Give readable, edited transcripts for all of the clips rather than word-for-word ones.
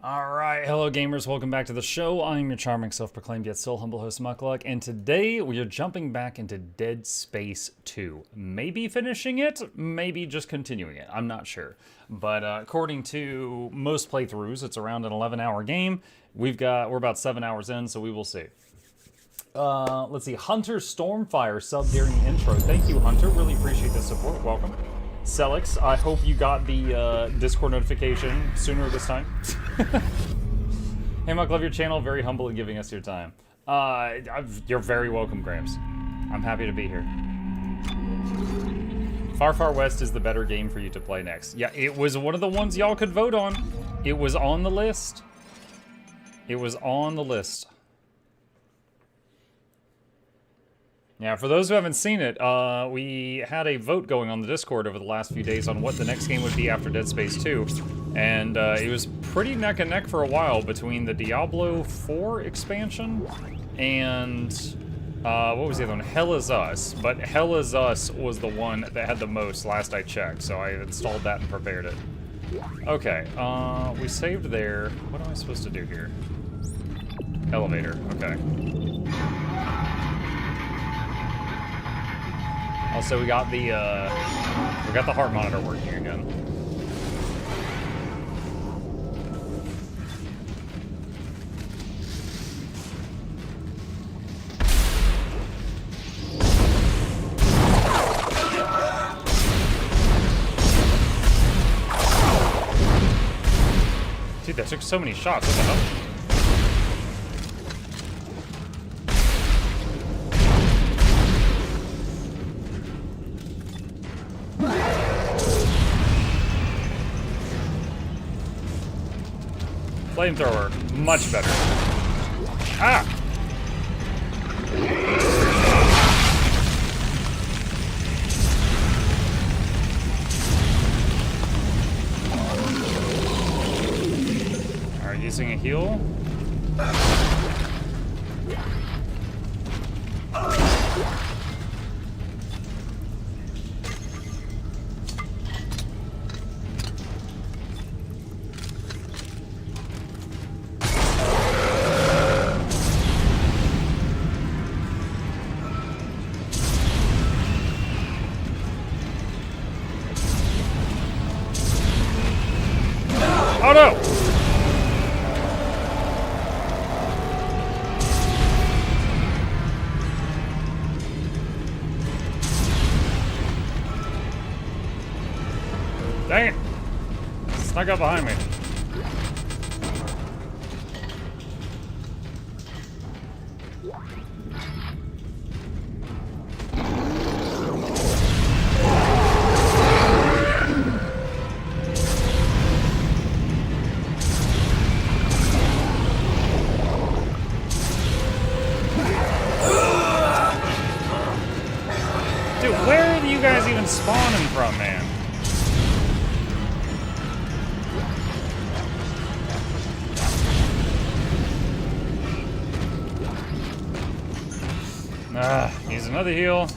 Alright, hello gamers, welcome back to the show. I'm your charming, self-proclaimed yet still humble host Mukluk, and today we are jumping back into Dead Space 2. Maybe finishing it, maybe just continuing it, I'm not sure. But according to most playthroughs, it's around an 11-hour game. We're about 7 hours in, so we will see. Let's see, Hunter Stormfire subbed during the intro. Thank you, Hunter, really appreciate the support, welcome. Celix, I hope you got the Discord notification sooner this time. Hey, Muck, love your channel. Very humble in giving us your time. You're very welcome, Gramps. I'm happy to be here. Far Far West is the better game for you to play next. Yeah, it was one of the ones y'all could vote on. It was on the list. It was on the list. Yeah, for those who haven't seen it, we had a vote going on the Discord over the last few days on what the next game would be after Dead Space 2. And it was pretty neck and neck for a while between the Diablo 4 expansion and, what was the other one? Hell Is Us. But Hell Is Us was the one that had the most last I checked, so I installed that and prepared it. Okay, we saved there. What am I supposed to do here? Elevator, okay. Also, we got the heart monitor working again. Dude, that took so many shots. What the hell? Flamethrower, much better. Ah! Alright, using a heal. Oh no! Dang it! Snuck up behind me. Dude, where are you guys even spawning from, man? Needs another heal.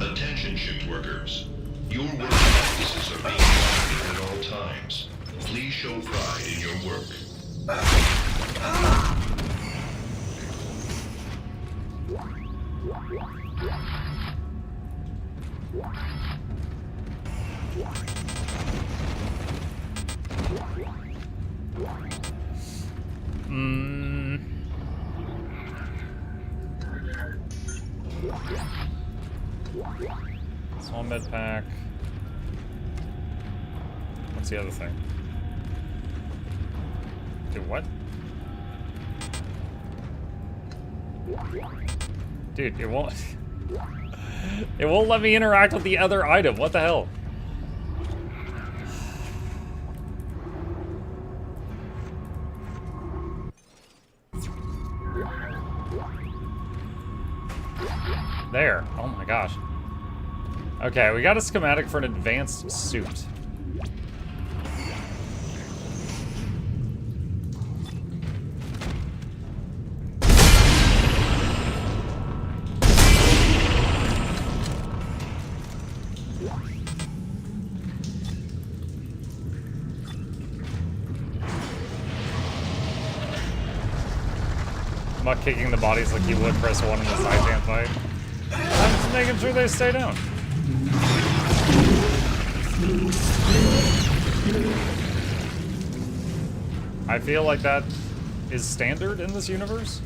Attention, shift workers. Your work practices are being monitored at all times. Please show pride in your work. Small med pack. What's the other thing? Do what? Dude, it won't... It won't let me interact with the other item. What the hell? There. Oh my gosh. Okay, we got a schematic for an advanced suit. Muck kicking the bodies like you would press 1 in the side jam fight. I'm just making sure they stay down. I feel like that is standard in this universe.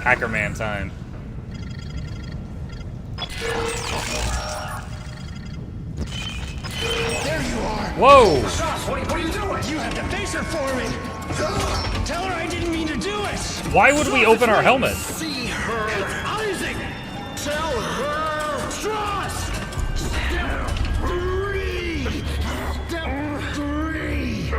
Hacker Man time. There you are! Whoa! Sauce, what are you doing? You have to face her for me! Tell her I didn't mean to do it! Why would we open our helmet? See her! Isaac! Tell her! Trust! Step 3! Step 3!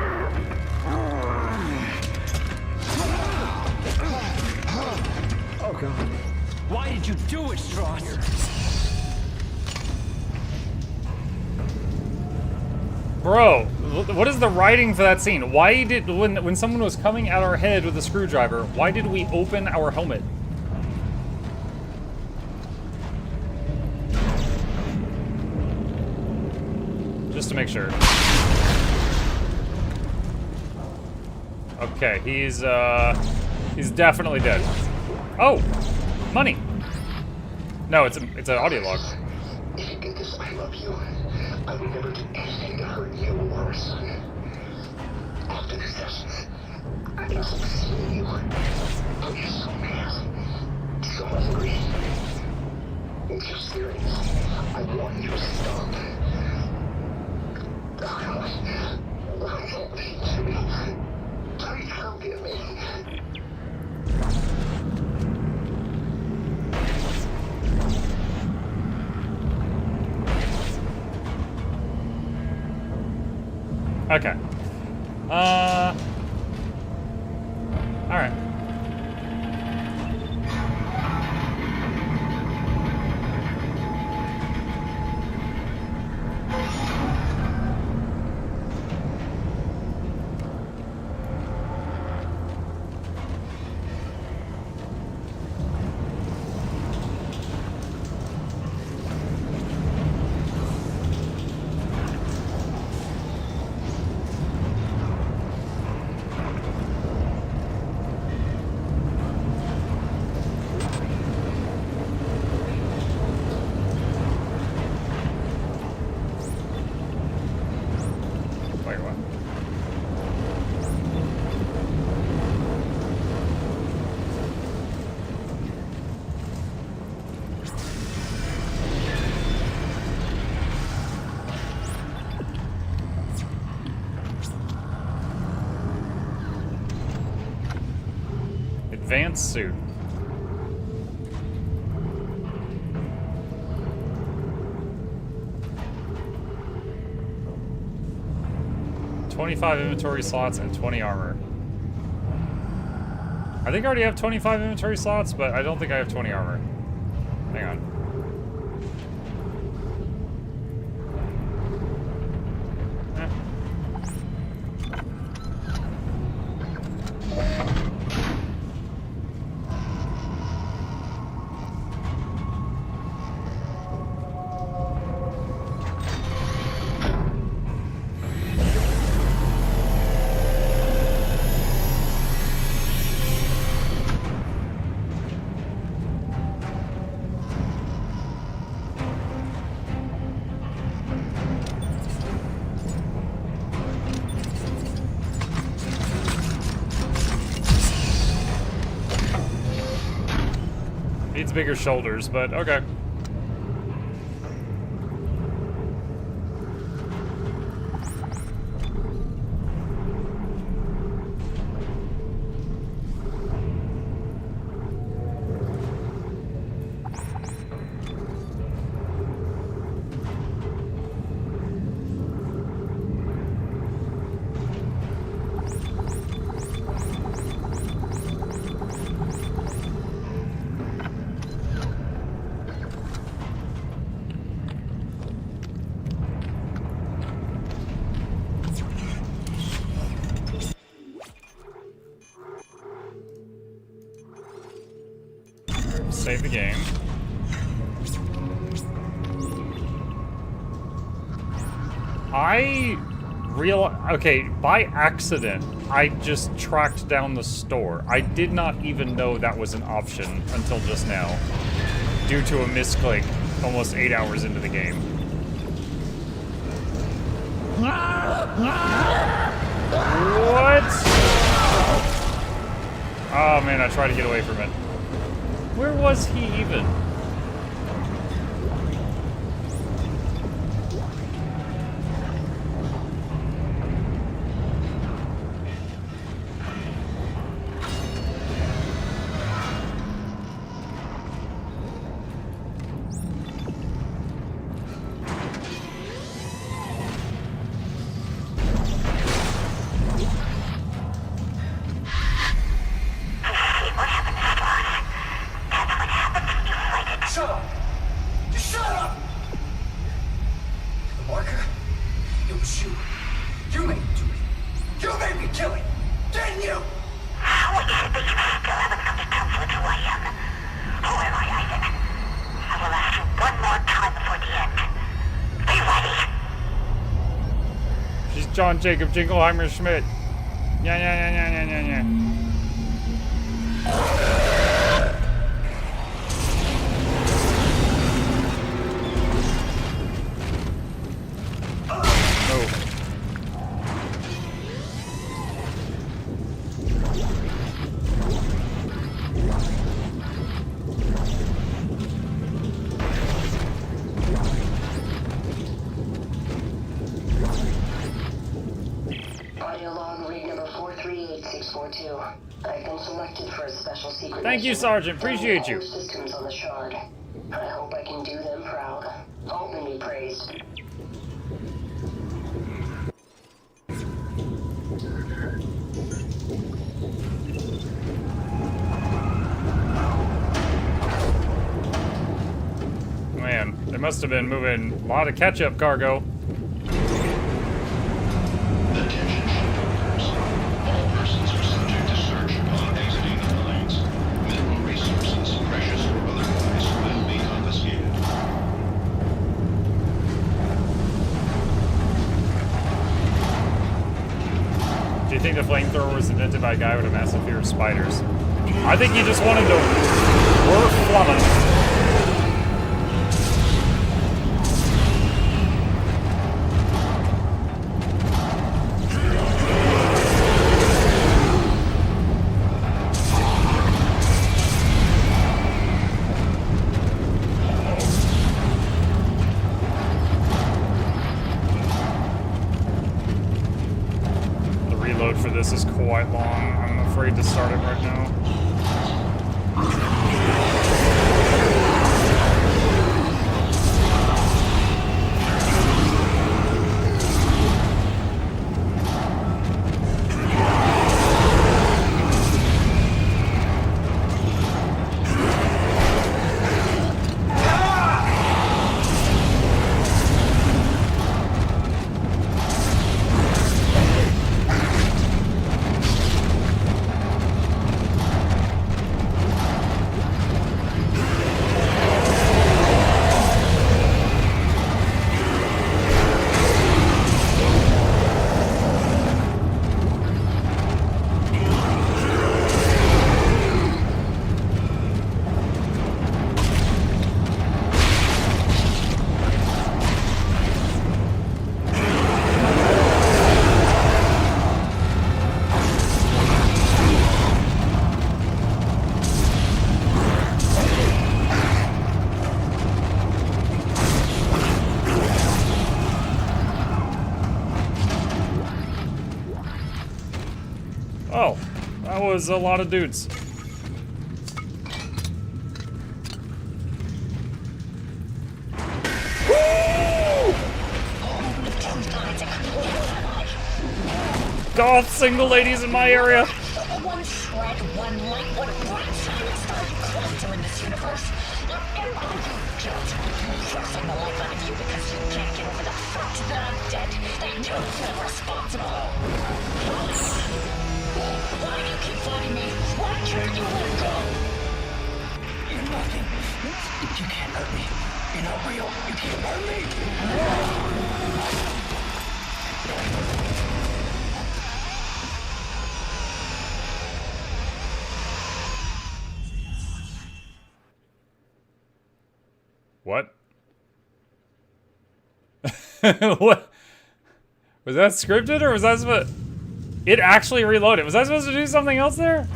Oh god. Why did you do it, Strauss? Bro, what is the writing for that scene? Why did, when someone was coming at our head with a screwdriver, why did we open our helmet? Just to make sure. Okay, he's definitely dead. Oh, money. No, it's an audio log. If you get this, I love you. I will never do anything to hurt you or our son. After this session, I can see you. I'm just so mad. So angry. If you're serious, I want you to stop. I don't need to be. Please forgive me. Okay. Alright. Wait, what? Advanced suit. $25 inventory slots and 20 armor. I think I already have 25 inventory slots, but I don't think I have 20 armor. Hang on. Needs bigger shoulders, but okay. save the game. Okay, by accident, I just tracked down the store. I did not even know that was an option until just now, due to a misclick almost 8 hours into the game. What? Oh man, I tried to get away from it. Where was he even? Shut up! Just shut up! The marker? It was you. You made me do it. You made me kill it. Didn't you? What is it that you still haven't come to terms with who I am? Who am I, Isaac? I will ask you one more time before the end. Be ready! She's John Jacob Jingleheimer Schmidt. Yeah. Audio log read number 438642. I've been selected for a special secret Thank you, mission. Sergeant. Appreciate you. All systems on the shard. I hope I can do them proud. Altman be praised. Man, they must have been moving a lot of ketchup cargo. Attention shipbuilders. All persons are subject to search upon exiting the lines. Mineral resources, precious or otherwise, will be confiscated. Do you think the flamethrower was invented by a guy with a massive fear of spiders? I think he just wanted to work plumbing. For this is quite long. I'm afraid to start it right now. Oh, that was a lot of dudes. Goth single ladies in my area. One shred, one light, one bright shining star you clung to in this universe. And all you guilt, forcing the life out of you because you can't get over the fact that I'm dead and you're not responsible. Why do you keep fighting me? Why can't you let go? nothing. You can't hurt me. You're not real. You can't hurt me. What? What? Was that scripted or was that supposed... It actually reloaded. Was I supposed to do something else there?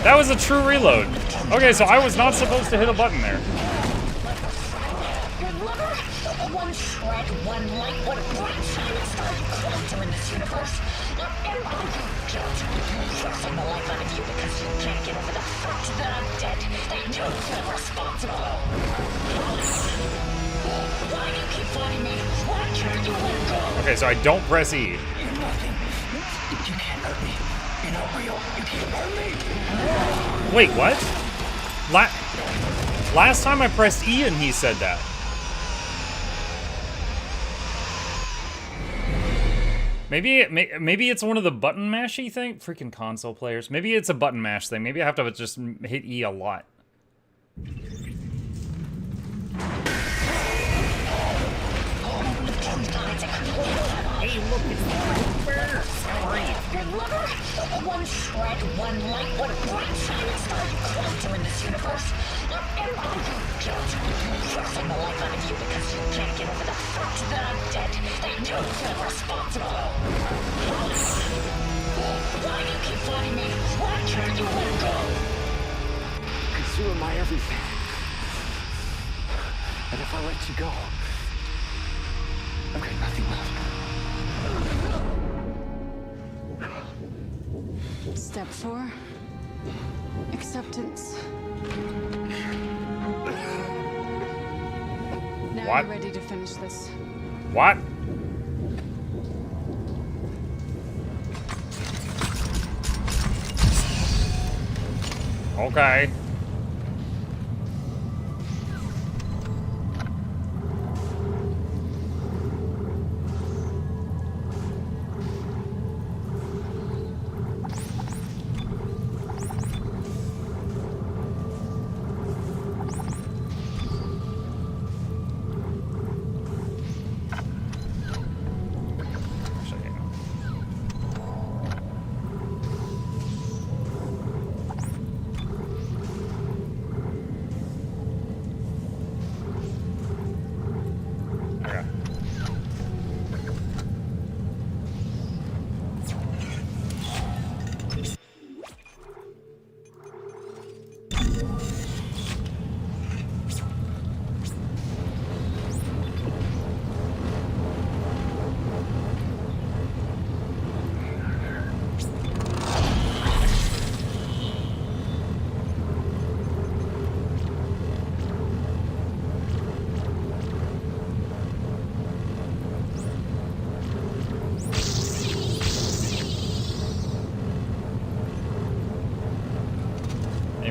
That was a true reload. Okay, so I was not supposed to hit a button there. Your lover? One shred, one light, one bright shining star you clung to in this universe. And all you guilt, forcing the life out of you because you can't get over the fact that I'm dead, that you're not responsible. Why do you keep fighting me? Why can't you let go? Okay, so I don't press E. You're nothing. You can't hurt me. You're not real. You can't hurt me. Wait, what? Last time I pressed E and he said that. Maybe it's one of the button mashy thing. Freaking console players. Maybe it's a button mash thing. Maybe I have to just hit E a lot. Hey, look, it's the Reaper. Your lover? One shred, one light, one bright shining star you clung to in this universe. And all you guilt, forcing the life out of you because you can't get over the fact that I'm dead, that you're not responsible. Why do you keep fighting me? Why can't you let go? Because you are my everything. And if I let you go, I've got nothing left. Step 4. Acceptance. Now What? you're ready to finish this. What? Okay.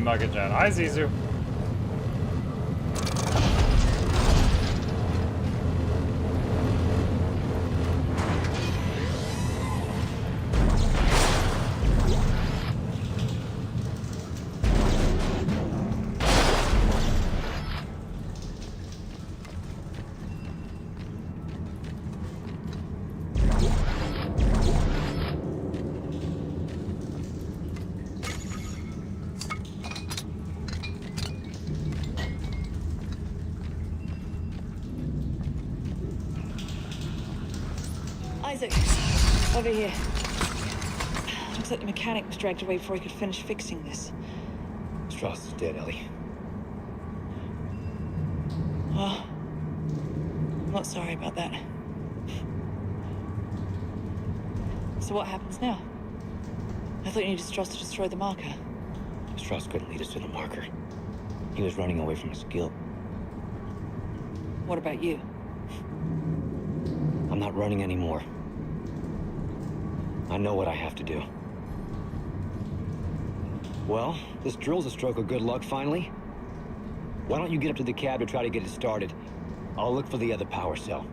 Muggajan. Hi, Zizu. Isaac, over here. Looks like the mechanic was dragged away before he could finish fixing this. Strauss is dead, Ellie. Oh, I'm not sorry about that. So what happens now? I thought you needed Strauss to destroy the marker. Strauss couldn't lead us to the marker. He was running away from his guilt. What about you? I'm not running anymore. I know what I have to do. Well, this drill's a stroke of good luck, finally. Why don't you get up to the cab to try to get it started? I'll look for the other power cell.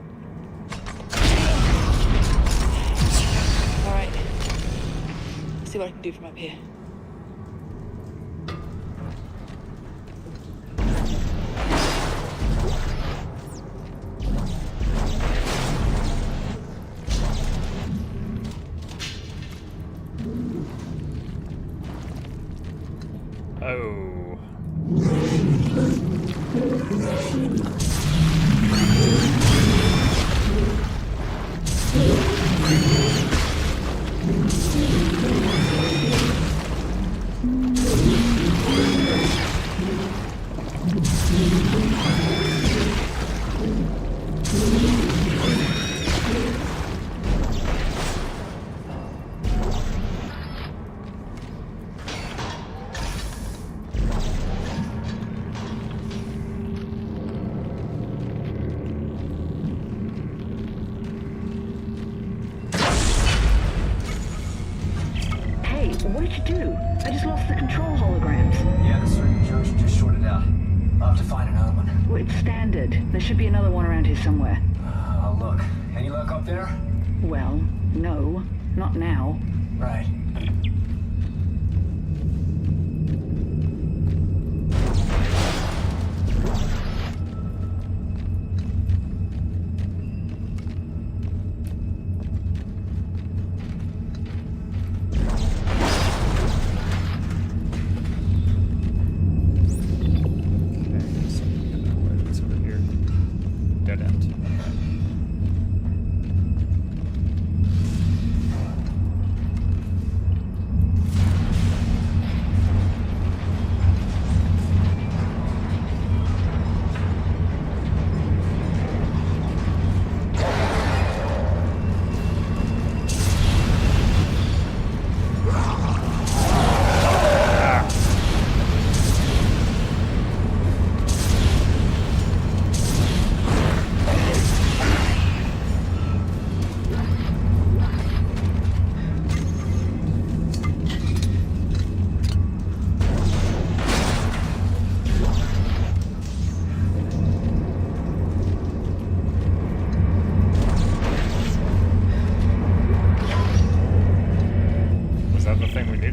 All right. See what I can do from up here. Oh. Hey, what did you do? I just lost the control holograms. Yeah, the circuit junction just shorted out. I'll have to find another one. Well, it's standard. There should be another one around here somewhere. I'll look. Any luck up there? Well, no. Not now. Right.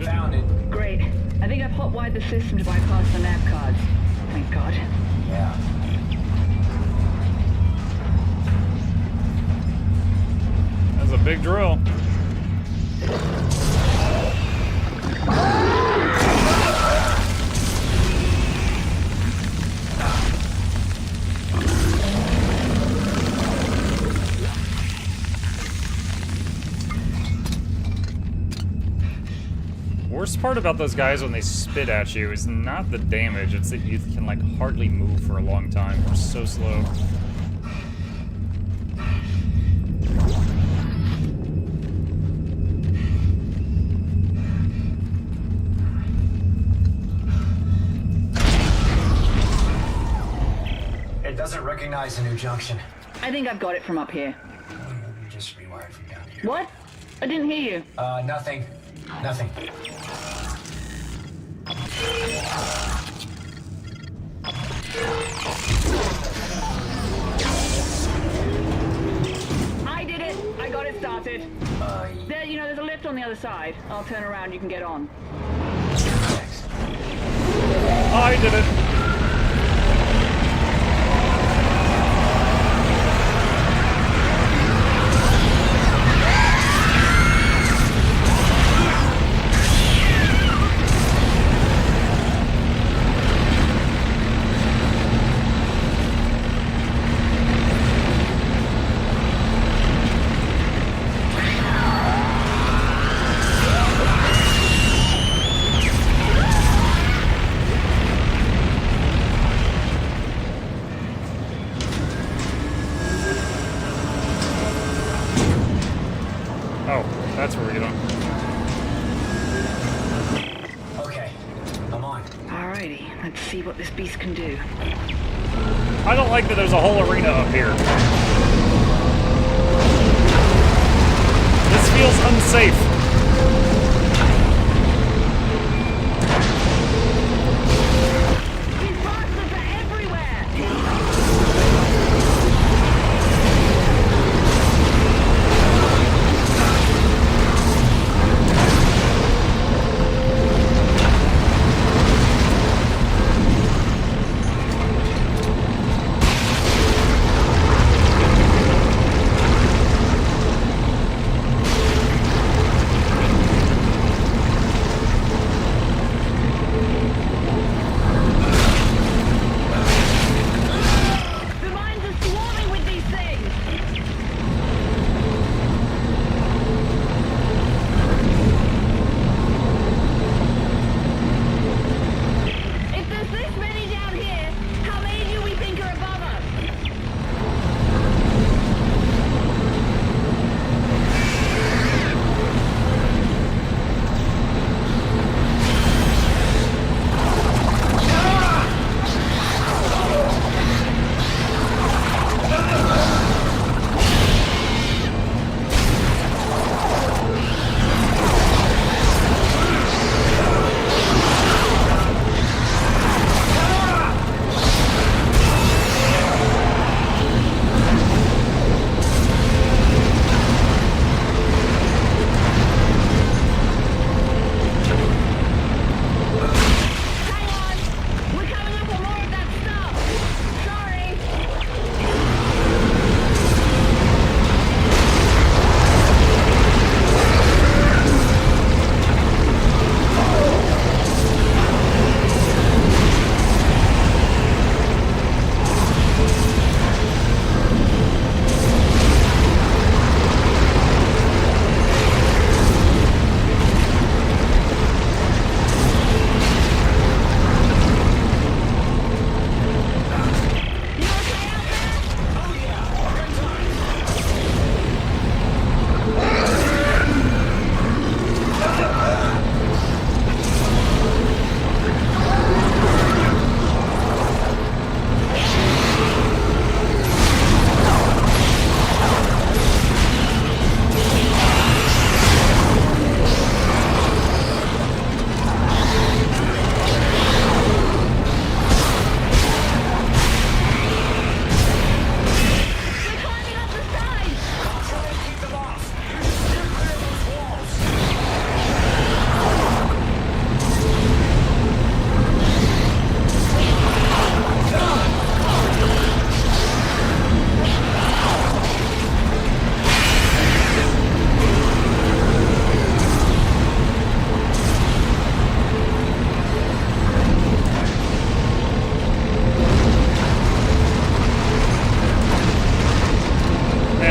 Found it. Great. I think I've hotwired the system to bypass the nav cards. Thank God. Yeah. That's a big drill. Worst part about those guys when they spit at you is not the damage, it's that you can like hardly move for a long time. They're so slow. It doesn't recognize a new junction. I think I've got it from up here. You just rewired from down here. What? I didn't hear you. Nothing. Nothing. I did it! I got it started. There, you know, there's a lift on the other side. I'll turn around, you can get on. Thanks. I did it. Oh, that's where we get on. Okay, I'm on. Alrighty, let's see what this beast can do. I don't like that there's a whole arena up here. This feels unsafe. These bastards are everywhere!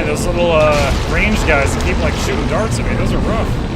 those little range guys that keep like shooting darts at me. Those are rough.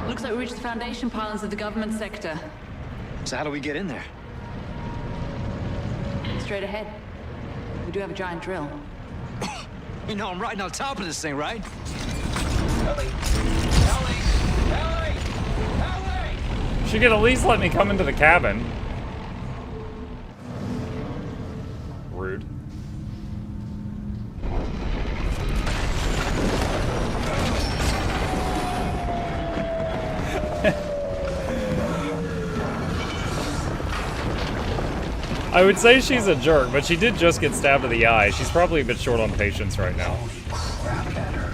Looks like we reached the foundation pylons of the government sector. So how do we get in there? Straight ahead. We do have a giant drill. You know I'm riding on top of this thing, right? Ellie! She could at least let me come into the cabin. Rude. I would say she's a jerk, but she did just get stabbed in the eye. She's probably a bit short on patience right now. Holy crap, that hurt.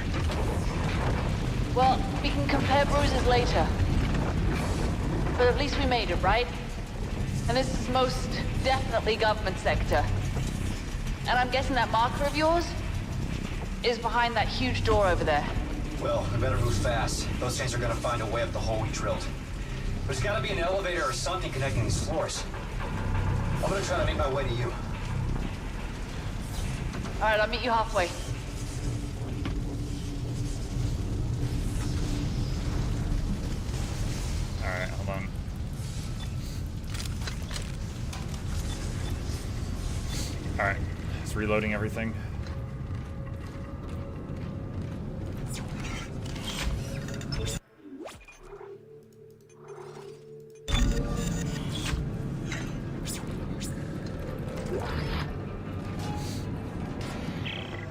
Well, we can compare bruises later. But at least we made it, right? And this is most definitely government sector. And I'm guessing that marker of yours is behind that huge door over there. Well, we better move fast. Those things are gonna find a way up the hole we drilled. There's gotta be an elevator or something connecting these floors. I'm gonna try to make my way to you. Alright, I'll meet you halfway. Alright, hold on. Alright, it's reloading everything.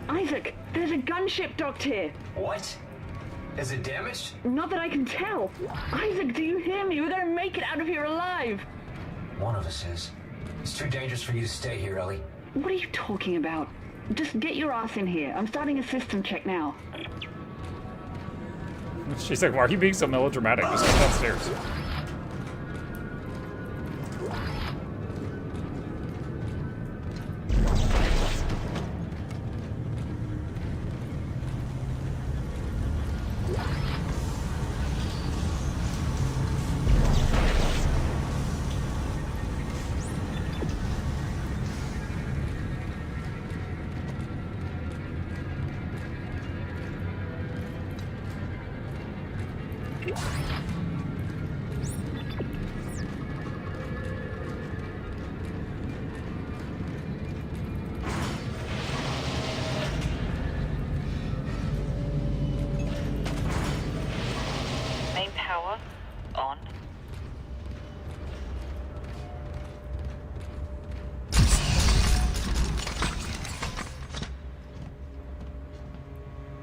Isaac, there's a gunship docked here. What? Is it damaged? Not that I can tell. Isaac, do you hear me? We're gonna make it out of here alive. One of us is. It's too dangerous for you to stay here, Ellie. What are you talking about? Just get your ass in here. I'm starting a system check now. She's like, why are you being so melodramatic? Just come downstairs. Main power on.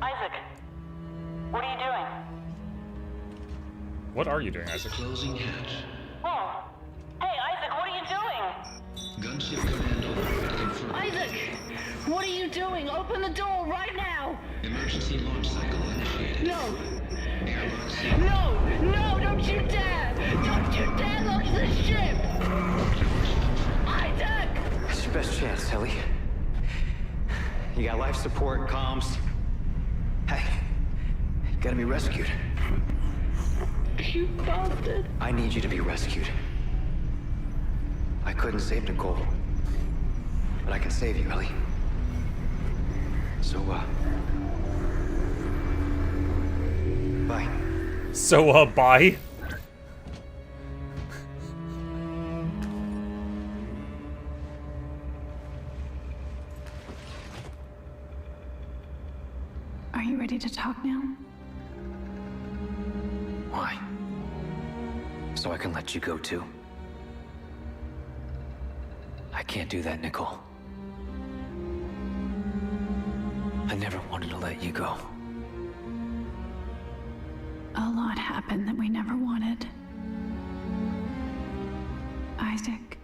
Isaac, what are you doing? What are you doing, Isaac? Closing hatch. Whoa. Hey, Isaac, what are you doing? Gunship command override confirmed. Isaac, what are you doing? Open the door right now. Emergency launch cycle initiated. No, Airlock sealed. no, don't you dare! Don't you dare launch the ship! Isaac! It's your best chance, Ellie. You got life support, comms. Hey, you gotta be rescued. You bastard. I need you to be rescued. I couldn't save Nicole, but I can save you, Ellie. So, bye. So, bye. Are you ready to talk now? Why? So I can let you go too? I can't do that, Nicole. I never wanted to let you go. A lot happened that we never wanted. Isaac.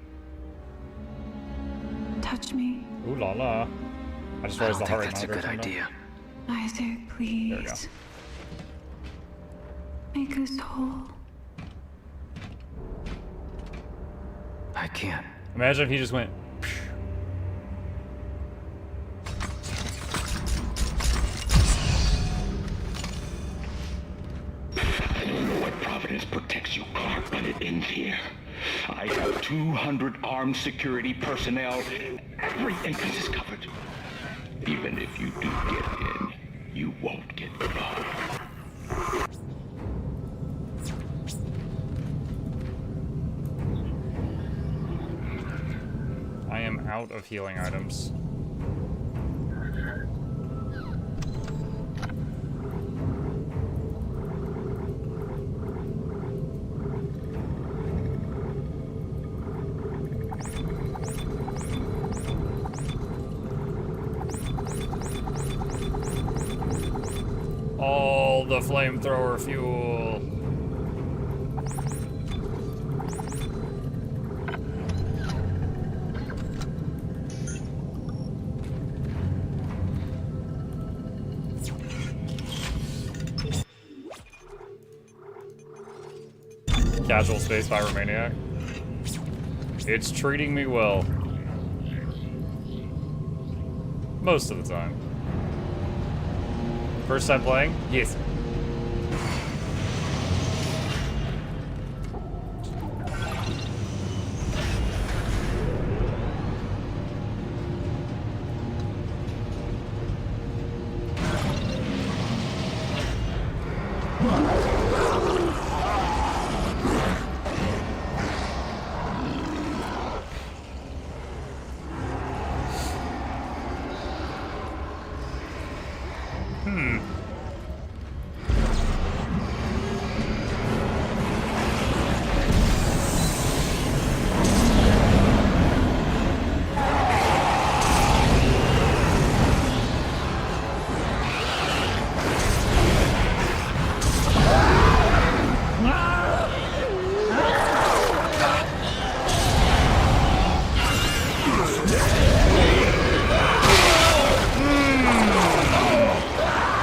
Touch me. Ooh la la. I just I realized don't the heart think that's a monitor good turned on. idea. Isaac, There we go. please. Make us whole. I can't. Imagine if he just went. I don't know what Providence protects you, Clark, but it ends here. I have 200 armed security personnel. Every entrance is covered. Even if you do get in, you won't get far. I am out of healing items. All the flamethrower fuel. Casual space pyromaniac. It's treating me well. Most of the time. First time playing? Yes.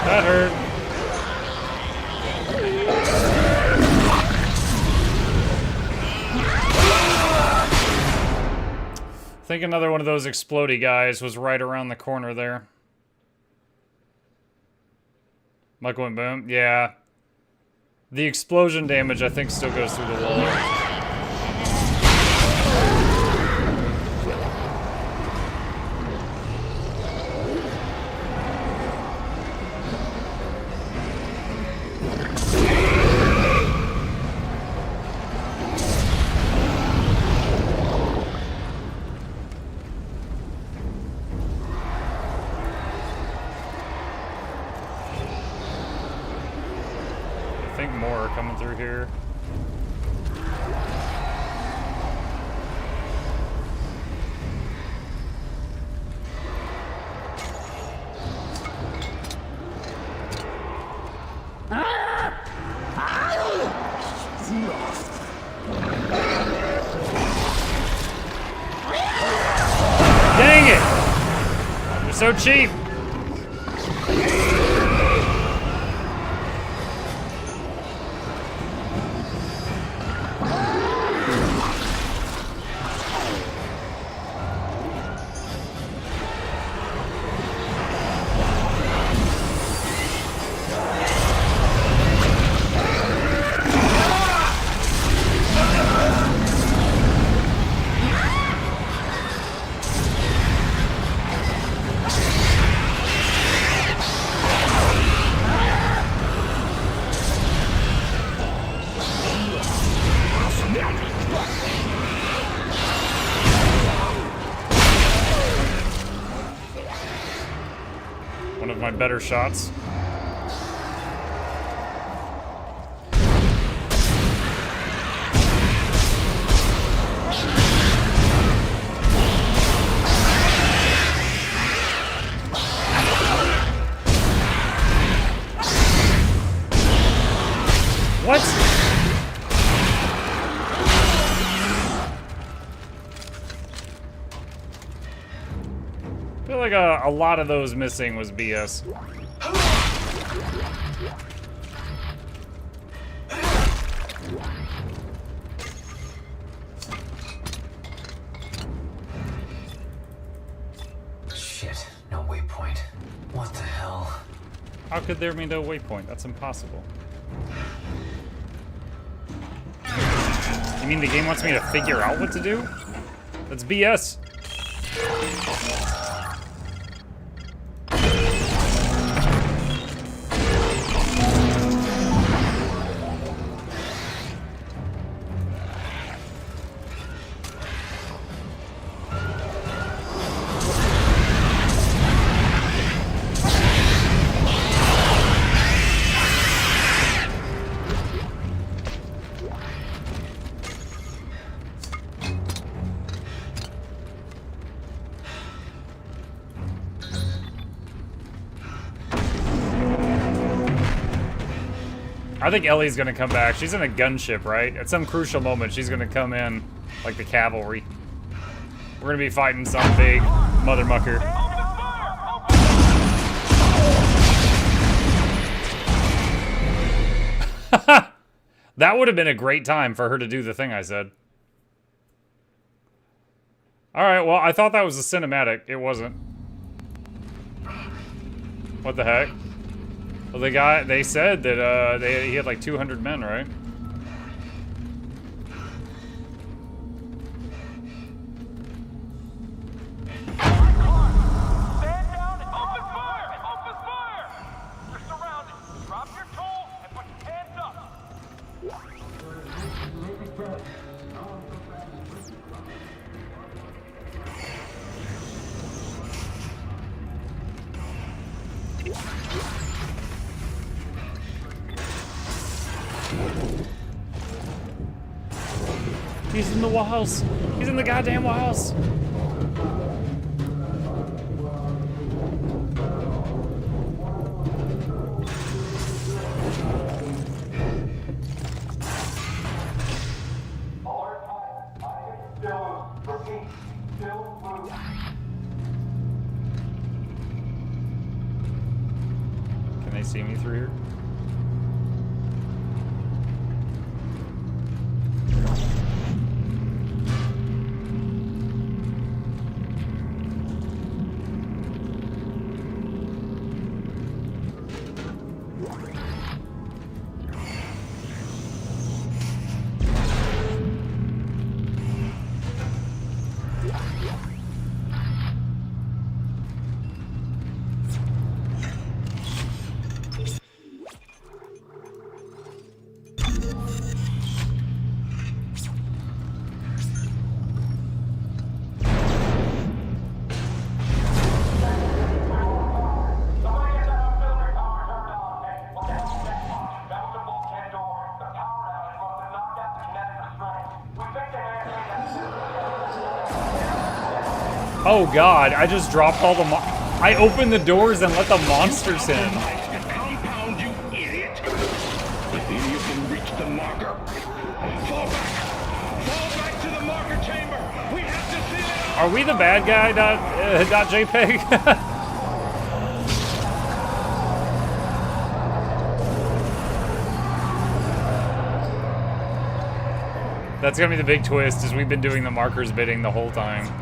That hurt. I think another one of those explodey guys was right around the corner there. Michael went boom. Yeah. The explosion damage, I think, still goes through the wall. I think more are coming through here. Dang it! You're so cheap! One of my better shots. like a lot of those missing was BS. Shit, no waypoint. What the hell? How could there be no waypoint? That's impossible. You mean the game wants me to figure out what to do? That's BS. I think Ellie's gonna come back. She's in a gunship, right? At some crucial moment, she's gonna come in like the cavalry. We're gonna be fighting some big mother mucker. That would have been a great time for her to do the thing I said. Alright, well, I thought that was a cinematic. It wasn't. What the heck? Well, they said that he had like 200 men, right? Stand down and open fire! Open fire! You're surrounded. Drop your tool and put your hands up. He's in the walls. He's in the goddamn walls. Can they see me through here? Oh god, I just dropped all the I opened the doors and let the monsters in. Compound, you idiot! If any of them reach the marker, fall back! Fall back to the marker chamber! We have to see it! Are we the bad guy, .jpg? That's gonna be the big twist, is we've been doing the markers bidding the whole time.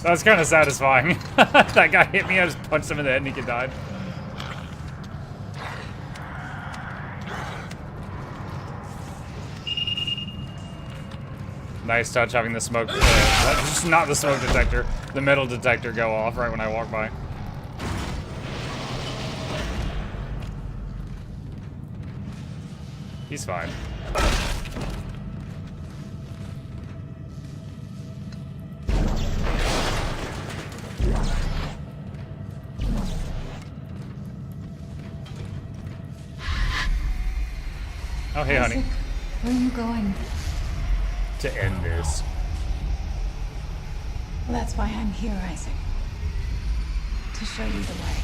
That's kind of satisfying. That guy hit me, I just punched him in the head and he died. Nice touch having the smoke, just not the smoke detector, the metal detector go off right when I walk by. He's fine. Oh, hey, honey. Where are you going? To end this. Well, that's why I'm here, Isaac. To show you the way.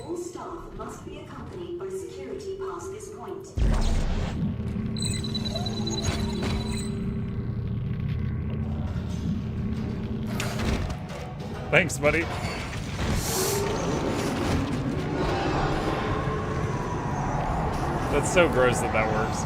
All staff must be accompanied by security past this point. Thanks, buddy. That's so gross that that works.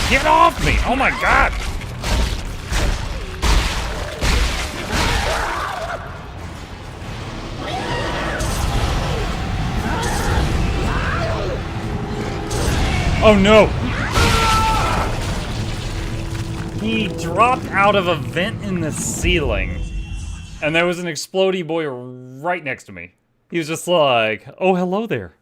Get off me! Oh my god! Oh no! He dropped out of a vent in the ceiling. And there was an explodey boy right next to me. He was just like, oh, hello there.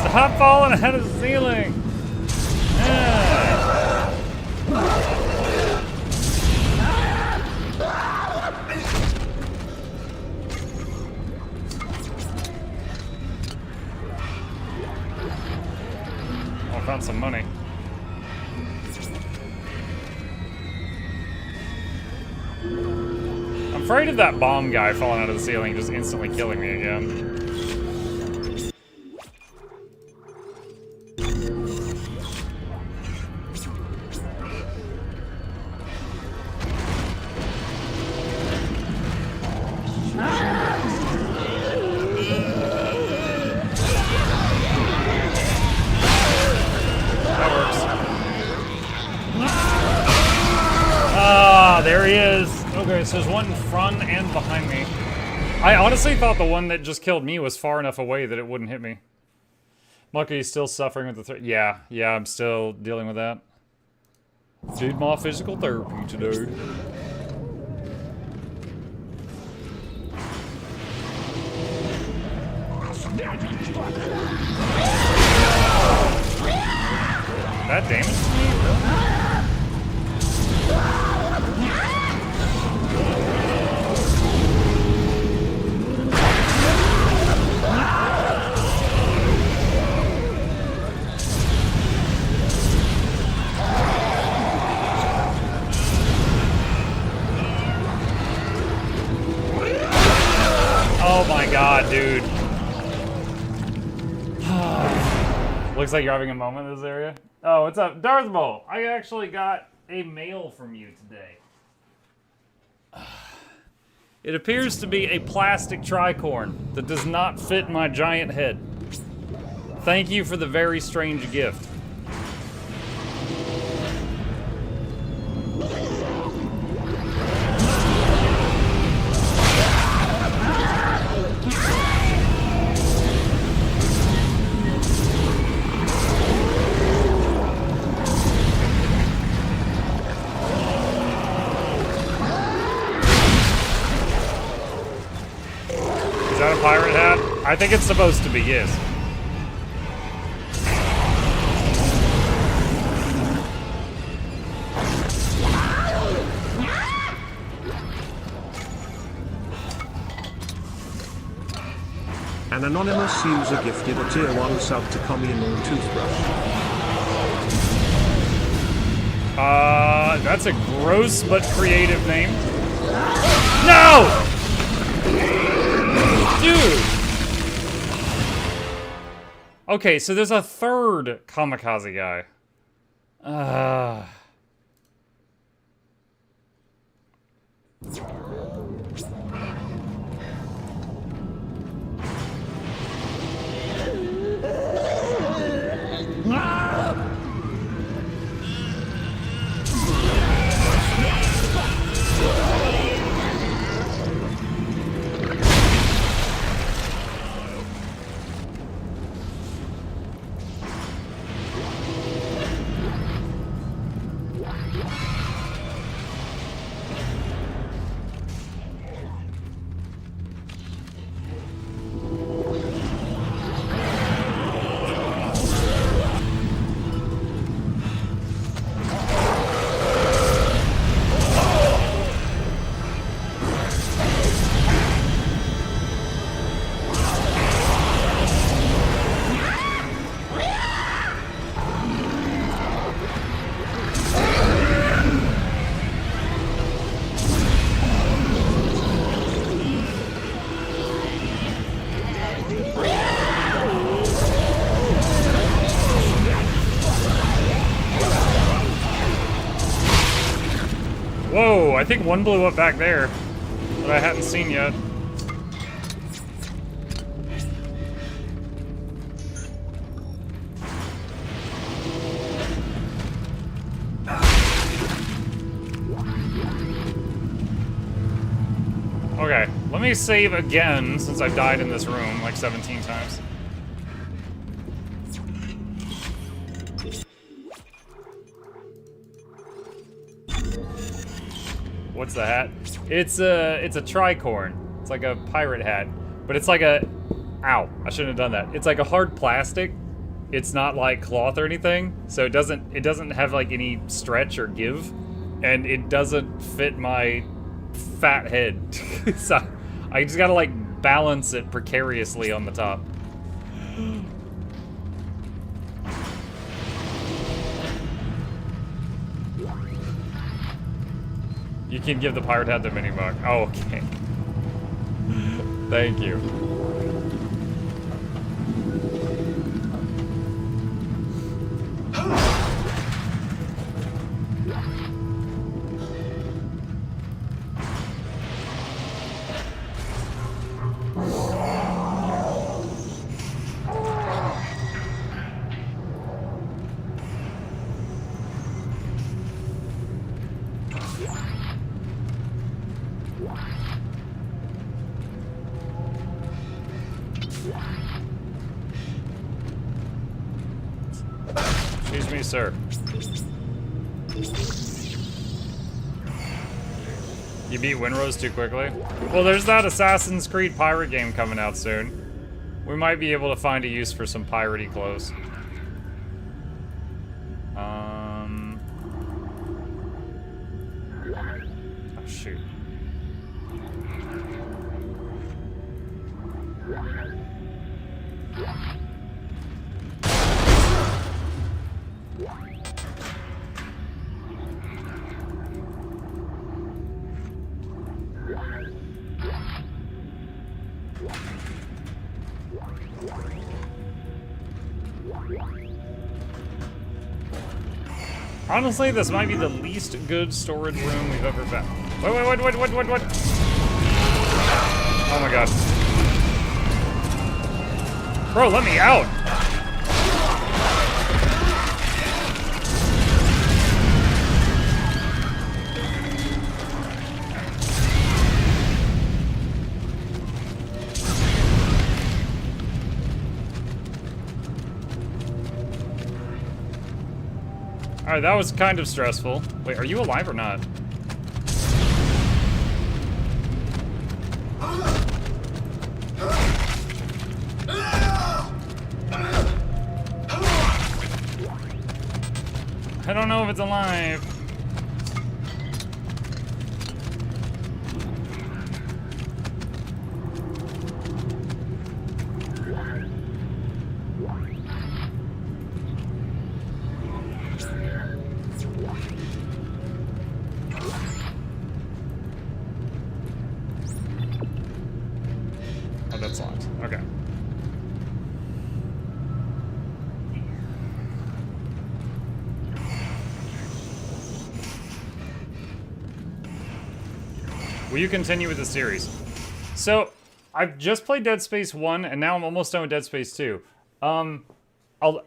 Stop falling out of the ceiling! afraid of that bomb guy falling out of the ceiling just instantly killing me again. There he is. Okay, so there's one in front and behind me. I honestly thought the one that just killed me was far enough away that it wouldn't hit me. Lucky he's still suffering with the yeah, I'm still dealing with that. Did my physical therapy today. That damaged me? Oh my god, dude. Looks like you're having a moment in this area. Oh, what's up? Darth Maul, I actually got a mail from you today. It appears to be a plastic tricorn that does not fit my giant head. Thank you for the very strange gift. Is that a pirate hat? I think it's supposed to be, yes. An anonymous user gifted a tier 1 sub to communal toothbrush. That's a gross but creative name. No! Dude! Okay, so there's a third kamikaze guy. Whoa, I think one blew up back there that I hadn't seen yet. Okay, let me save again since I've died in this room like 17 times. What's the hat? It's a tricorn. It's like a pirate hat, but it's like a, ow, I shouldn't have done that. It's like a hard plastic. It's not like cloth or anything, so it doesn't have like any stretch or give, and it doesn't fit my fat head. So I just gotta like balance it precariously on the top. You can give the pirate hat the mini buck. Oh, okay. Thank you. Excuse me, sir. You beat Winrose too quickly? Well, there's that Assassin's Creed pirate game coming out soon. We might be able to find a use for some piratey clothes. Oh, shoot. Honestly, this might be the least good storage room we've ever found. What? Oh my god. Bro, let me out! Alright, that was kind of stressful. Wait, are you alive or not? I don't know if it's alive. Oh, that's locked. Okay. Will you continue with the series? So, I've just played Dead Space 1, and now I'm almost done with Dead Space 2.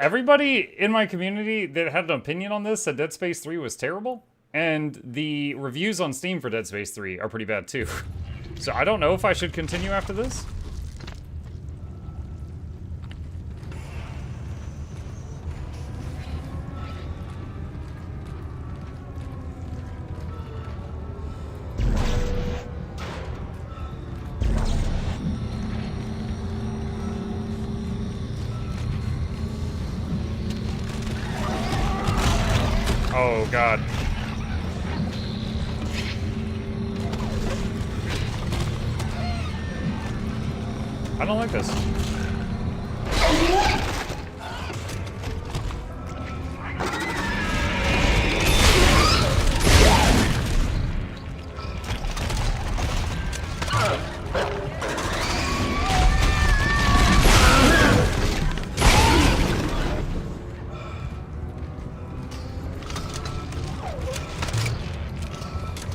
Everybody in my community that had an opinion on this said Dead Space 3 was terrible, and the reviews on Steam for Dead Space 3 are pretty bad too. So I don't know if I should continue after this. Oh, God. I don't like this.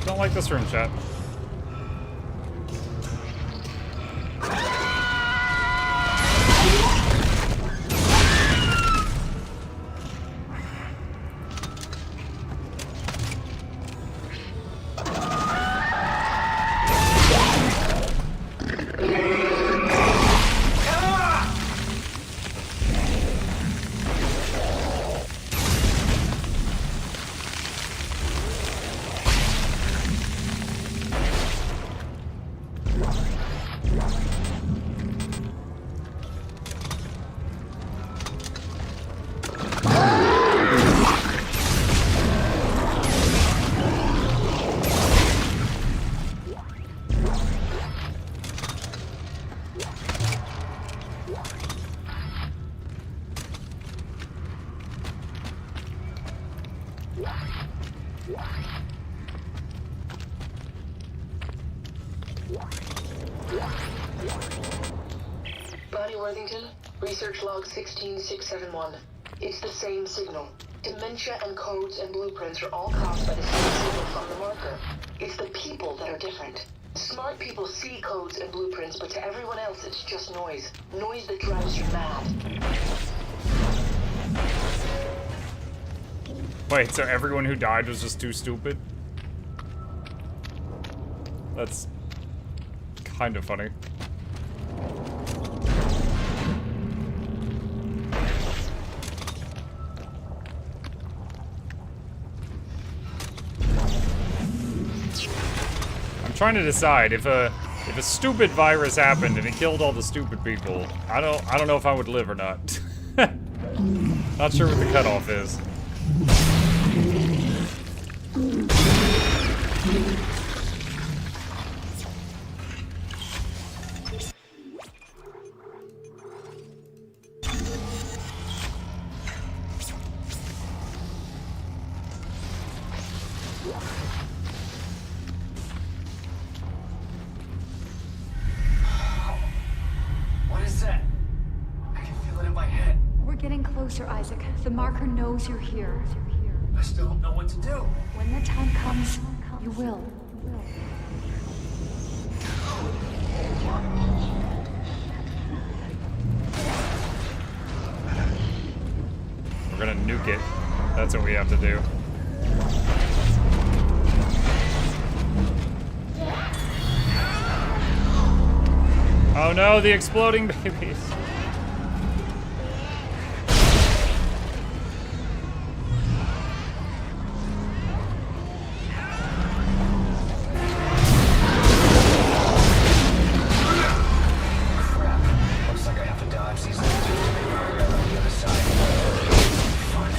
Don't like this room, chat. Bonnie Worthington, research log 16671. It's the same signal. Dementia and codes and blueprints are all caused by the same signal from the marker. It's the people that are different. Smart people see codes and blueprints, but to everyone else it's just noise. Noise that drives you mad. Wait, so everyone who died was just too stupid? That's kind of funny. I'm trying to decide if a stupid virus happened and it killed all the stupid people. I don't know if I would live or not. Not sure what the cutoff is. What is that? I can feel it in my head. We're getting closer, Isaac. The marker knows you're here. I still don't know what to do. When the time comes, you will. We're gonna nuke it. That's what we have to do. Oh no, the exploding babies. Looks like I have to dodge these little dudes to make my way around the other side. Fun.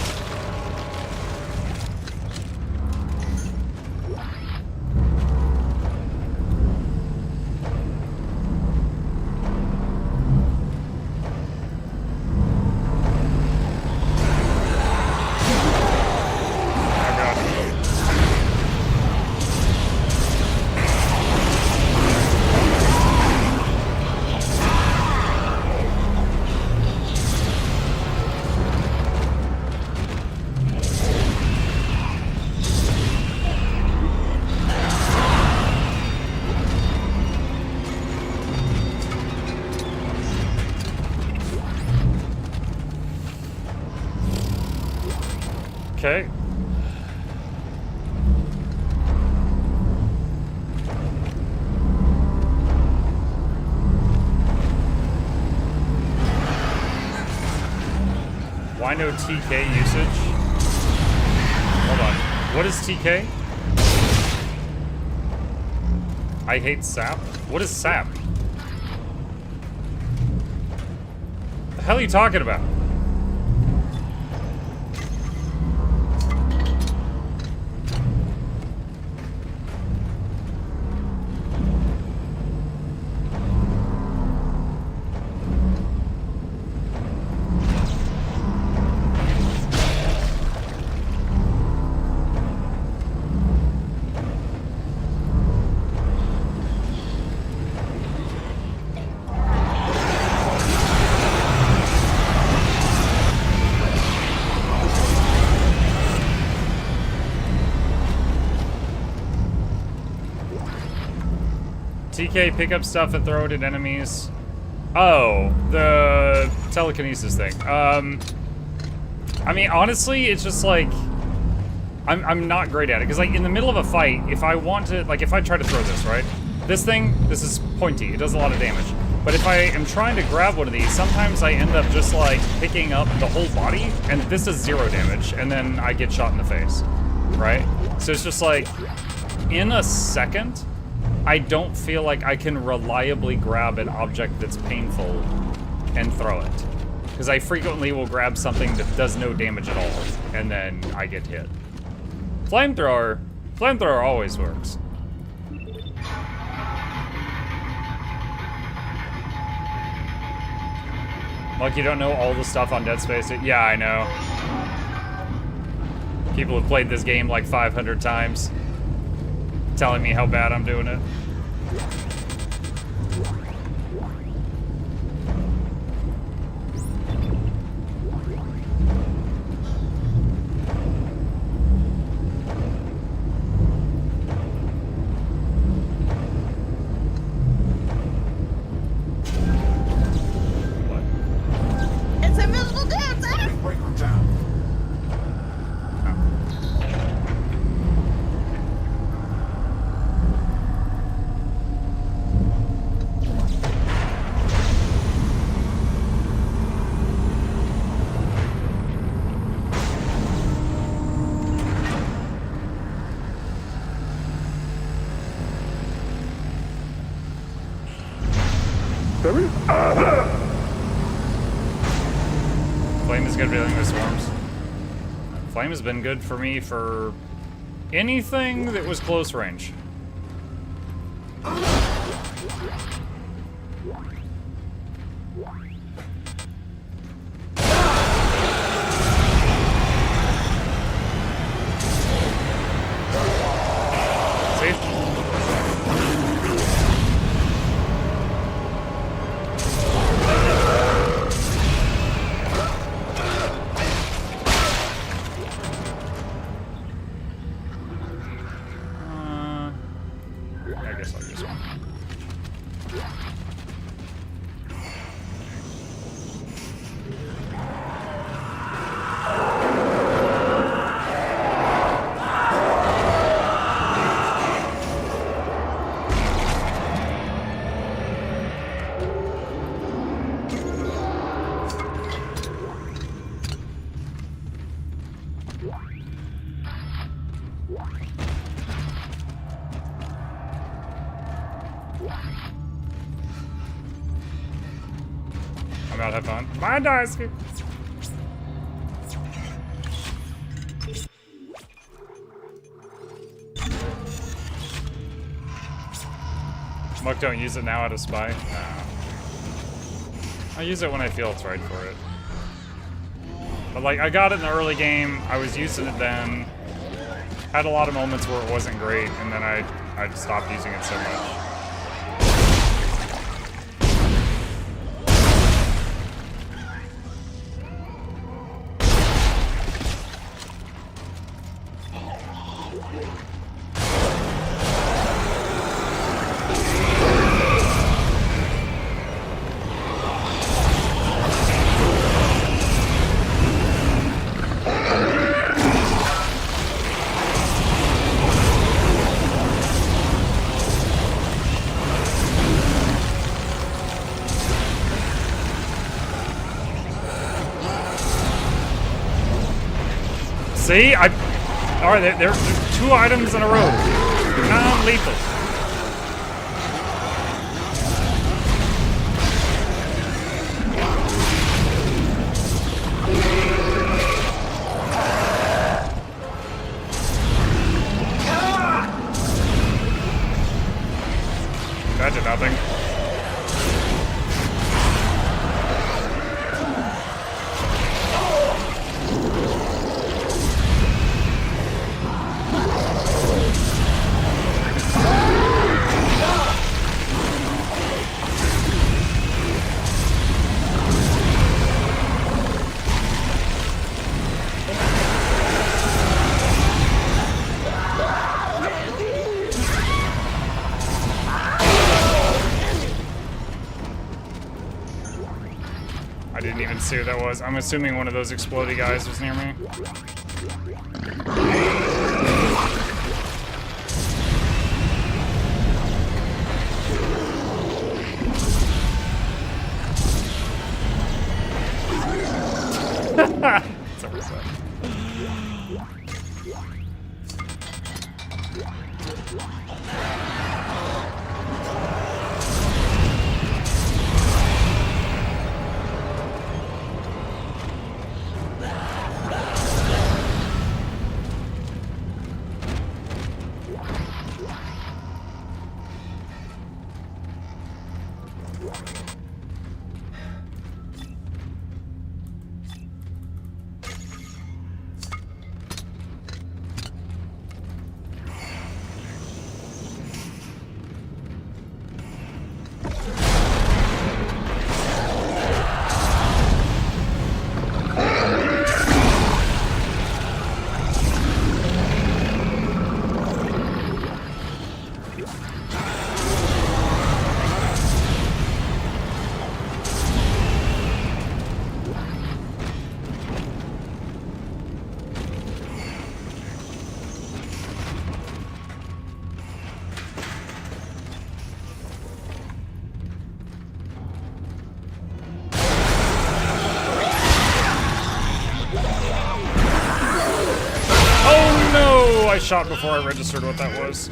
Okay. Why no TK usage? Hold on. What is TK? I hate sap? What is sap? The hell are you talking about? TK, pick up stuff and throw it at enemies. Oh, the telekinesis thing. I mean, honestly, it's just like, I'm not great at it. Because, like, in the middle of a fight, if I want to, like, if I try to throw this, right? This thing, this is pointy. It does a lot of damage. But if I am trying to grab one of these, sometimes I end up just, like, picking up the whole body, and this does 0 damage, and then I get shot in the face, right? So it's just like, in a second, I don't feel like I can reliably grab an object that's painful and throw it. Because I frequently will grab something that does no damage at all, and then I get hit. Flamethrower always works. Like, you don't know all the stuff on Dead Space? Yeah, I know. People have played this game like 500 times, telling me how bad I'm doing it. Flame is good for dealing with swarms. Flame has been good for me for anything that was close range. I'm out, have fun. Mine dies! Muck, don't use it now out of spy? Nah. I use it when I feel it's right for it. But like, I got it in the early game, I was using it then, had a lot of moments where it wasn't great, and then I stopped using it so much. See, alright, there are 2 items in a row. Non-lethal. That did nothing. I didn't even see what that was. I'm assuming one of those explodey guys was near me. It's a reset. I shot before I registered what that was.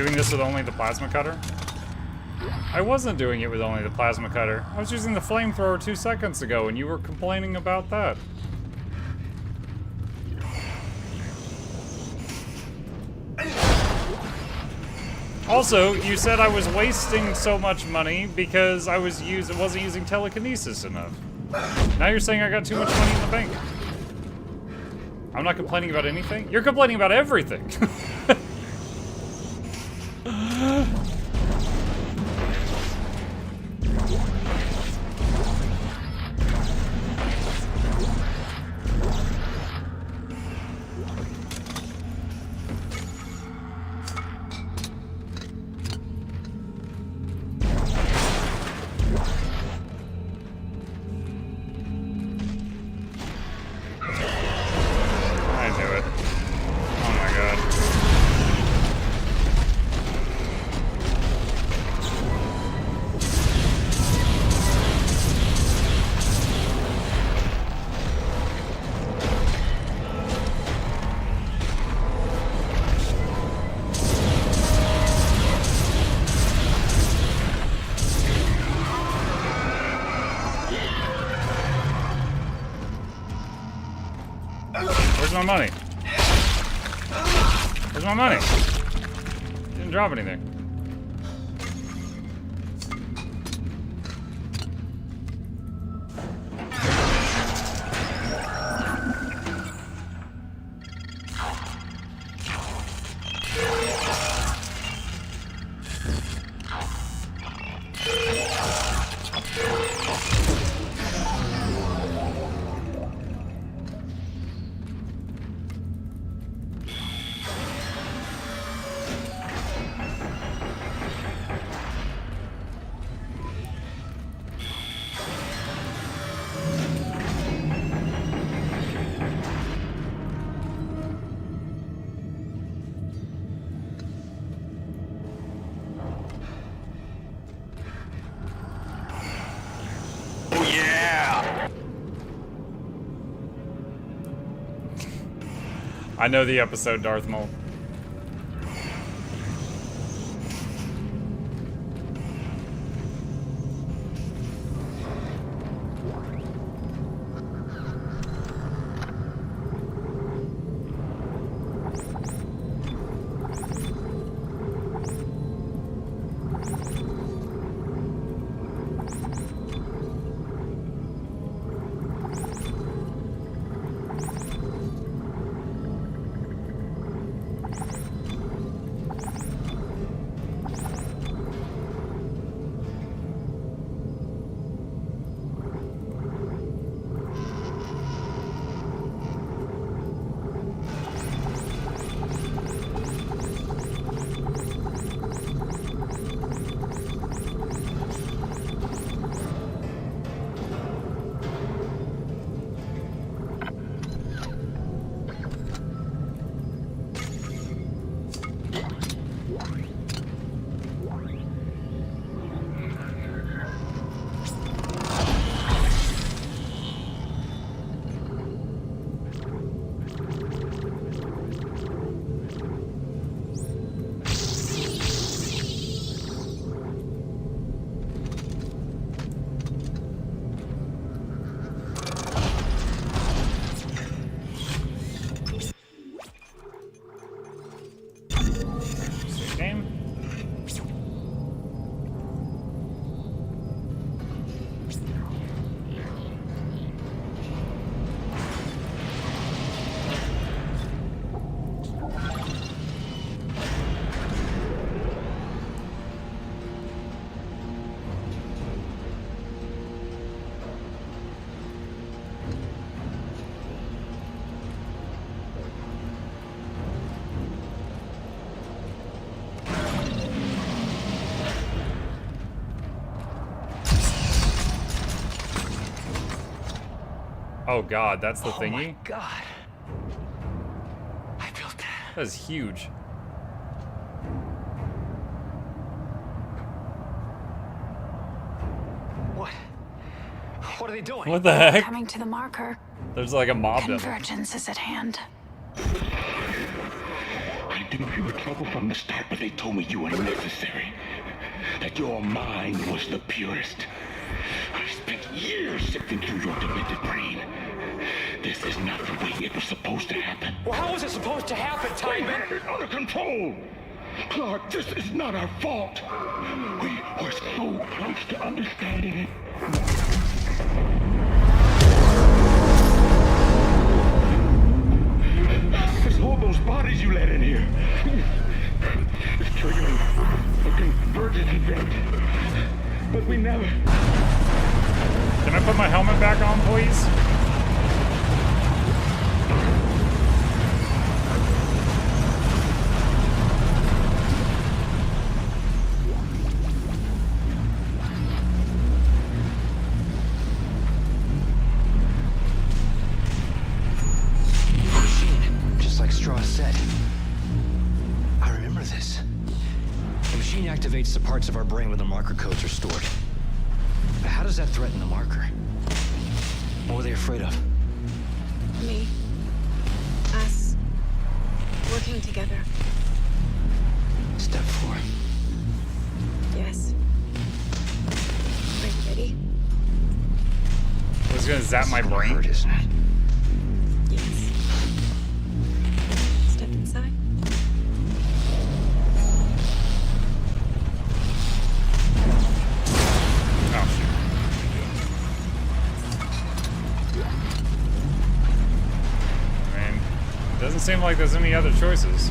doing this with only the plasma cutter? I wasn't doing it with only the plasma cutter. I was using the flamethrower 2 seconds ago, and you were complaining about that. Also, you said I was wasting so much money because I wasn't using telekinesis enough. Now you're saying I got too much money in the bank. I'm not complaining about anything. You're complaining about everything. Where's my money? Where's my money? Didn't drop anything. I know the episode, Darth Maul. Oh god, that's the thingy? Oh my god. I built that. That is huge. What? What are they doing? What the heck? Coming to the marker. There's like a mob down there. Convergence is at hand. I do you were trouble from the start, but they told me you were necessary. That your mind was the purest. I spent years sifting through your demented brain. This is not the way it was supposed to happen. Well, how was it supposed to happen, We Timon? had it under control. Clark, this is not our fault. We were so close to understanding it. It's all those bodies you let in here. It's triggering a convergence event. But we never... Can I put my helmet back on, please? Just like Straw said. I remember this. The machine activates the parts of our brain where the marker codes are stored. But how does that threaten the marker? What were they afraid of? Me. Us. Working together. Step 4. Yes. Are you ready? It's gonna zap my brain. Hurt, isn't it? Yes. Step inside. Oh, shoot. I mean, it doesn't seem like there's any other choices.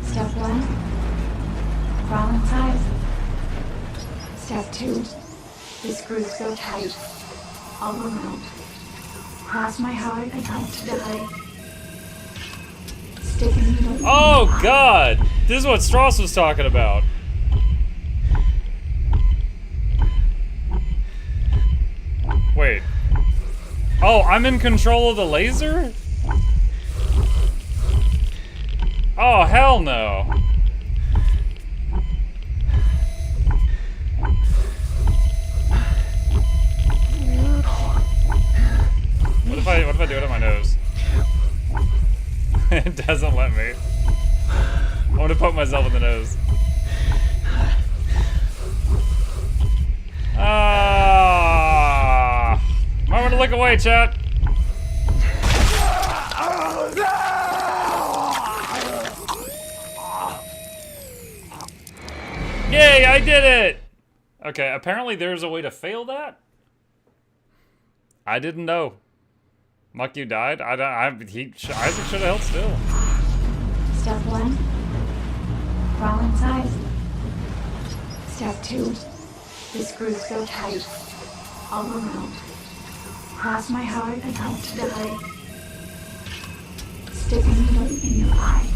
Step 1. Crawl inside. Step 2. The screws go tight. All around. Cross my heart and hope to die. Stick a needle. Oh, God! This is what Strauss was talking about. Wait. Oh, I'm in control of the laser? Oh, hell no. What if I do it on my nose? It doesn't let me. I want to poke myself in the nose. Ah! Might want to look away, chat. Yay, I did it! Okay, apparently there's a way to fail that? I didn't know. Muck, you died? Isaac should have held still. Step 1. Crawl inside. Step 2. The screws go tight. All around. Cross my heart and hope to die. Stick a needle in your eye.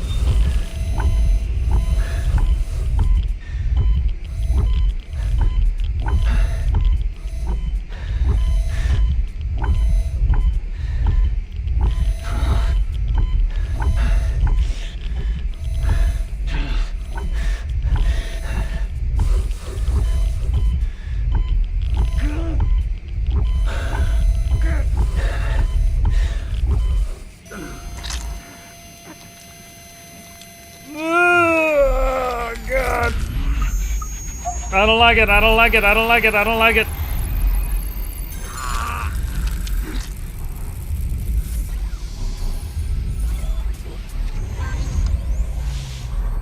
Oh, God. I don't like it, I don't like it, I don't like it, I don't like it.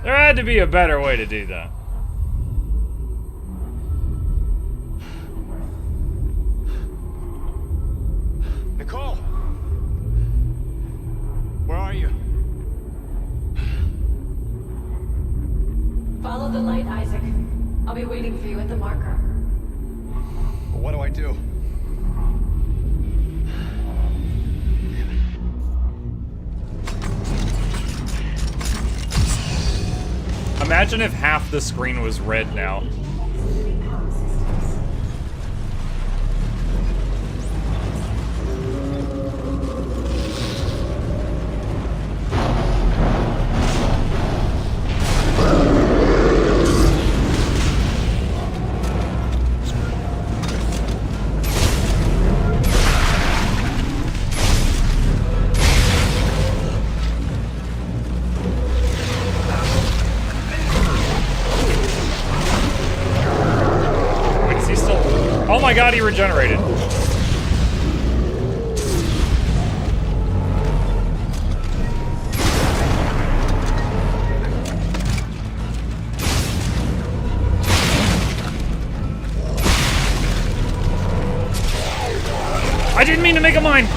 There had to be a better way to do that. Nicole! Where are you? Follow the light, Isaac. I'll be waiting for you at the marker. What do I do? Imagine if half the screen was red now. my god, he regenerated. I didn't mean to make a mine.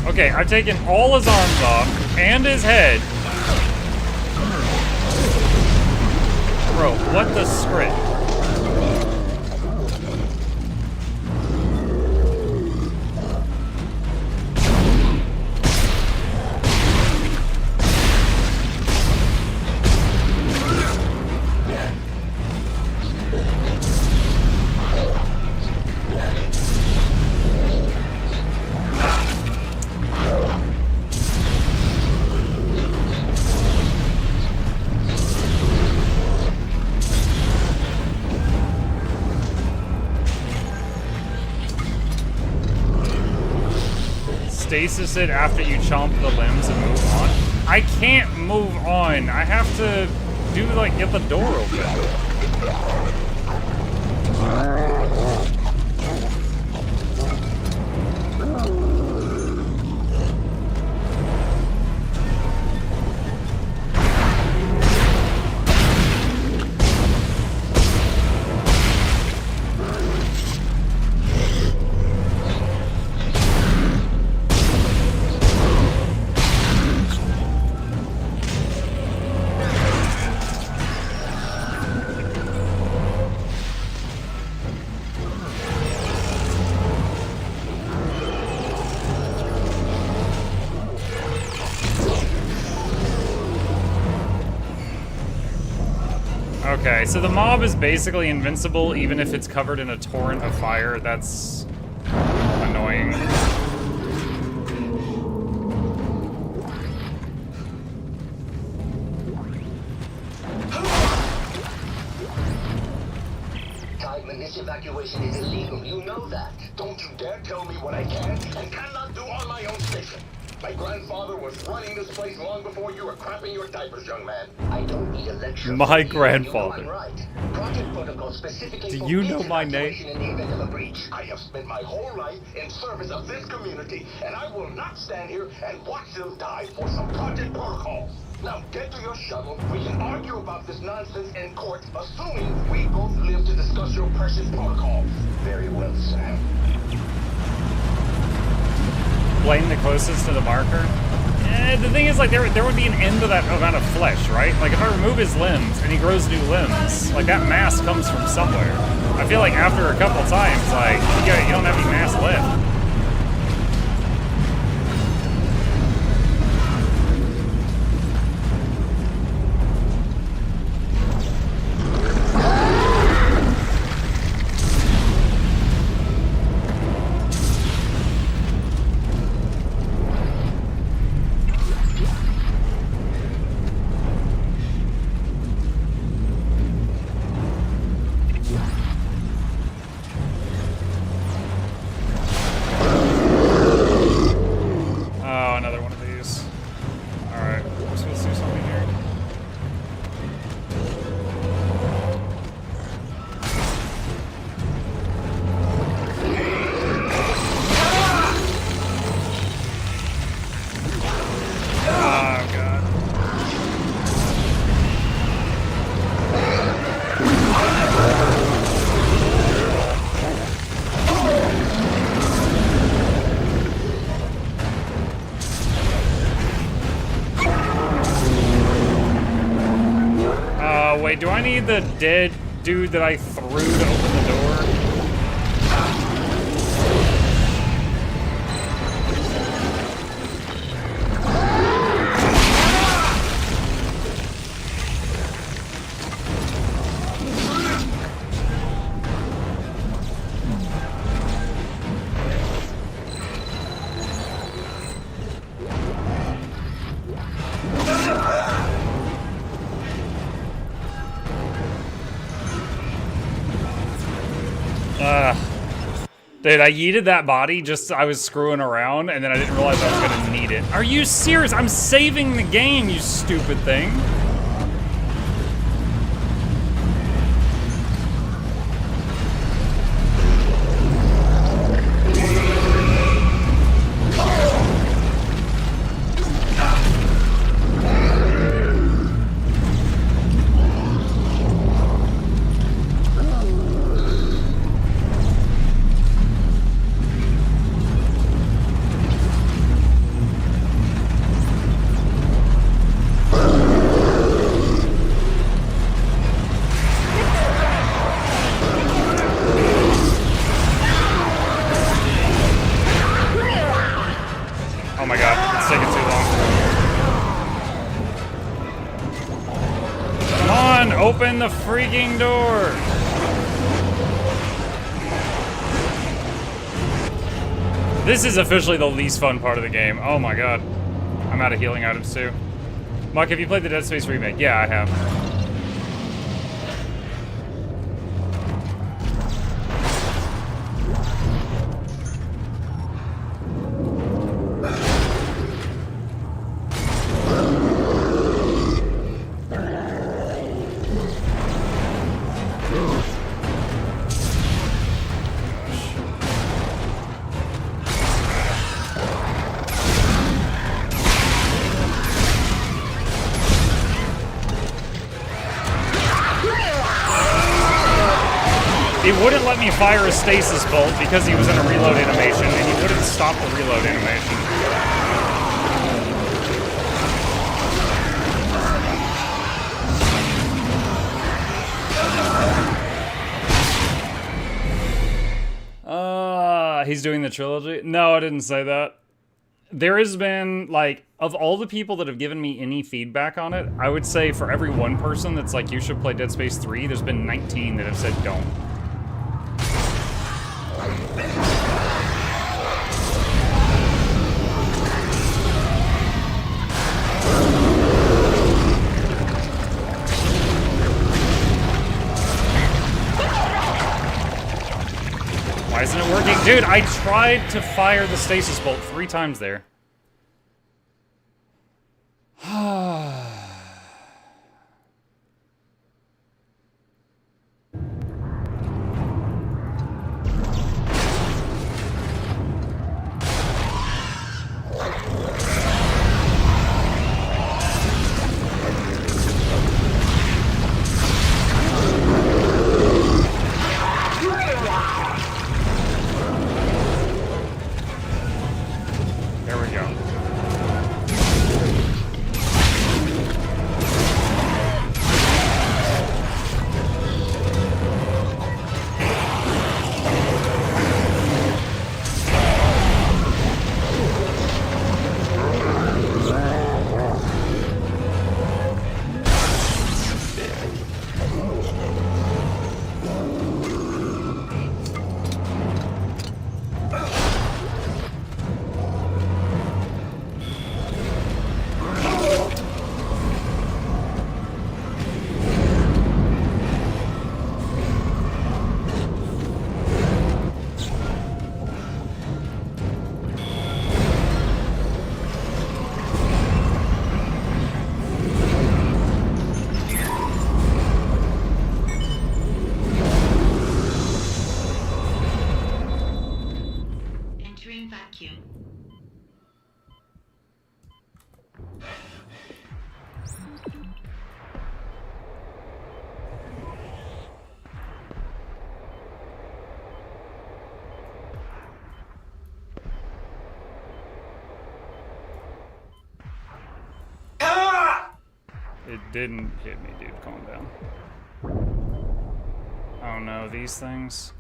Okay, I've taken all his arms off and his head. Bro, what the script? Stasis it after you chomp the limbs and move on? I can't move on. I have to do, like, get the door open. Okay, so the mob is basically invincible even if it's covered in a torrent of fire. That's annoying. Tideman, this evacuation is illegal. You know that. Don't you dare tell me what I can and cannot do on my own station. My grandfather was running this place long before you were crapping your diapers, young man. I don't need a lecture. My grandfather. You know I'm right. Project protocol specifically Do you know my name? in the event of a breach. I have spent my whole life in service of this community, and I will not stand here and watch them die for some project protocol. Now get to your shuttle. We can argue about this nonsense in court, assuming we both live to discuss your precious protocol. Very well, Sam. Blame the closest to the marker. The thing is, like, there would be an end to that amount of flesh, right? Like, if I remove his limbs and he grows new limbs, like, that mass comes from somewhere. I feel like after a couple times, like, you don't have any mass left. Wait, do I need the dead dude that I threw to open the door? Dude, I yeeted that body just I was screwing around, and then I didn't realize I was gonna need it. Are you serious? I'm saving the game, you stupid thing. Oh my god, it's taking too long. Come on, open the freaking door! This is officially the least fun part of the game. Oh my god. I'm out of healing items too. Muck, have you played the Dead Space remake? Yeah, I have. He wouldn't let me fire a stasis bolt because he was in a reload animation, and he wouldn't stop the reload animation. He's doing the trilogy? No, I didn't say that. There has been, like, of all the people that have given me any feedback on it, I would say for every one person that's like, you should play Dead Space 3, there's been 19 that have said don't. Why isn't it working? Dude, I tried to fire the stasis bolt 3 times there. There we go. Entering vacuum. It didn't hit me, dude. Calm down. Oh no, these things.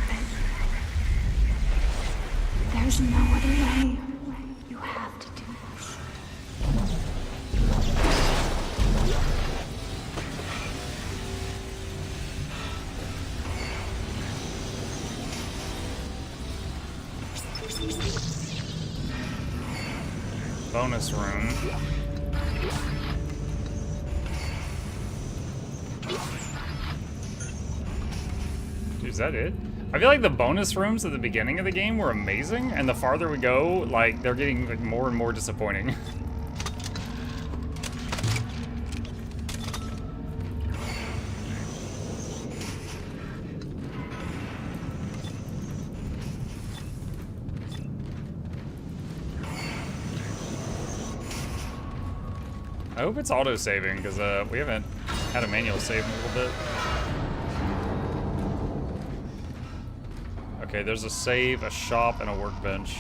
stop it. There's no other way. You have to do this. Bonus room. Dude, is that it? I feel like the bonus rooms at the beginning of the game were amazing, and the farther we go, like, they're getting like more and more disappointing. I hope it's auto-saving, because we haven't had a manual save in a little bit. Okay, there's a save, a shop, and a workbench.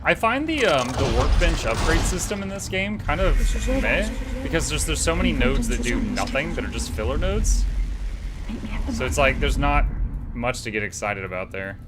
I find the workbench upgrade system in this game kind of meh, because there's so many nodes that do nothing, that are just filler nodes. So it's like, there's not much to get excited about there.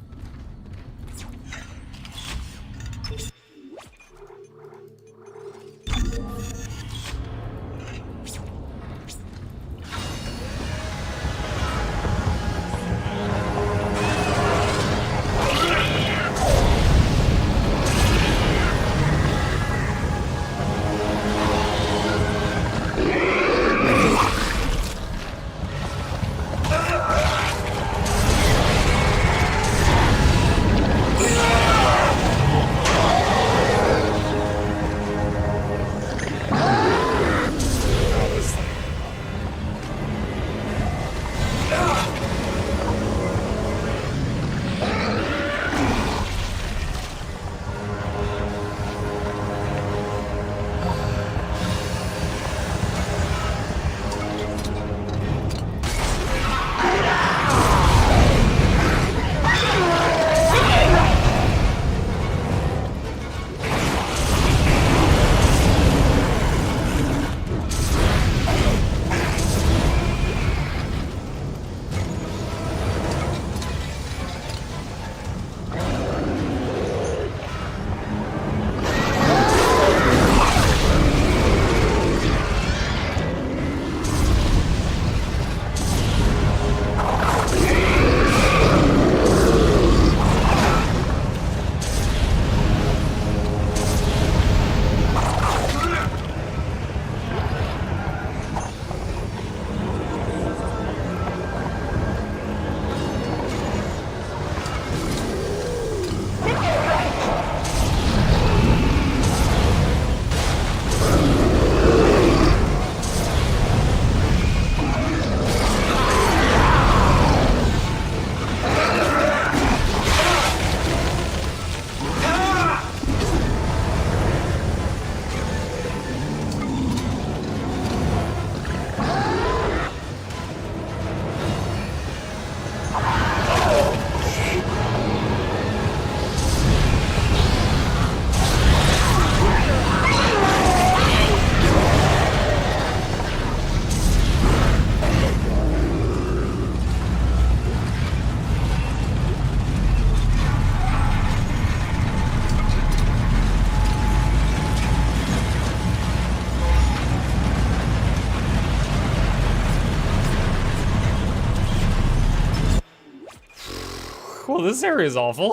Well, this area is awful.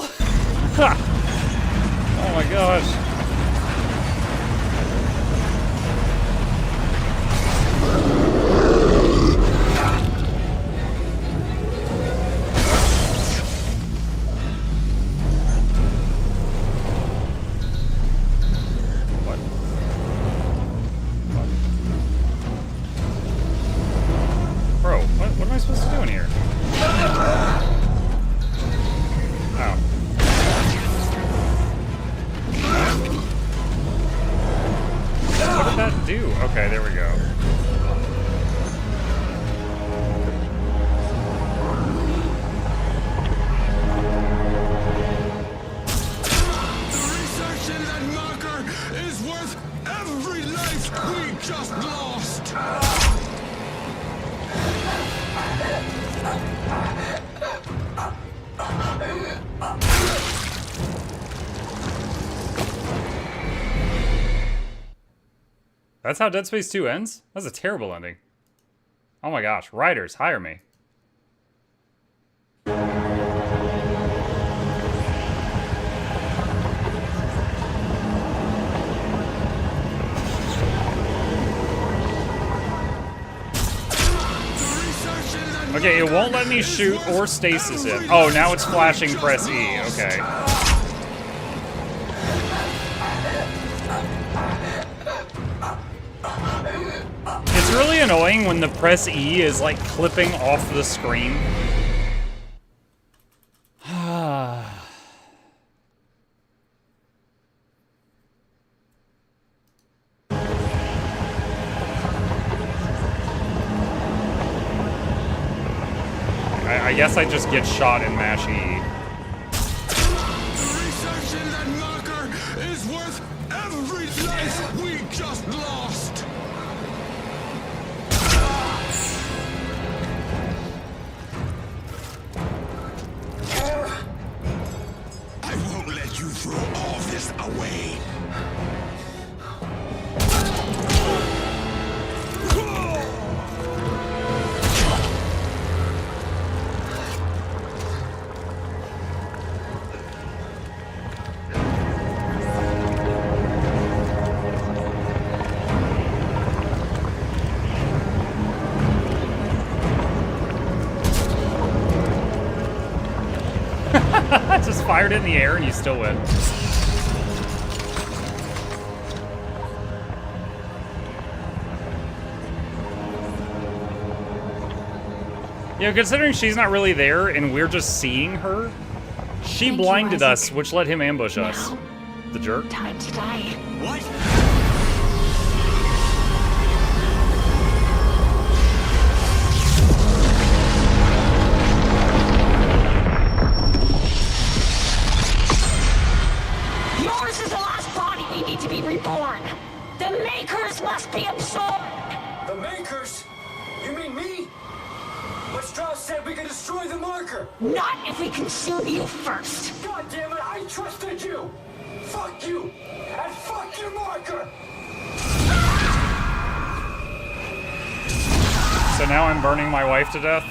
Oh my gosh. doing here? Oh. What did that do? Okay, there we go. The research in that marker is worth every life we just lost. That's how Dead Space 2 ends? That's a terrible ending. Oh my gosh, writers, hire me. Okay, it won't let me shoot or stasis it. Oh, now it's flashing press E. Okay. It's really annoying when the press E is like clipping off the screen. I guess I just get shot in mash E. The research in that marker is worth every life we just lost. I won't let you throw all this away. Just fired it in the air and you still win. You know, considering she's not really there and we're just seeing her, she blinded us, which let him ambush us. The jerk. Time to die. What? Yours is the last body we need to be reborn. The Makers must be absorbed. The Makers? You mean me? But Strauss said we could destroy the marker. Not if we consume you first. God damn it, I trusted you. Fuck you. And fuck your marker. So now I'm burning my wife to death?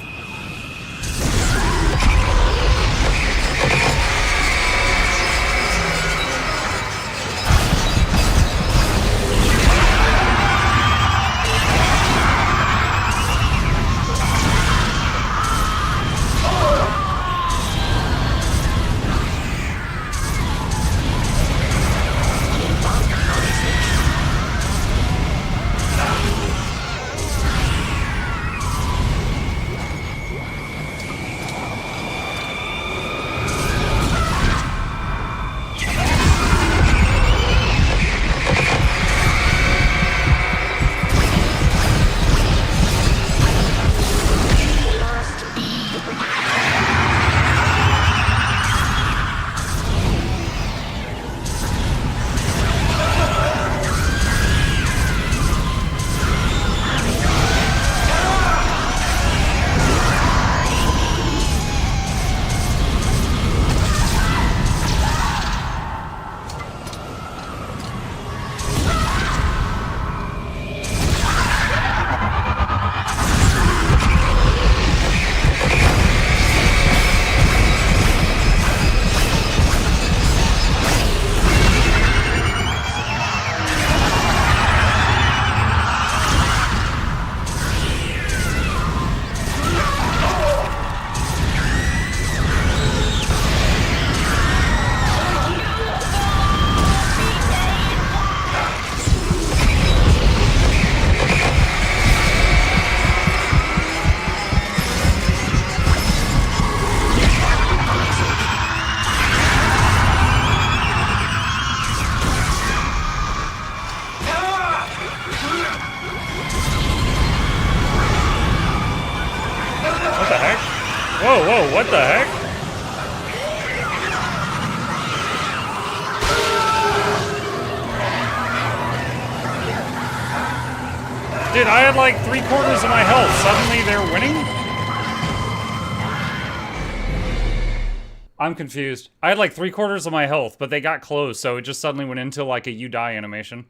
Whoa, whoa, what the heck? Dude, I had like 3/4 of my health. Suddenly they're winning? I'm confused. I had like 3/4 of my health, but they got close, so it just suddenly went into like a you die animation.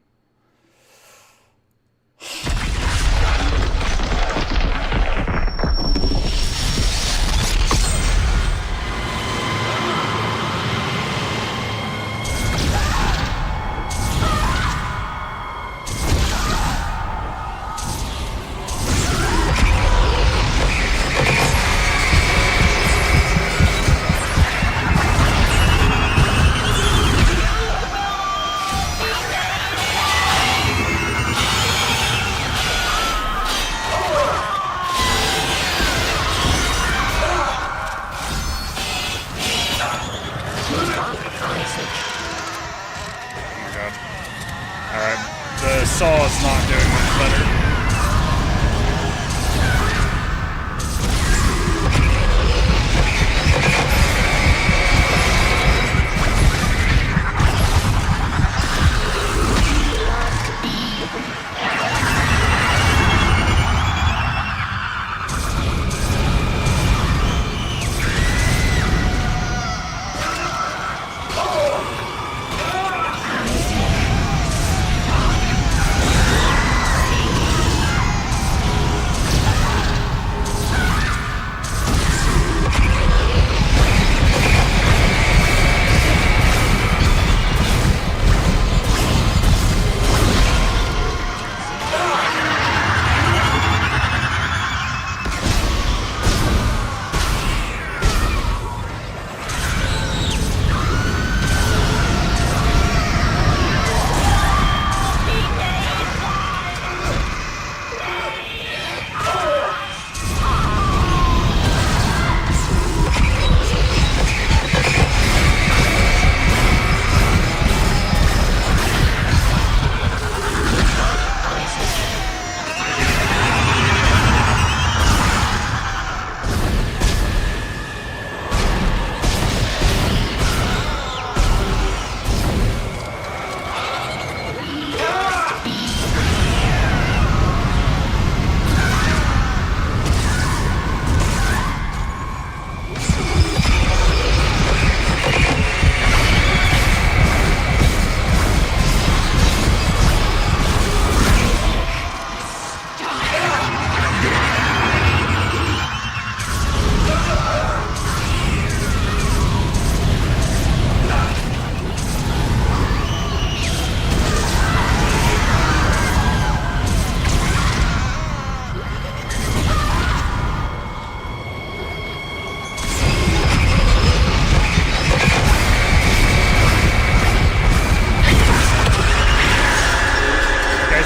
Saw's not doing much better.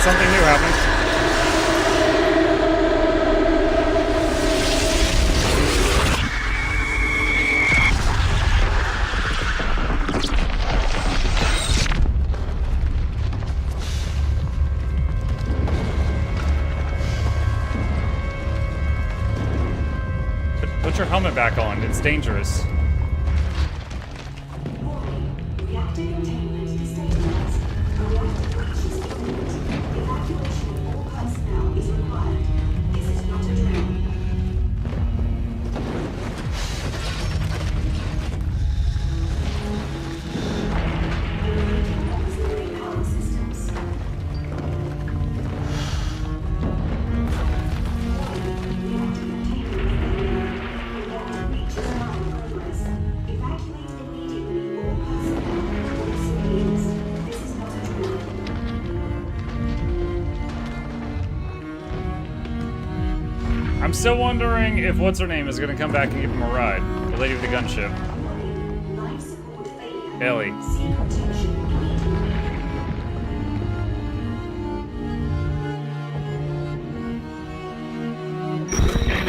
Something new happened. Put your helmet back on. It's dangerous. I'm still wondering if what's-her-name is gonna come back and give him a ride. The lady with the gunship. Ellie.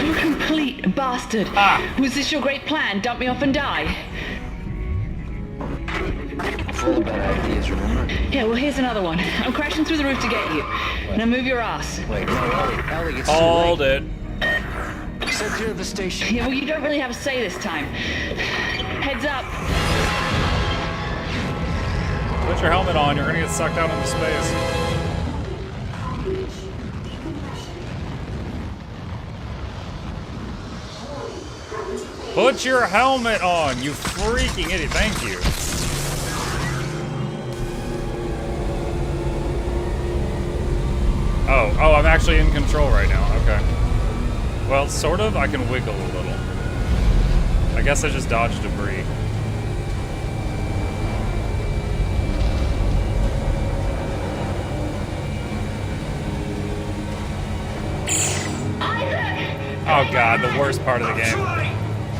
You complete bastard. Was this your great plan? Dump me off and die? Full of bad ideas, remember? Yeah, well, here's another one. I'm crashing through the roof to get you. Now move your ass. Wait, no, Ellie, it's Hold it. Stay clear of the station. Yeah, well, you don't really have a say this time. Heads up. Put your helmet on, you're gonna get sucked out into space. Put your helmet on, you freaking idiot. Thank you. Oh, I'm actually in control right now. Okay. Well, sort of. I can wiggle a little. I guess I just dodged debris. Oh god, the worst part of the game.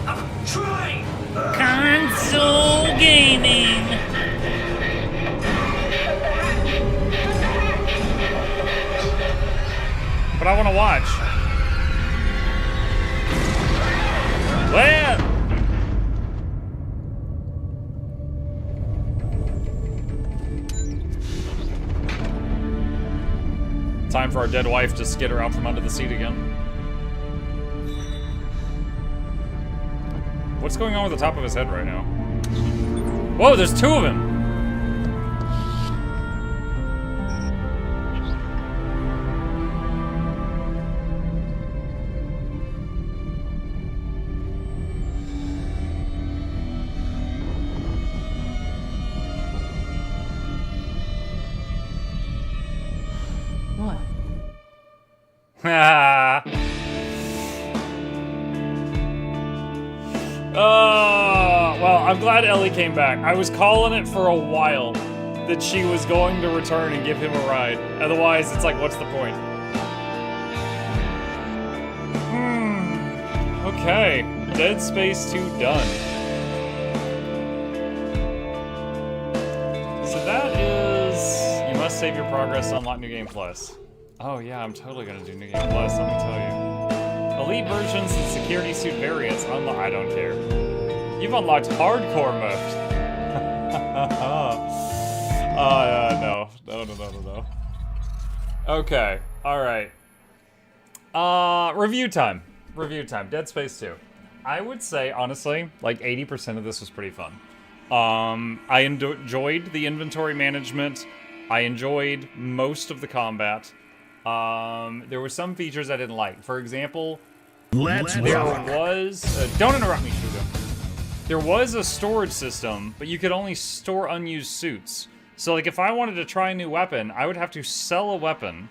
I'm trying! Console gaming! But I want to watch. Where? Time for our dead wife to skitter out from under the seat again. What's going on with the top of his head right now? Whoa, there's two of him! What? Well, I'm glad Ellie came back. I was calling it for a while that she was going to return and give him a ride. Otherwise, it's like, what's the point? Okay, Dead Space 2 done. So that is... You must save your progress to unlock New Game Plus. Oh yeah, I'm totally gonna do New Game Plus, let me tell you. Elite versions and security suit variants unlock. I don't care. You've unlocked hardcore mode. No. Okay, alright. Review time. Dead Space 2. I would say, honestly, like 80% of this was pretty fun. I enjoyed the inventory management. I enjoyed most of the combat. There were some features I didn't like. For example, don't interrupt me, Shugo. There was a storage system, but you could only store unused suits. So, like, if I wanted to try a new weapon, I would have to sell a weapon,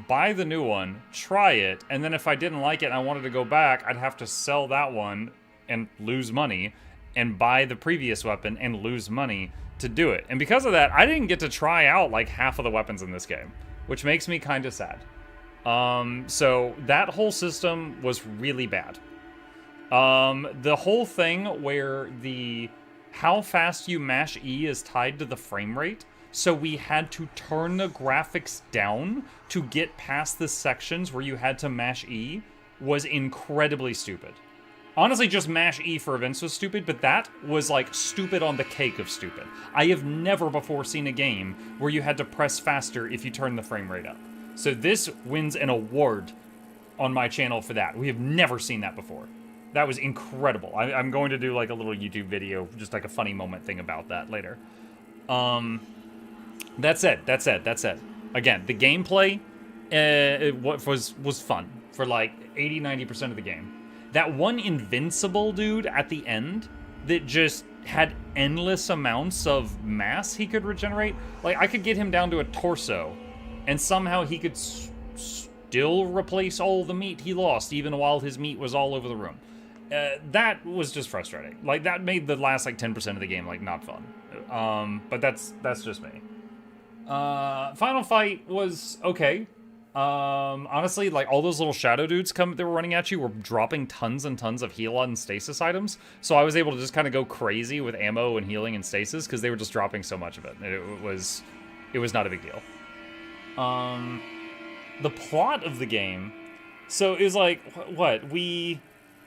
buy the new one, try it, and then if I didn't like it and I wanted to go back, I'd have to sell that one and lose money, and buy the previous weapon and lose money to do it. And because of that, I didn't get to try out, like, half of the weapons in this game, which makes me kind of sad. So that whole system was really bad. The whole thing where how fast you mash E is tied to the frame rate, so we had to turn the graphics down to get past the sections where you had to mash E, was incredibly stupid. Honestly, just mash E for events was stupid, but that was like stupid on the cake of stupid. I have never before seen a game where you had to press faster if you turn the frame rate up. So this wins an award on my channel for that. We have never seen that before. That was incredible. I'm going to do like a little YouTube video, just like a funny moment thing about that later. That's it. Again, the gameplay was fun for like 80-90% of the game. That one invincible dude at the end that just had endless amounts of mass he could regenerate. Like, I could get him down to a torso, and somehow he could still replace all the meat he lost, even while his meat was all over the room. That was just frustrating. Like, that made the last, like, 10% of the game, like, not fun. But that's just me. Final fight was okay. Honestly, like, all those little shadow dudes that were running at you were dropping tons and tons of heal and stasis items, so I was able to just kind of go crazy with ammo and healing and stasis, because they were just dropping so much of it. It was not a big deal. The plot of the game, so it was like, what, we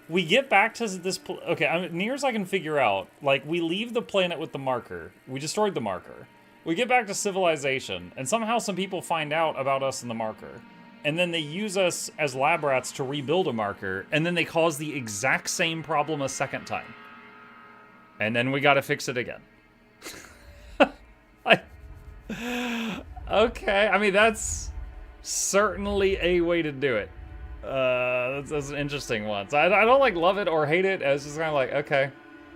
get back to this, okay, near as I can figure out, like, we leave the planet with the marker, we destroyed the marker. We get back to civilization, and somehow some people find out about us in the marker. and then they use us as lab rats to rebuild a marker, and then they cause the exact same problem a second time. And then we gotta fix it again. Okay, I mean, that's certainly a way to do it. That's an interesting one. So I don't like love it or hate it. I was just kind of like, okay.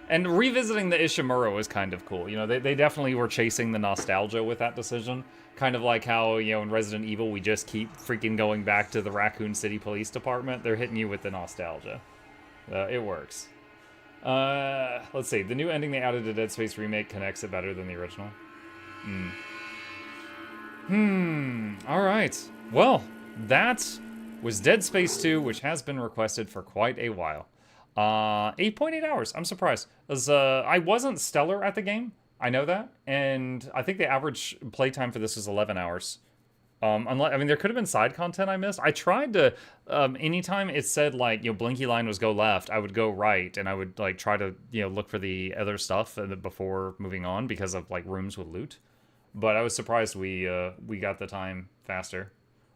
And revisiting the Ishimura was kind of cool. You know, they definitely were chasing the nostalgia with that decision. Kind of like how, you know, in Resident Evil, we just keep freaking going back to the Raccoon City Police Department. They're hitting you with the nostalgia. It works. Let's see. The new ending they added to Dead Space Remake connects it better than the original. Alright. Well, that was Dead Space 2, which has been requested for quite a while. 8.8 hours. I'm surprised. As, I wasn't stellar at the game. I know that. And I think the average playtime for this is 11 hours. Unless, I mean, there could have been side content I missed. I tried to, anytime it said, like, you know, blinky line was go left, I would go right, and I would, like, try to, you know, look for the other stuff before moving on because of, like, rooms with loot. But I was surprised we got the time faster.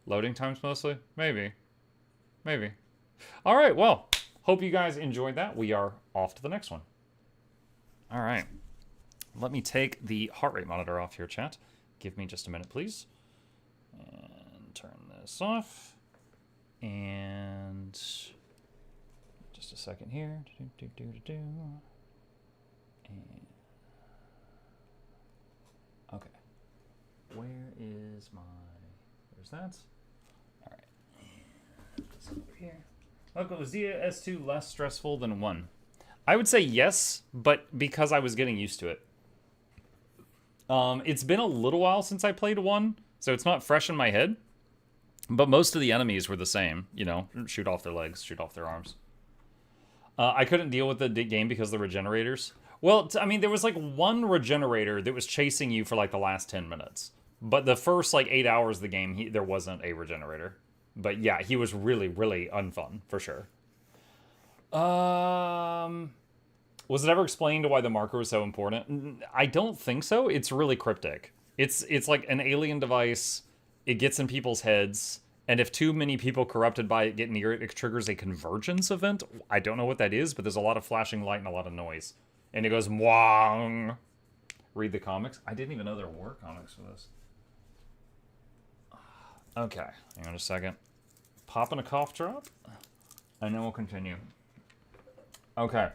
Loading times mostly? Maybe. Maybe. All right, well, hope you guys enjoyed that. We are off to the next one. All right. Let me take the heart rate monitor off here, chat. Give me just a minute, please. And turn this off. And just a second here. And okay. Where is my... There's that. All right. This over here. Okay, was DS2 less stressful than 1? I would say yes, but because I was getting used to it. It's been a little while since I played 1, so it's not fresh in my head. But most of the enemies were the same, you know, shoot off their legs, shoot off their arms. I couldn't deal with the game because of the regenerators. Well, I mean, there was like one regenerator that was chasing you for like the last 10 minutes. But the first like 8 hours of the game, there wasn't a regenerator. But yeah, he was really, really unfun, for sure. Was it ever explained why the marker was so important? I don't think so. It's really cryptic. It's like an alien device. It gets in people's heads. And if too many people corrupted by it get near it, it triggers a convergence event. I don't know what that is, but there's a lot of flashing light and a lot of noise. And it goes, mwang. Read the comics. I didn't even know there were comics for this. Okay, hang on a second. Popping a cough drop. And then we'll continue. Okay.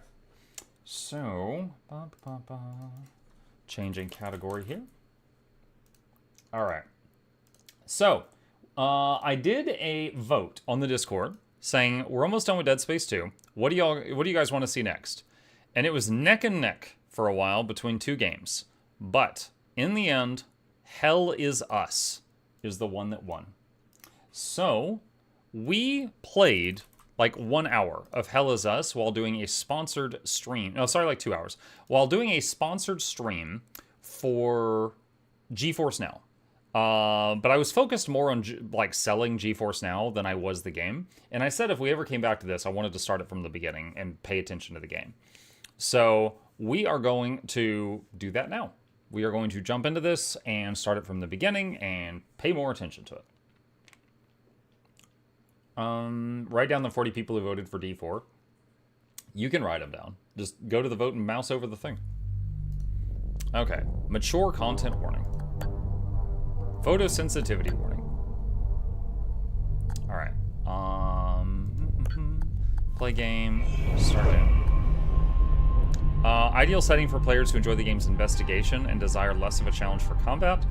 So, changing category here. All right. So, I did a vote on the Discord saying we're almost done with Dead Space 2. What do you guys want to see next? And it was neck and neck for a while between two games. But in the end, Hell Is Us is the one that won. So, we played like 1 hour of Hell Is Us while doing a sponsored stream. No, sorry, like 2 hours. While doing a sponsored stream for GeForce Now. But I was focused more on like selling GeForce Now than I was the game. And I said if we ever came back to this, I wanted to start it from the beginning and pay attention to the game. So we are going to do that now. We are going to jump into this and start it from the beginning and pay more attention to it. Write down the 40 people who voted for D4. You can write them down. Just go to the vote and mouse over the thing. Okay. Mature content warning. Photosensitivity warning. Alright. Play game. Start in. Ideal setting for players who enjoy the game's investigation and desire less of a challenge for combat.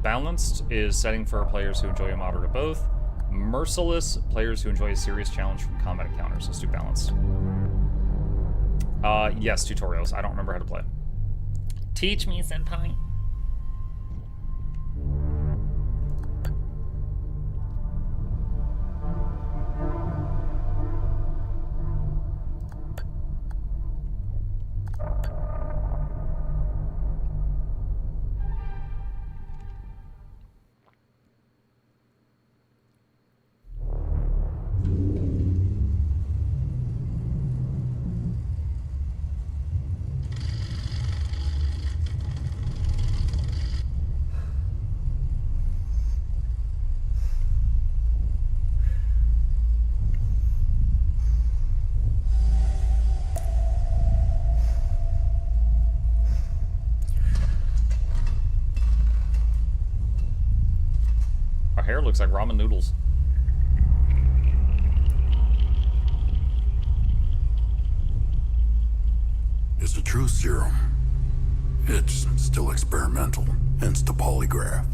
Balanced is setting for players who enjoy a moderate of both. Merciless, players who enjoy a serious challenge from combat encounters. Let's do balanced. Yes, tutorials. I don't remember how to play. Teach me, senpai. looks like ramen noodles. It's a true serum. It's still experimental, hence the polygraph.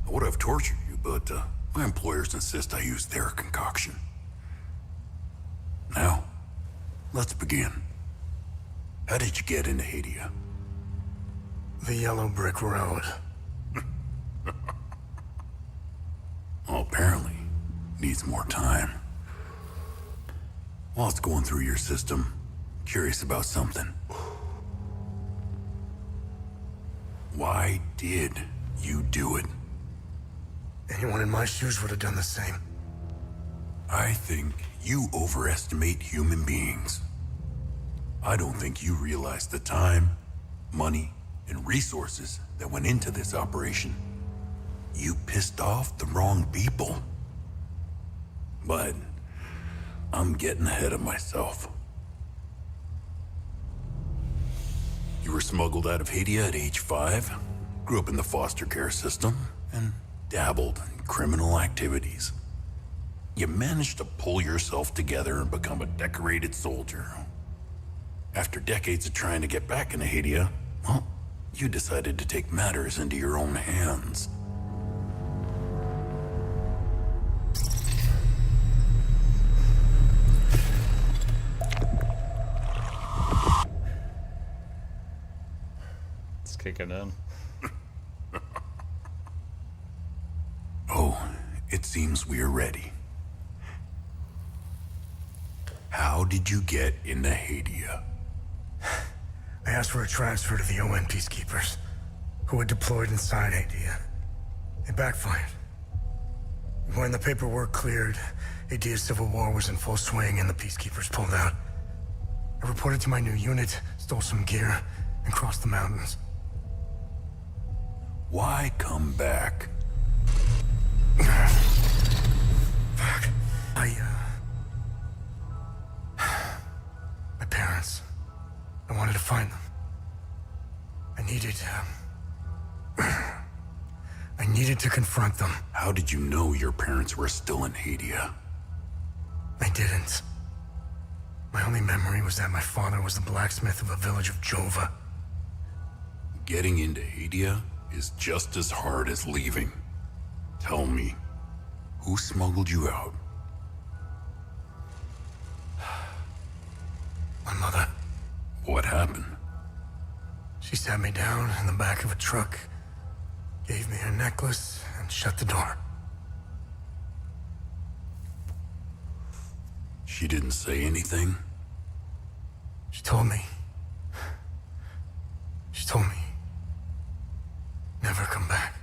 I would have tortured you, but my employers insist I use their concoction. Now, let's begin. How did you get into Hadia? The yellow brick road. Well, apparently, needs more time. While it's going through your system, curious about something. Why did you do it? Anyone in my shoes would have done the same. I think you overestimate human beings. I don't think you realize the time, money, and resources that went into this operation. You pissed off the wrong people. But I'm getting ahead of myself. You were smuggled out of Hadia at age 5, grew up in the foster care system, and dabbled in criminal activities. You managed to pull yourself together and become a decorated soldier. After decades of trying to get back into Hadia, well, you decided to take matters into your own hands. It's kicking in. Oh, it seems we are ready. How did you get into Hadia? I asked for a transfer to the UN peacekeepers, who were deployed inside Hadia. It backfired. When the paperwork cleared, Hadia's civil war was in full swing and the peacekeepers pulled out. I reported to my new unit, stole some gear, and crossed the mountains. Why come back? Fuck. My parents. I wanted to find them. I needed to confront them. How did you know your parents were still in Hadia? I didn't. My only memory was that my father was the blacksmith of a village of Jova. Getting into Hadia is just as hard as leaving. Tell me, who smuggled you out? My mother. What happened? She sat me down in the back of a truck, gave me her necklace, and shut the door. She didn't say anything? She told me, never come back.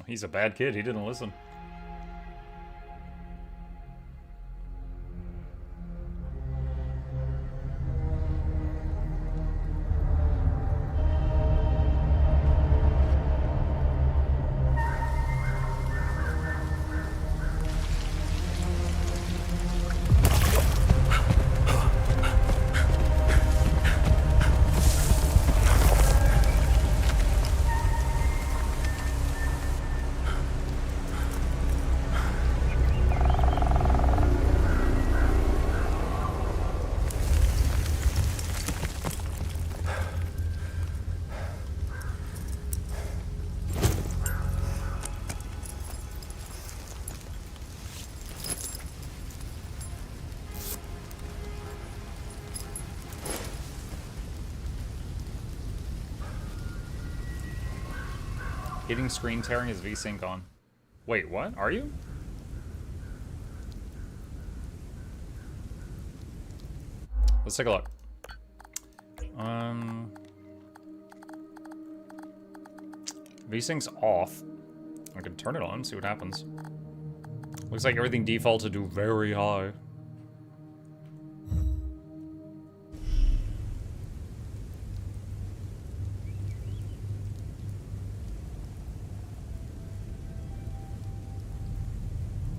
He's a bad kid. He didn't listen. Hitting screen tearing his VSync on. Wait, what? Are you? Let's take a look. VSync's off. I can turn it on, see what happens. Looks like everything defaulted to very high.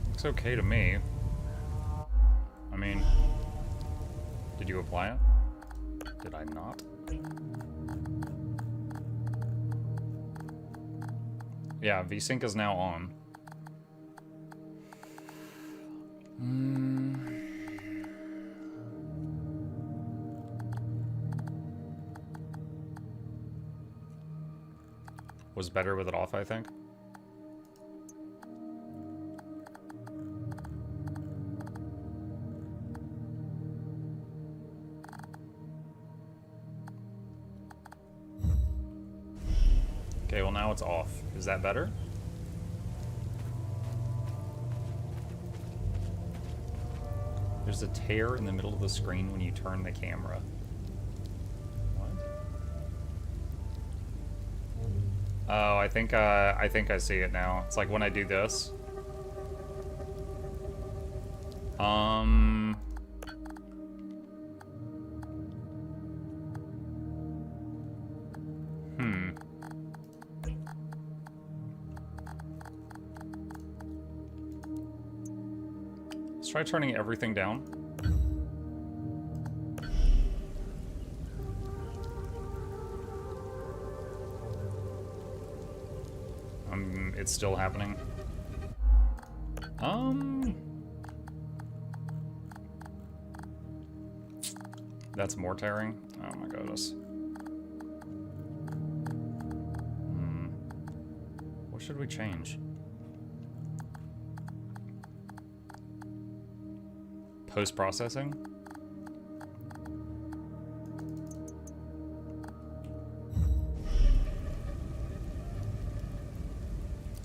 Looks okay to me. I mean, did you apply it? Did I not? Yeah, VSync is now on. Was better with it off, I think. Okay, well now it's off. Is that better? There's a tear in the middle of the screen when you turn the camera. What? Oh, I think I see it now. It's like when I do this. Let's try turning everything down. It's still happening. That's more tearing. Oh my goodness. What should we change? Post-processing?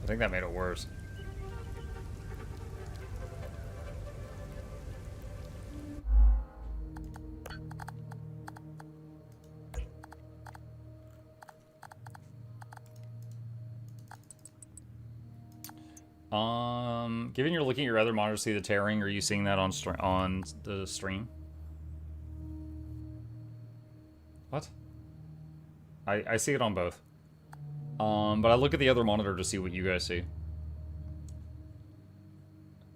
I think that made it worse. Given you're looking at your other monitor to see the tearing, are you seeing that on the stream? What? I see it on both. But I look at the other monitor to see what you guys see.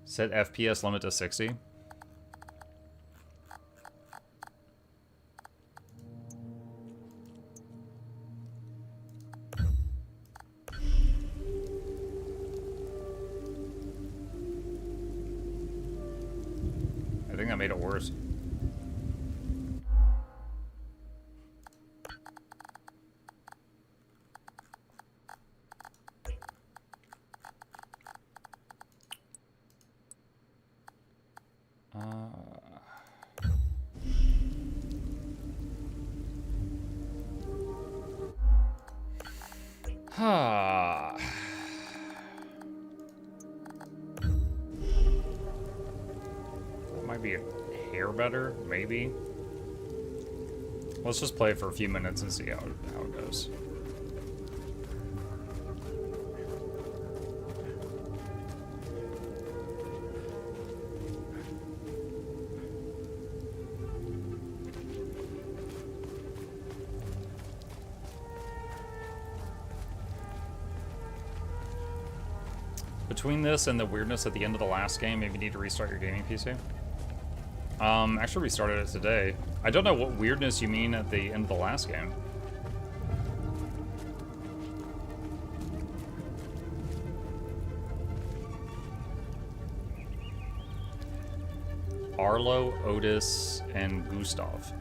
Set FPS limit to 60. I think that made it worse. Might be a hair better, maybe. Let's just play it for a few minutes and see how it goes. Between this and the weirdness at the end of the last game, maybe you need to restart your gaming PC. Actually restarted it today. I don't know what weirdness you mean at the end of the last game. Arlo, Otis, and Gustav.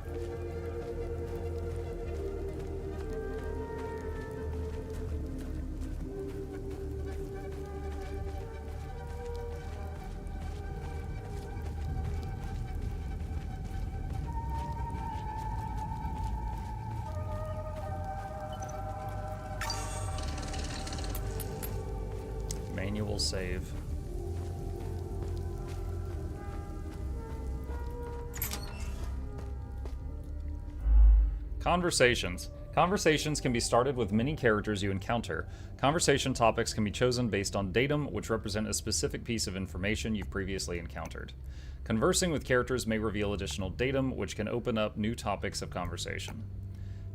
Manual save. Conversations. Conversations can be started with many characters you encounter. Conversation topics can be chosen based on datum, which represent a specific piece of information you've previously encountered. Conversing with characters may reveal additional datum, which can open up new topics of conversation.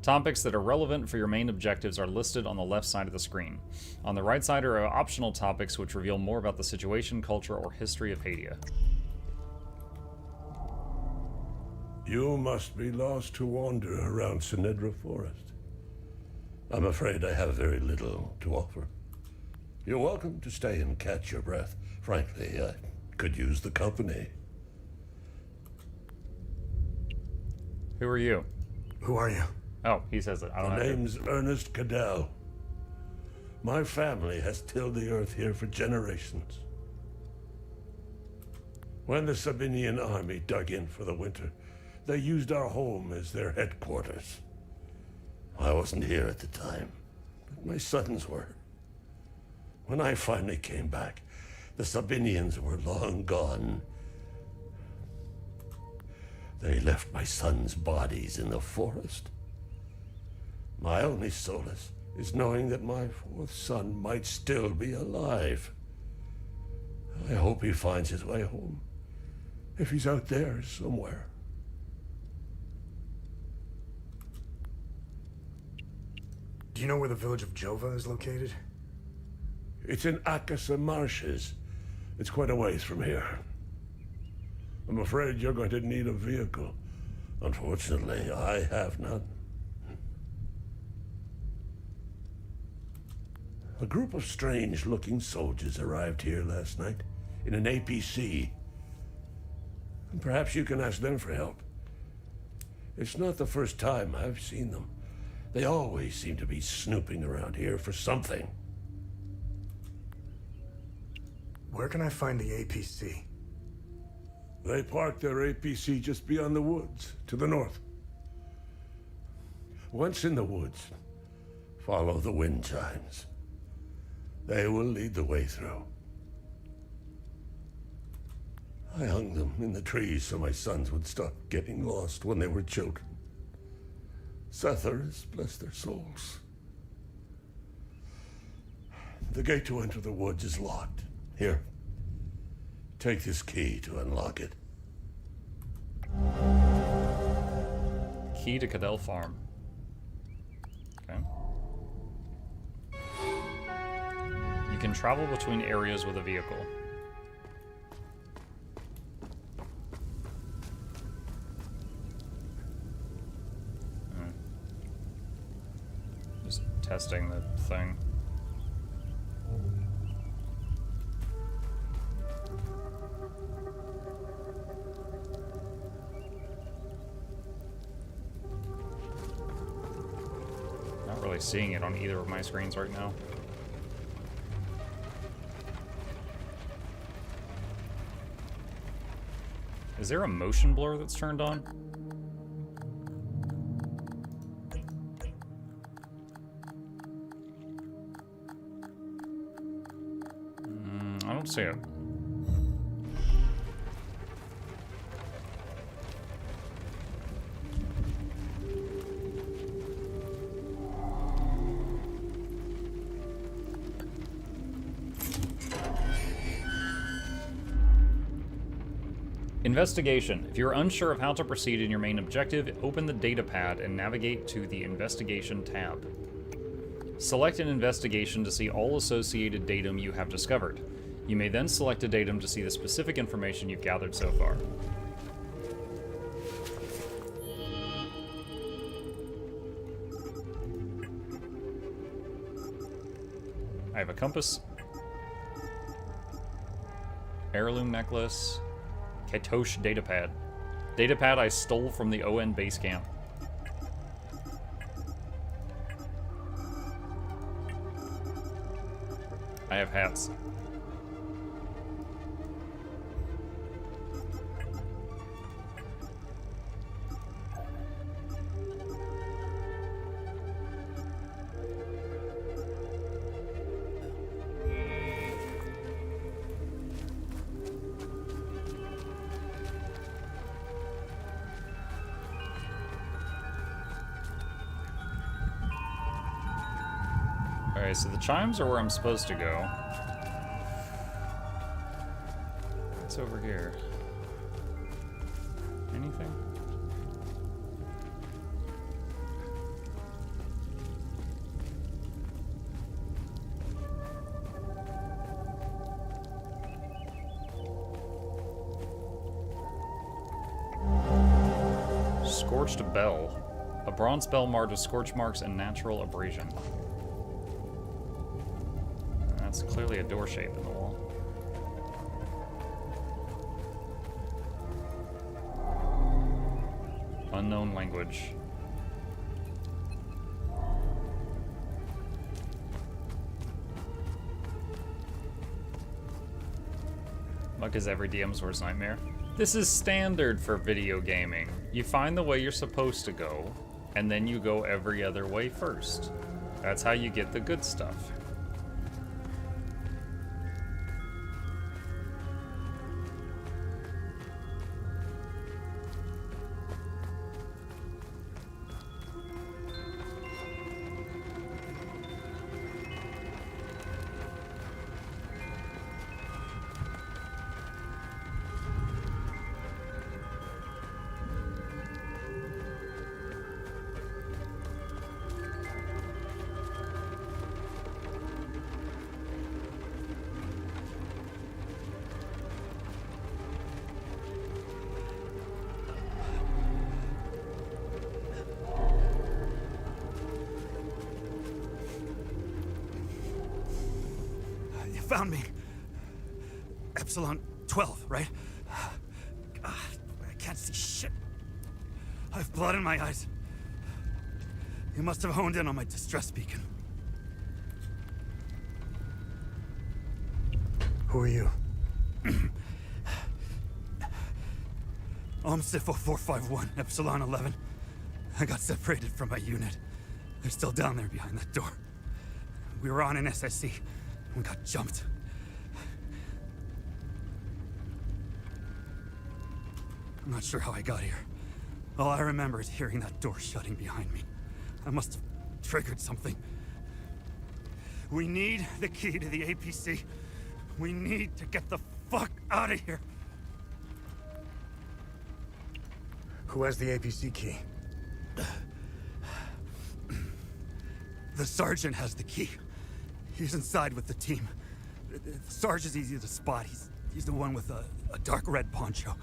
Topics that are relevant for your main objectives are listed on the left side of the screen. On the right side are optional topics which reveal more about the situation, culture, or history of Hadia. You must be lost to wander around Sinedra Forest. I'm afraid I have very little to offer. You're welcome to stay and catch your breath. Frankly, I could use the company. Who are you? Who are you? Oh, he says it. I don't know. My name's Ernest Cadell. My family has tilled the earth here for generations. When the Sabinian army dug in for the winter, they used our home as their headquarters. I wasn't here at the time, but my sons were. When I finally came back, the Sabinians were long gone. They left my sons' bodies in the forest. My only solace is knowing that my fourth son might still be alive. I hope he finds his way home, if he's out there somewhere. Do you know where the village of Jova is located? It's in Akasa Marshes. It's quite a ways from here. I'm afraid you're going to need a vehicle. Unfortunately, I have none. A group of strange-looking soldiers arrived here last night in an APC. And perhaps you can ask them for help. It's not the first time I've seen them. They always seem to be snooping around here for something. Where can I find the APC? They parked their APC just beyond the woods, to the north. Once in the woods, follow the wind chimes. They will lead the way through. I hung them in the trees so my sons would stop getting lost when they were children. Setharus, bless their souls. The gate to enter the woods is locked. Here, take this key to unlock it. Key to Cadell Farm. Okay. You can travel between areas with a vehicle. Just testing the thing. Not really seeing it on either of my screens right now. Is there a motion blur that's turned on? I don't see it. Investigation. If you're unsure of how to proceed in your main objective, open the data pad and navigate to the Investigation tab. Select an investigation to see all associated datum you have discovered. You may then select a datum to see the specific information you've gathered so far. I have a compass, heirloom necklace, Katosh datapad. Datapad I stole from the ON base camp. I have hats. Alright, so the chimes are where I'm supposed to go. What's over here? Anything? Scorched bell. A bronze bell marked with scorch marks and natural abrasion. That's clearly a door shape in the wall. Unknown language. Muck is every DM's worst nightmare. This is standard for video gaming. You find the way you're supposed to go, and then you go every other way first. That's how you get the good stuff. Found me. Epsilon 12, right? God, I can't see shit. I have blood in my eyes. You must have honed in on my distress beacon. Who are you? OMSIF 0451, Epsilon 11. I got separated from my unit. They're still down there behind that door. We were on an SSC. We got jumped. I'm not sure how I got here. All I remember is hearing that door shutting behind me. I must have triggered something. We need the key to the APC. We need to get the fuck out of here. Who has the APC key? The sergeant has the key. He's inside with the team. The Sarge is easy to spot. He's the one with a dark red poncho.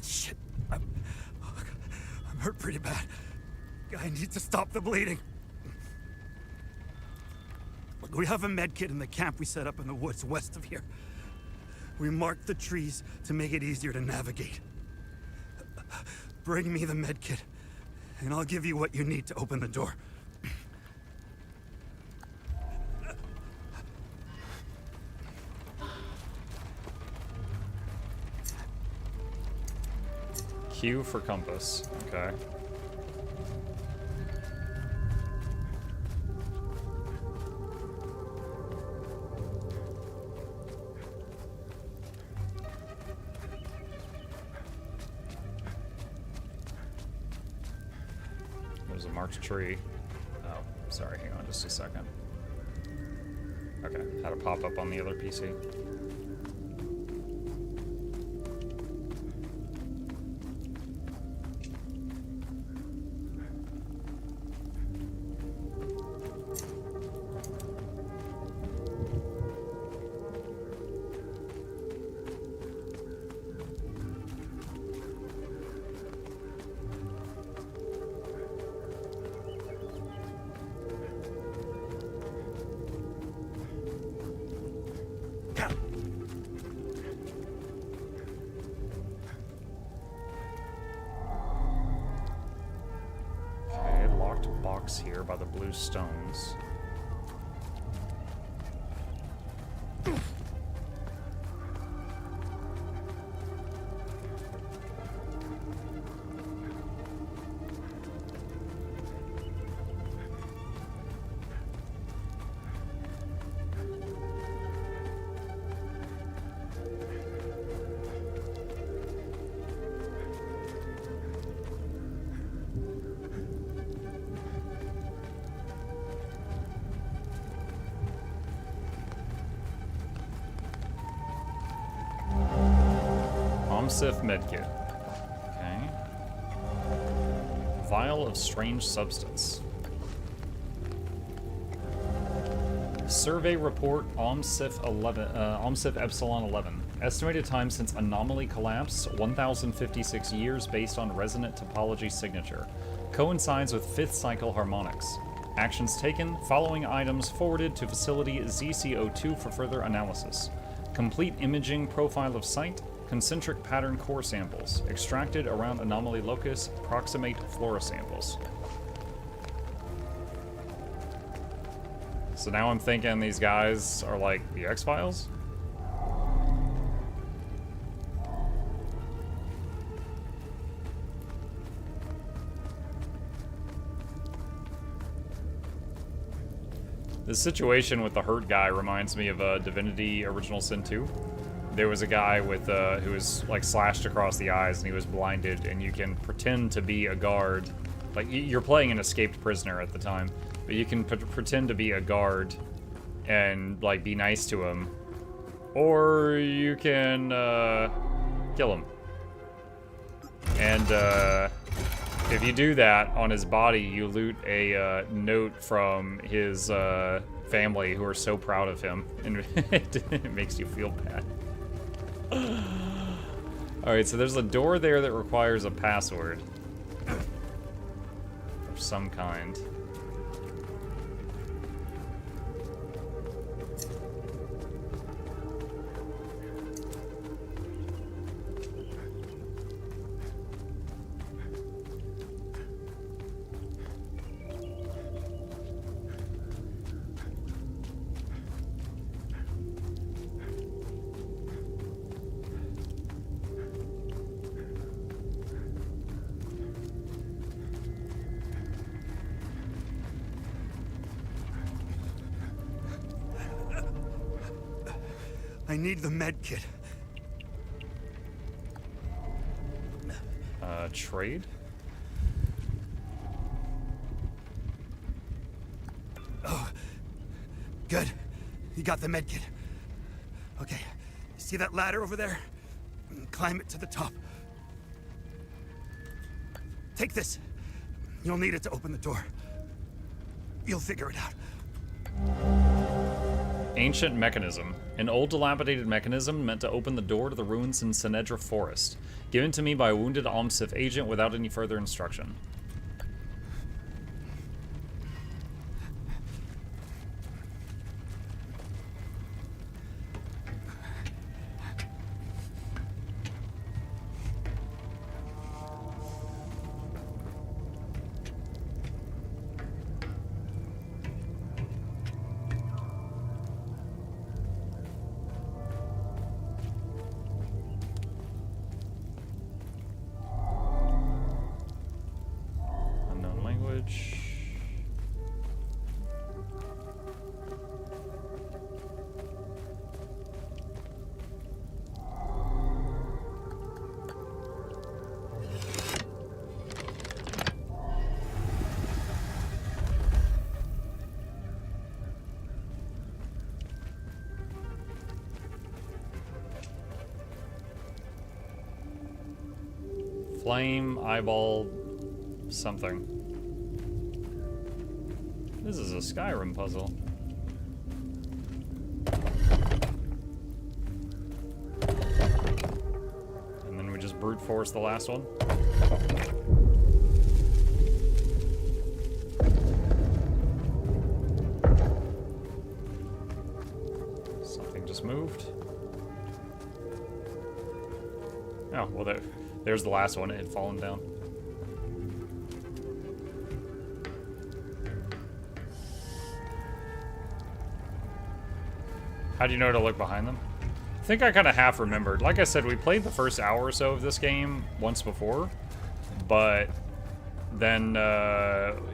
Shit. I'm hurt pretty bad. I need to stop the bleeding. We have a med kit in the camp we set up in the woods west of here. We marked the trees to make it easier to navigate. Bring me the med kit, and I'll give you what you need to open the door. Q for compass. Okay. There's a marked tree. Oh, sorry, hang on just a second. Okay, had a pop up on the other PC. Here by the blue stones. OMSIF medkit. Okay. Vial of strange substance. Survey report OMSIF Epsilon 11. Estimated time since anomaly collapse 1056 years based on resonant topology signature. Coincides with 5th cycle harmonics. Actions taken, following items forwarded to facility ZCO2 for further analysis. Complete imaging profile of site, concentric pattern core samples, extracted around anomaly locus, proximate flora samples. So now I'm thinking these guys are like the X-Files? The situation with the hurt guy reminds me of Divinity Original Sin 2. There was a guy with who was like slashed across the eyes and he was blinded, and you can pretend to be a guard. Like, you're playing an escaped prisoner at the time, but you can pretend to be a guard and like be nice to him, or you can kill him. And if you do that on his body, you loot a note from his family who are so proud of him, and it makes you feel bad. Alright, so there's a door there that requires a password of some kind. I need the med kit. Trade? Oh, good. You got the med kit. Okay, see that ladder over there? Climb it to the top. Take this. You'll need it to open the door. You'll figure it out. Ancient mechanism. An old dilapidated mechanism meant to open the door to the ruins in Sinedra Forest. Given to me by a wounded Almsith agent without any further instruction. Flame, eyeball, something. This is a Skyrim puzzle. And then we just brute force the last one. Something just moved. Oh, well, there's the last one. It had fallen down. How do you know to look behind them? I think I kind of half remembered. Like I said, we played the first hour or so of this game once before, but then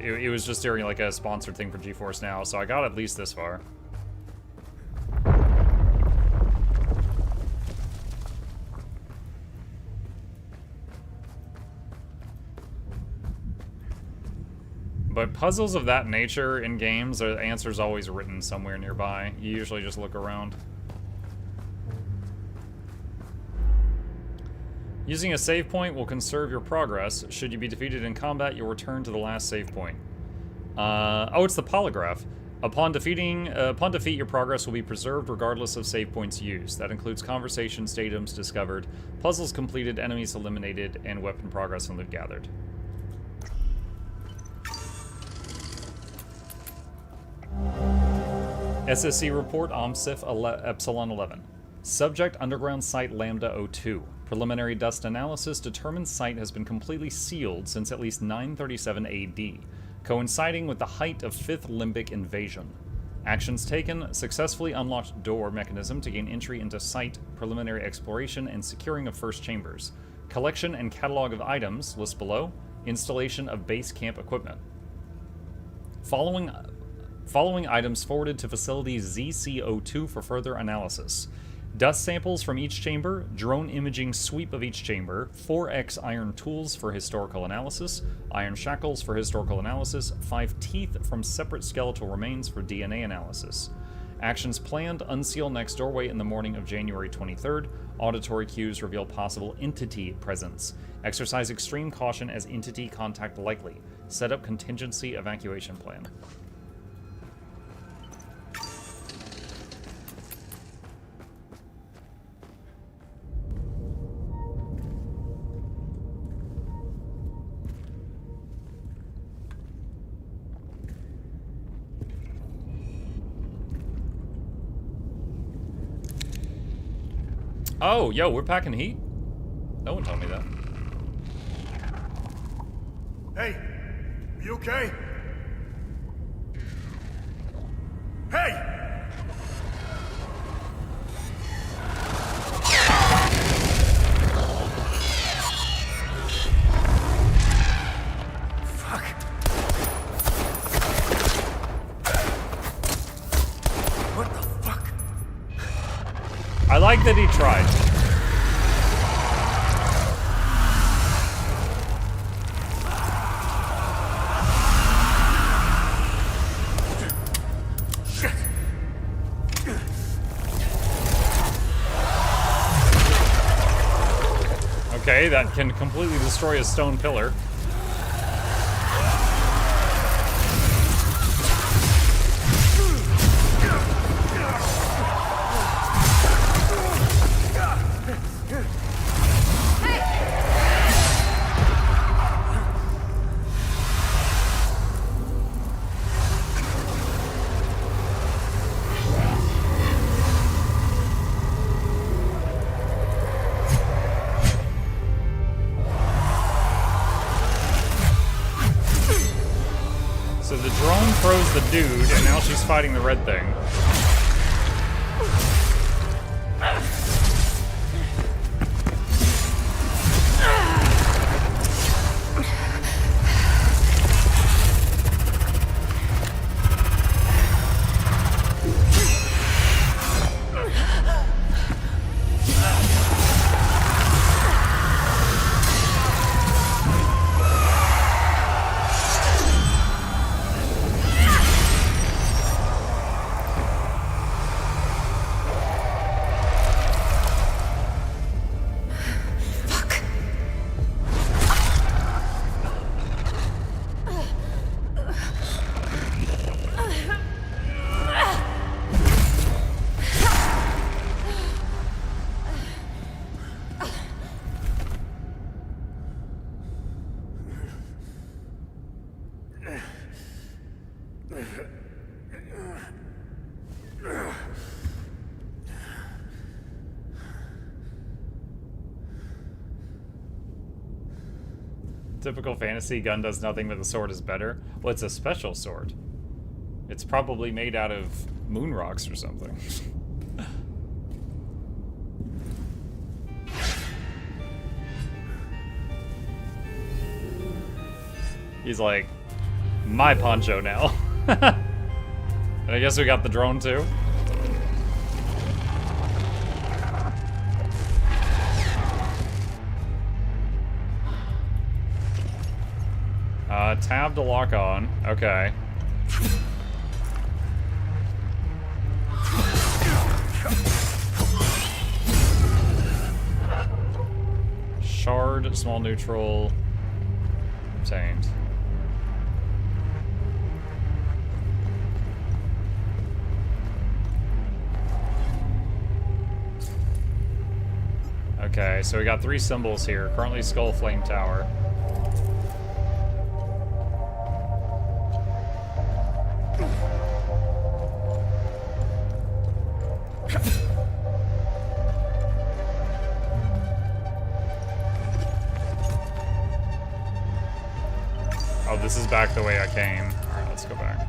it was just during like a sponsored thing for GeForce Now, so I got at least this far. But puzzles of that nature in games, the answer's always written somewhere nearby. You usually just look around. Using a save point will conserve your progress. Should you be defeated in combat, you'll return to the last save point. Oh, it's the polygraph. Upon defeat, your progress will be preserved regardless of save points used. That includes conversations, datums discovered, puzzles completed, enemies eliminated, and weapon progress and loot gathered. SSC report OMSIF Epsilon 11. Subject underground site Lambda 02. Preliminary dust analysis determines site has been completely sealed since at least 937 AD, coinciding with the height of 5th Limbic invasion. Actions taken: successfully unlocked door mechanism to gain entry into site, preliminary exploration, and securing of first chambers. Collection and catalog of items, list below. Installation of base camp equipment. Following items forwarded to facility ZC02 for further analysis. Dust samples from each chamber, drone imaging sweep of each chamber, 4x iron tools for historical analysis, iron shackles for historical analysis, 5 teeth from separate skeletal remains for DNA analysis. Actions planned: unseal next doorway in the morning of January 23rd. Auditory cues reveal possible entity presence. Exercise extreme caution as entity contact likely. Set up contingency evacuation plan. Oh, yo, we're packing heat? No one told me that. Hey, are you okay? Hey! Fuck. What the fuck? I like that he tried. Okay, that can completely destroy a stone pillar. So the drone froze the dude, and now she's fighting the red thing. Typical fantasy, gun does nothing but the sword is better. Well, it's a special sword. It's probably made out of moon rocks or something. He's like, my poncho now. And I guess we got the drone too. Tab to lock on. Okay. Shard, small neutral, obtained. Okay, so we got 3 symbols here. Currently Skull Flame Tower. Oh, this is back the way I came. Alright, let's go back.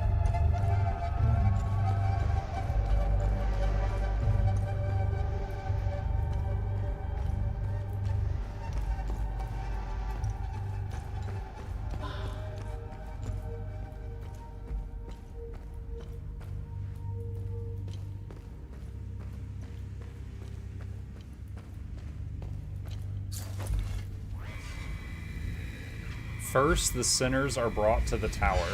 First, the sinners are brought to the tower.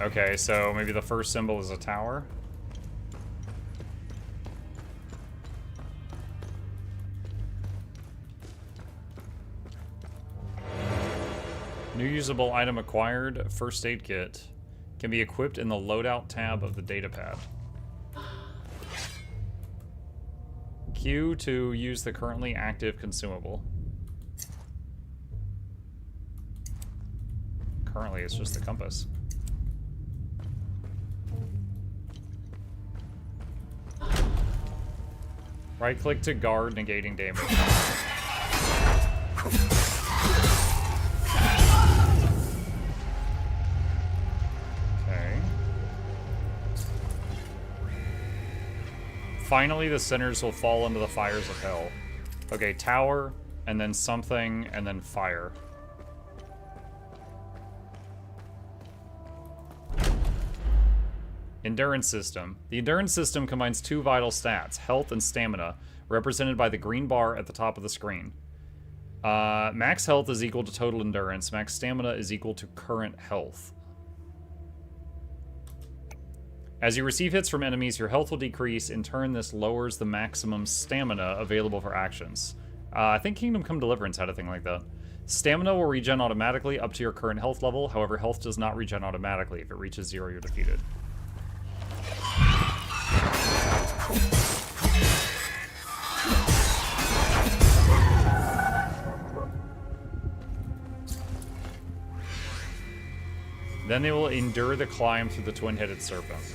Okay, so maybe the first symbol is a tower. New usable item acquired, first aid kit. Can be equipped in the loadout tab of the datapad. Q to use the currently active consumable. Currently, it's just the compass. Right-click to guard, negating damage. Okay. Finally, the sinners will fall into the fires of hell. Okay, tower, and then something, and then fire. Endurance system. The endurance system combines two vital stats, health and stamina, represented by the green bar at the top of the screen. Max health is equal to total endurance. Max stamina is equal to current health. As you receive hits from enemies, your health will decrease. In turn, this lowers the maximum stamina available for actions. I think Kingdom Come Deliverance had a thing like that. Stamina will regen automatically up to your current health level. However, health does not regen automatically. If it reaches 0, you're defeated. Then they will endure the climb through the twin-headed serpent.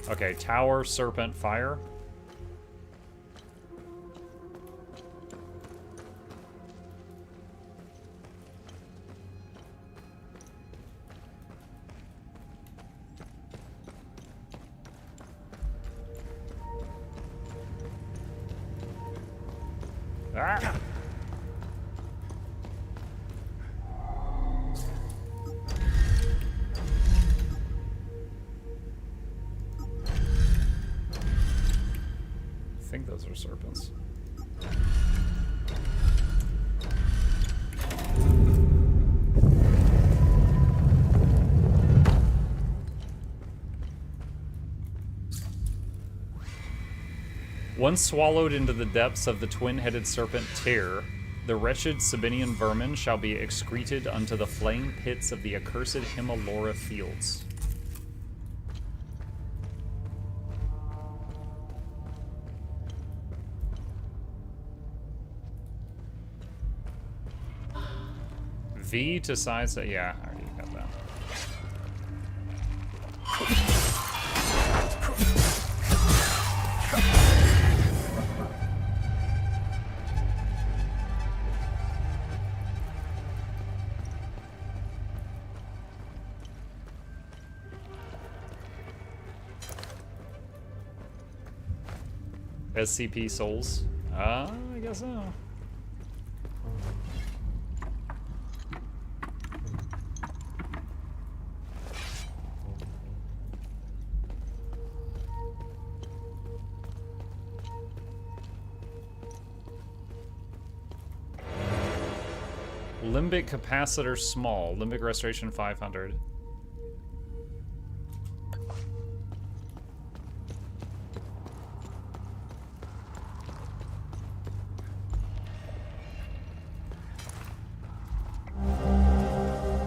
Okay, tower, serpent, fire. Ah! I think those are serpents. Once swallowed into the depths of the twin-headed serpent Tyr, the wretched Sabinian vermin shall be excreted unto the flame pits of the accursed Himalora fields. V to size, yeah, I already got that. SCP souls? I guess so. Limbic capacitor small. Limbic restoration 500.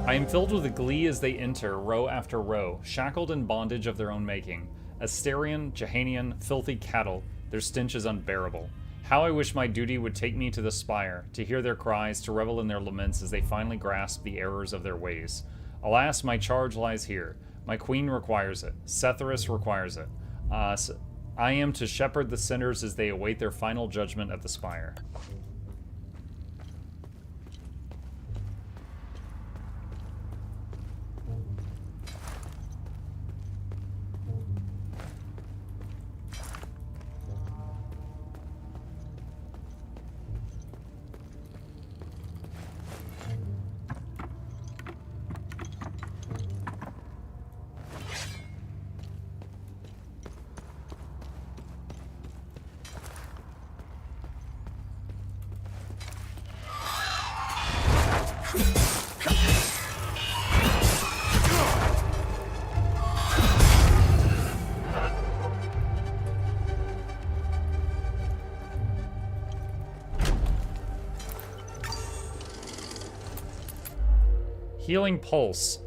I am filled with glee as they enter, row after row, shackled in bondage of their own making. Asterian, Jehanian, filthy cattle, their stench is unbearable. How I wish my duty would take me to the spire, to hear their cries, to revel in their laments as they finally grasp the errors of their ways. Alas, my charge lies here. My queen requires it. Setherus requires it. I am to shepherd the sinners as they await their final judgment at the spire. Healing Pulse.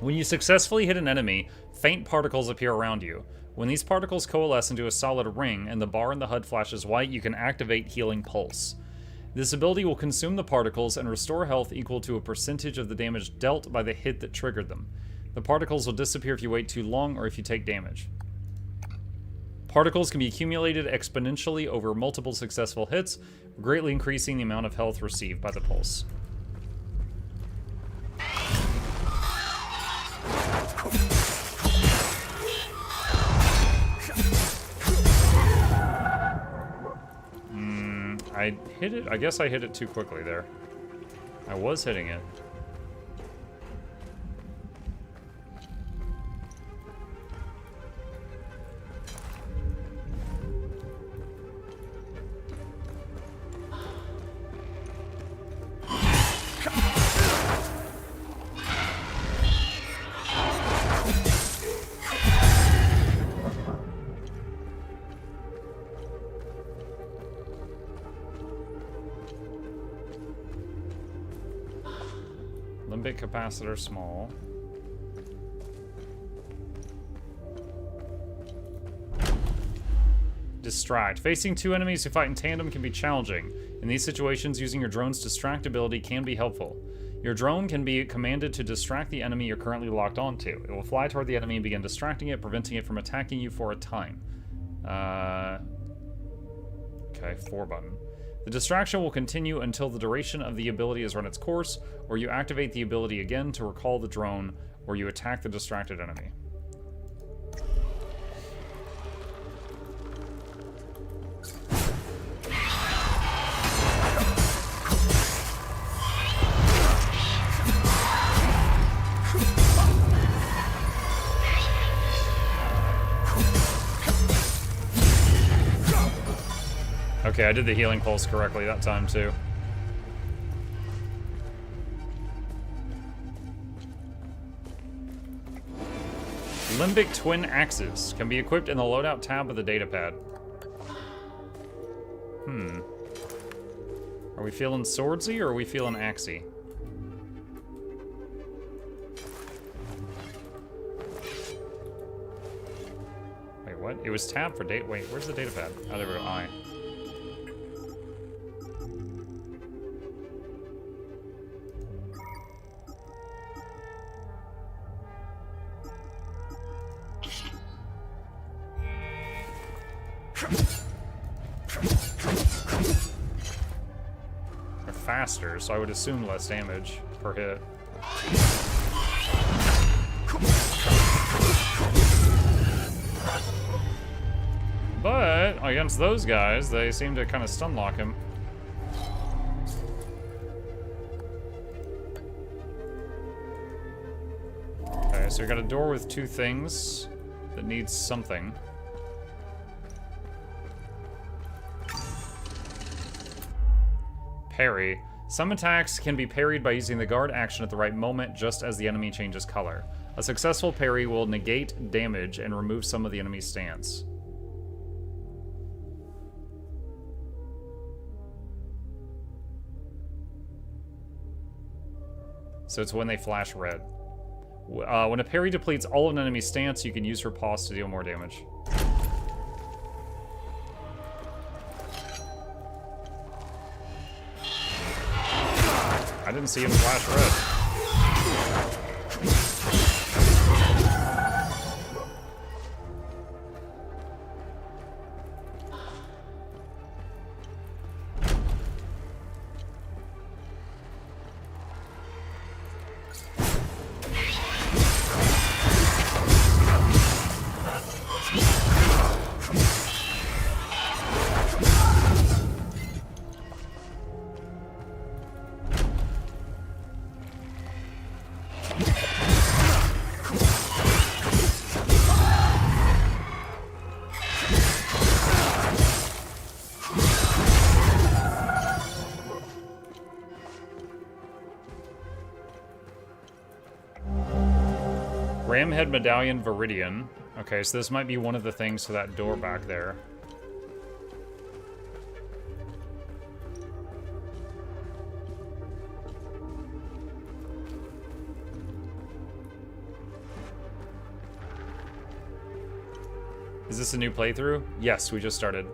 When you successfully hit an enemy, faint particles appear around you. When these particles coalesce into a solid ring and the bar in the HUD flashes white, you can activate Healing Pulse. This ability will consume the particles and restore health equal to a percentage of the damage dealt by the hit that triggered them. The particles will disappear if you wait too long or if you take damage. Particles can be accumulated exponentially over multiple successful hits, greatly increasing the amount of health received by the pulse. I hit it. I guess I hit it too quickly there. I was hitting it. Limbic capacitor small. Distract. Facing two enemies who fight in tandem can be challenging. In these situations, using your drone's distract ability can be helpful. Your drone can be commanded to distract the enemy you're currently locked onto. It will fly toward the enemy and begin distracting it, preventing it from attacking you for a time. Okay, 4 button. The distraction will continue until the duration of the ability has run its course, or you activate the ability again to recall the drone, or you attack the distracted enemy. Okay, I did the healing pulse correctly that time too. Limbic twin axes can be equipped in the loadout tab of the datapad. Are we feeling swordsy or are we feeling axey? Wait, what? It was tab for date. Wait, where's the datapad? Oh, there we go. I. They're faster, so I would assume less damage per hit. But against those guys, they seem to kind of stun lock him. Okay, so we got a door with 2 things that needs something. Parry. Some attacks can be parried by using the guard action at the right moment, just as the enemy changes color. A successful parry will negate damage and remove some of the enemy's stance. So it's when they flash red. When a parry depletes all of an enemy's stance, you can use her pause to deal more damage. I didn't see him flash red. Ramhead Medallion Viridian. Okay, so this might be one of the things to that door back there. Is this a new playthrough? Yes, we just started.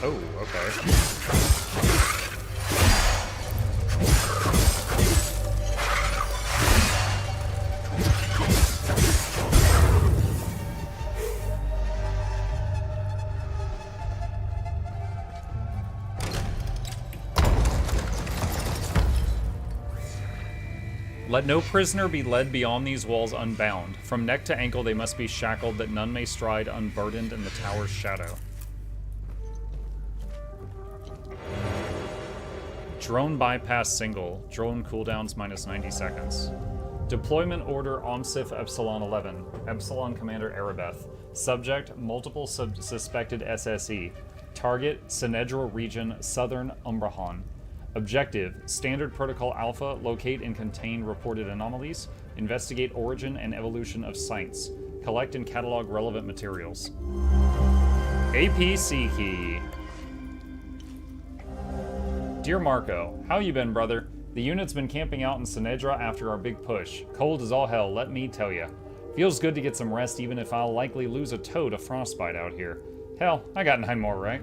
Oh, okay. Let no prisoner be led beyond these walls unbound. From neck to ankle they must be shackled, that none may stride unburdened in the tower's shadow. Drone bypass single. Drone cooldowns minus 90 seconds. Deployment order OMSIF Epsilon 11. Epsilon Commander Erebeth. Subject, multiple suspected SSE. Target, Sinedra region, Southern Umbrahan. Objective, Standard Protocol Alpha, locate and contain reported anomalies, investigate origin and evolution of sites, collect and catalog relevant materials. APC key. Dear Marco, how you been, brother? The unit's been camping out in Sinedra after our big push. Cold as all hell, let me tell ya. Feels good to get some rest even if I'll likely lose a toe to frostbite out here. Hell, I got 9 more, right?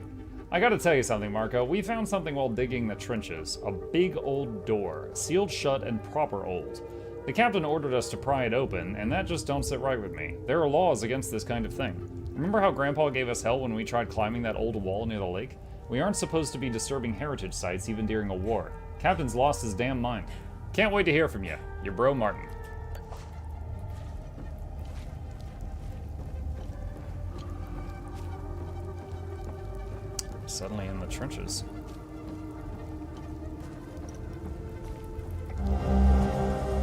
I gotta tell you something, Marco. We found something while digging the trenches. A big old door, sealed shut and proper old. The captain ordered us to pry it open, and that just don't sit right with me. There are laws against this kind of thing. Remember how Grandpa gave us hell when we tried climbing that old wall near the lake? We aren't supposed to be disturbing heritage sites even during a war. Captain's lost his damn mind. Can't wait to hear from you. Your bro, Martin. Suddenly in the trenches.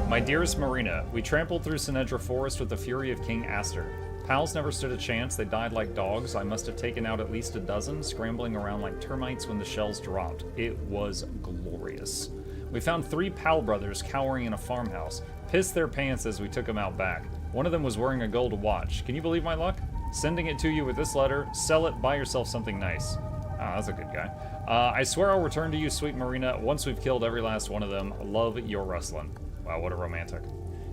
My dearest Marina, we trampled through Sinedra Forest with the fury of King Aster. Pals never stood a chance, they died like dogs. I must have taken out at least a dozen, scrambling around like termites when the shells dropped. It was glorious. We found 3 Pal brothers cowering in a farmhouse, pissed their pants as we took them out back. One of them was wearing a gold watch. Can you believe my luck? Sending it to you with this letter, sell it, buy yourself something nice. Ah, that's a good guy. I swear I'll return to you, sweet Marina, once we've killed every last one of them. Love, your wrestling. Wow, what a romantic.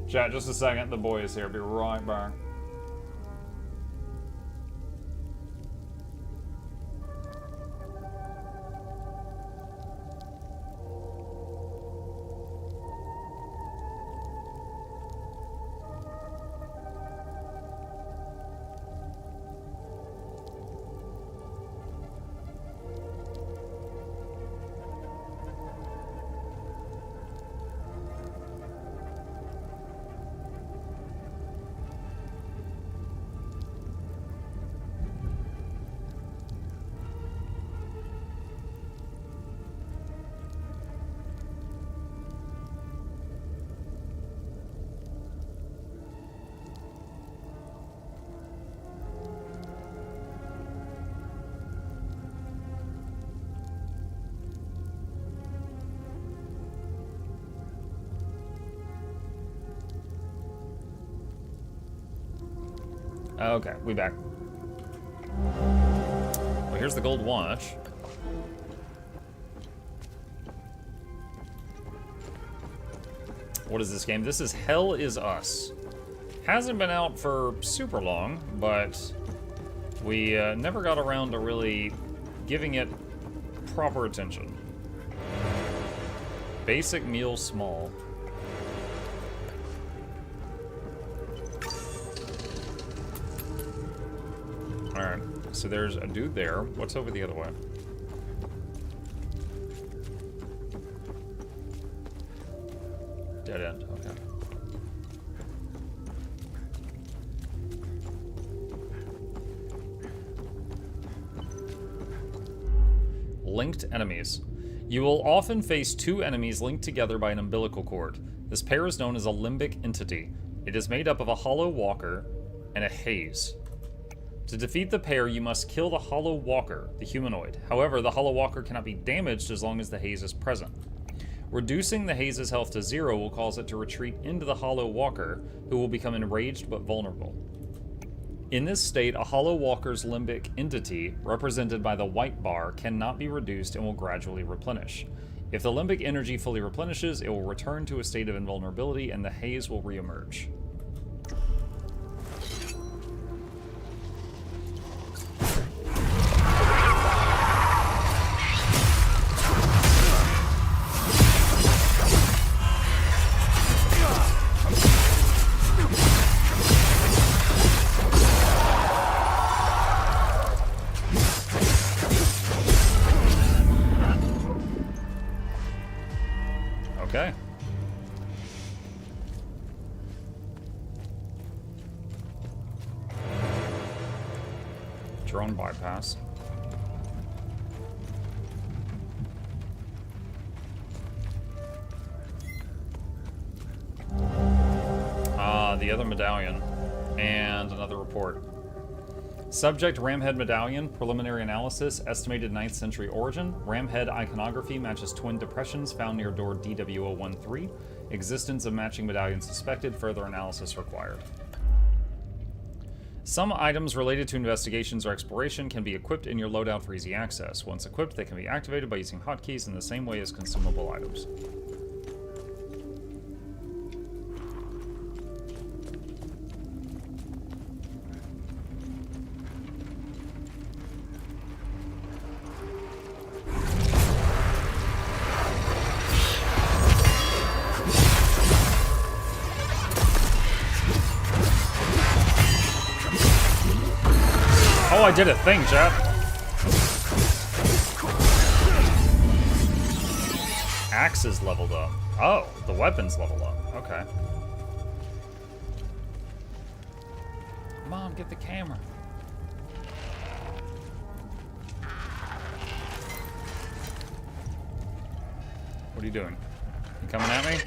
Chat, just a second. The boy is here. Be right back. Okay, we back. Well, here's the gold watch. What is this game? This is Hell Is Us. Hasn't been out for super long, but we never got around to really giving it proper attention. Basic meal small. Alright, so there's a dude there. What's over the other way? Dead end, okay. Linked enemies. You will often face 2 enemies linked together by an umbilical cord. This pair is known as a limbic entity. It is made up of a hollow walker and a haze. To defeat the pair, you must kill the hollow walker, the humanoid. However, the hollow walker cannot be damaged as long as the haze is present. Reducing the haze's health to 0 will cause it to retreat into the hollow walker, who will become enraged but vulnerable. In this state, a hollow walker's limbic entity, represented by the white bar, cannot be reduced and will gradually replenish. If the limbic energy fully replenishes, it will return to a state of invulnerability and the haze will reemerge. Okay. Drone bypass. The other medallion. And another report. Subject Ramhead Medallion, preliminary analysis, estimated 9th century origin. Ramhead iconography matches twin depressions found near door DW013. Existence of matching medallions suspected, further analysis required. Some items related to investigations or exploration can be equipped in your loadout for easy access. Once equipped, they can be activated by using hotkeys in the same way as consumable items. Oh, I did a thing, chat. Axe is leveled up. Oh, the weapon's leveled up. Okay. Mom, get the camera. What are you doing? You coming at me?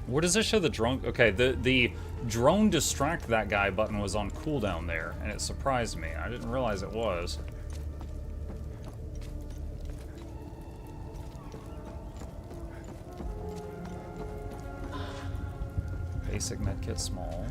Where does this show the drone? Okay, the drone distract that guy button was on cooldown there, and it surprised me. I didn't realize it was. Basic medkit small.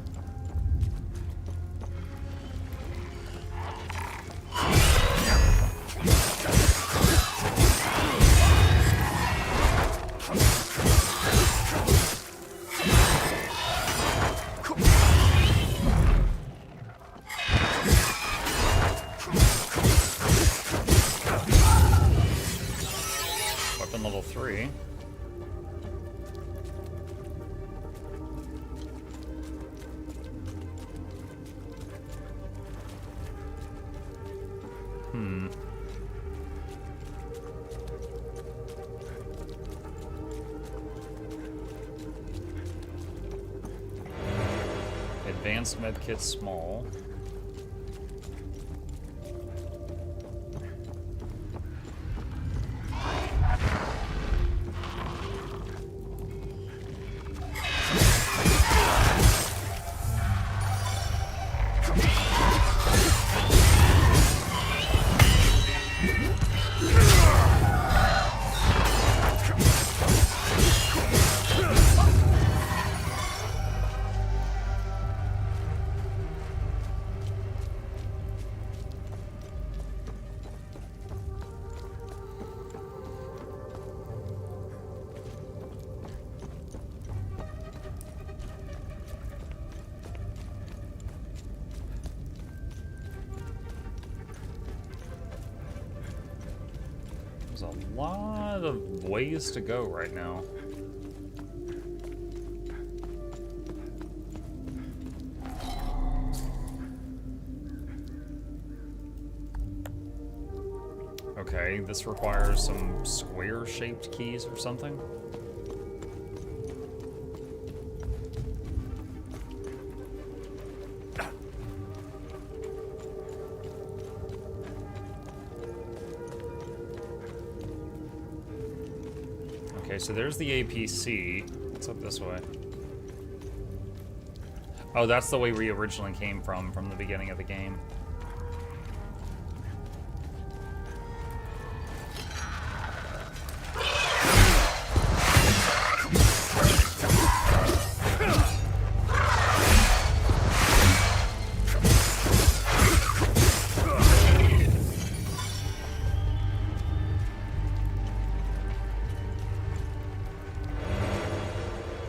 Weapon level 3. Advanced medkit small. lot of ways to go right now. Okay, this requires some square-shaped keys or something. Okay, so there's the APC. What's up this way? Oh, that's the way we originally came from the beginning of the game.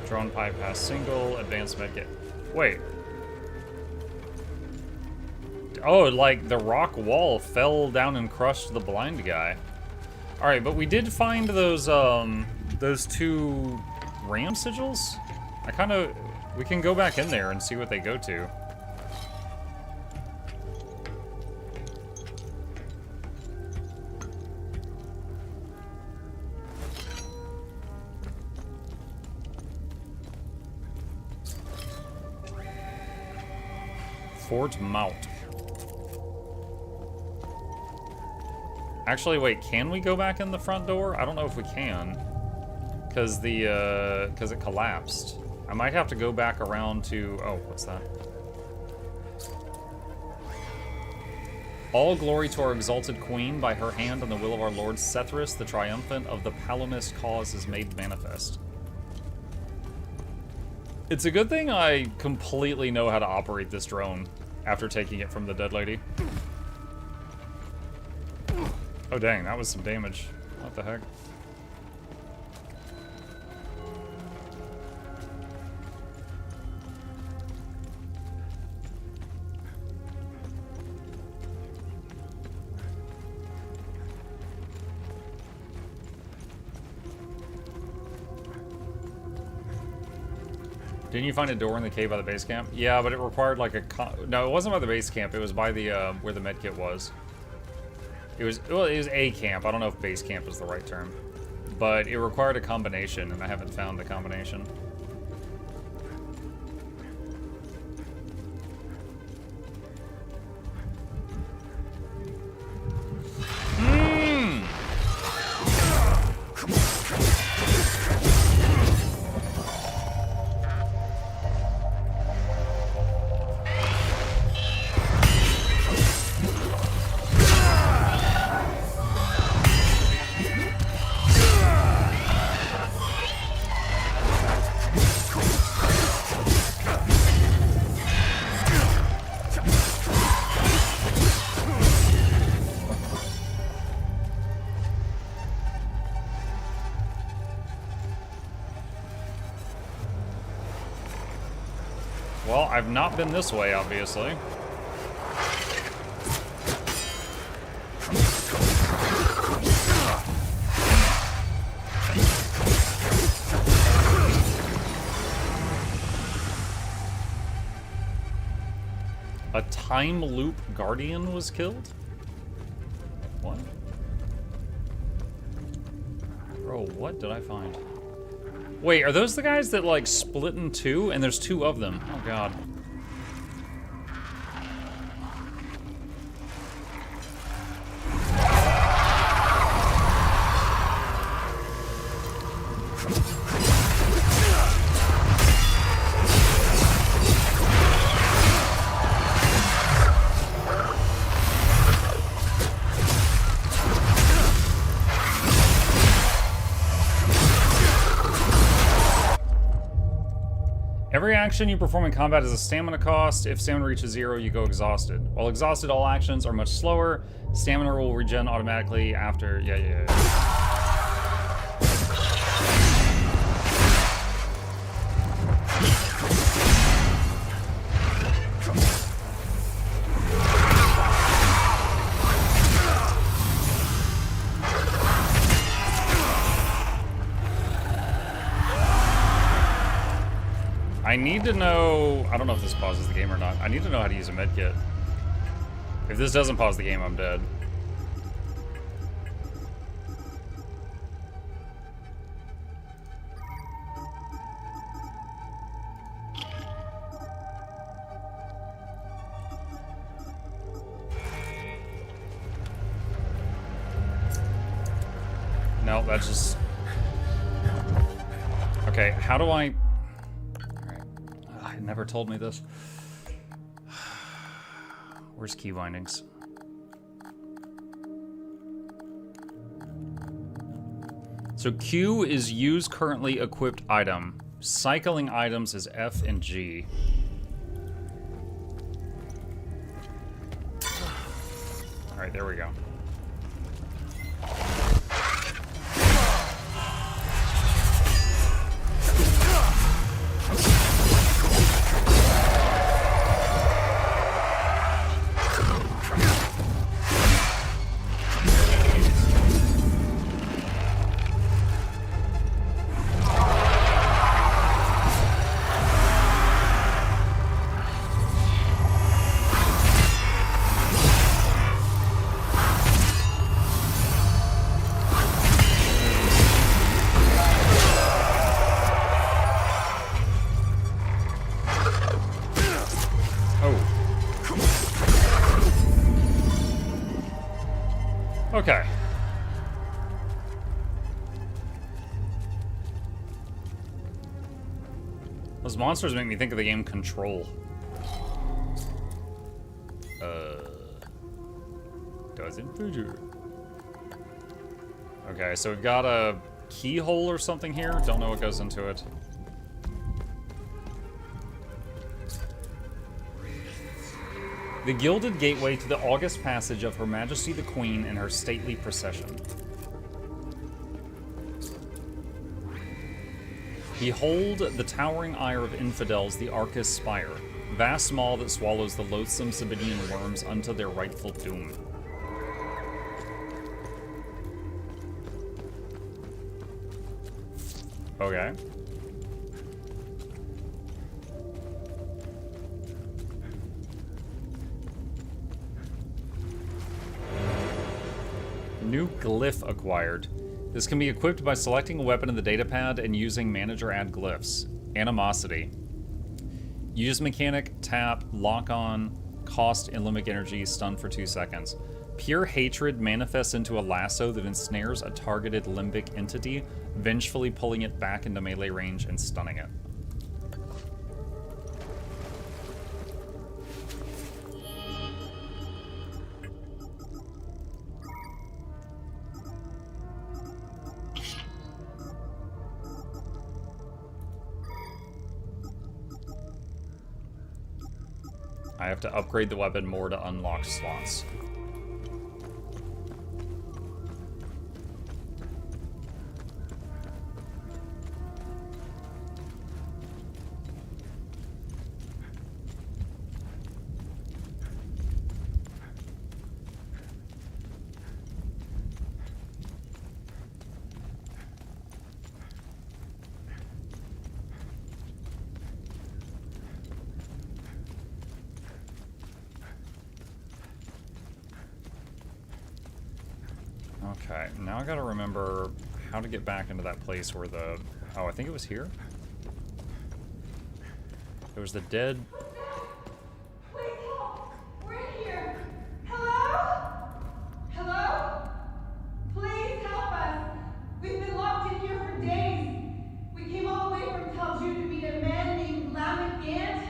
Drone bypass single, advanced medkit. Wait. Oh, like the rock wall fell down and crushed the blind guy. Alright, but we did find those two ram sigils? We can go back in there and see what they go to. Fort Mount. Actually, wait, can we go back in the front door? I don't know if we can. Because it collapsed. I might have to go back around to... Oh, what's that? All glory to our exalted queen, by her hand and the will of our lord Sethris, the triumphant of the Palomist cause is made manifest. It's a good thing I completely know how to operate this drone after taking it from the dead lady. Oh dang, that was some damage. What the heck? Didn't you find a door in the cave by the base camp? Yeah, but it required like a... No, it wasn't by the base camp. It was by the, where the medkit was. It was a camp. I don't know if base camp is the right term. But it required a combination, and I haven't found the combination. Well, I've not been this way, obviously. A time loop guardian was killed? What? Bro, what did I find? Wait, are those the guys that, like, split in two? And there's two of them. Oh, God. Every action you perform in combat is a stamina cost. If stamina reaches 0, you go exhausted. While exhausted, all actions are much slower. Stamina will regen automatically after... Yeah. I need to know... I don't know if this pauses the game or not. I need to know how to use a medkit. If this doesn't pause the game, I'm dead. No, that's just... Okay, how do I... Alright. It never told me this. Where's key bindings? So Q is use currently equipped item. Cycling items is F and G. Alright, there we go. Okay. Those monsters make me think of the game Control. Doesn't figure. Okay, so we've got a keyhole or something here. Don't know what goes into it. The gilded gateway to the august passage of Her Majesty the Queen in her stately procession. Behold the towering ire of infidels, the Arcus spire, vast maw that swallows the loathsome Sabidian worms unto their rightful doom. Okay. New glyph acquired. This can be equipped by selecting a weapon in the datapad and using manager add glyphs. Animosity. Use mechanic, tap, lock on, cost, and limit energy, stun for 2 seconds. Pure hatred manifests into a lasso that ensnares a targeted limbic entity, vengefully pulling it back into melee range and stunning it. I have to upgrade the weapon more to unlock slots. Okay, now I gotta remember how to get back into that place where the... Oh, I think it was here? There was the dead... Please help! We're in here! Hello? Hello? Please help us! We've been locked in here for days. We came all the way from Talju to meet a man named Lamech Gant.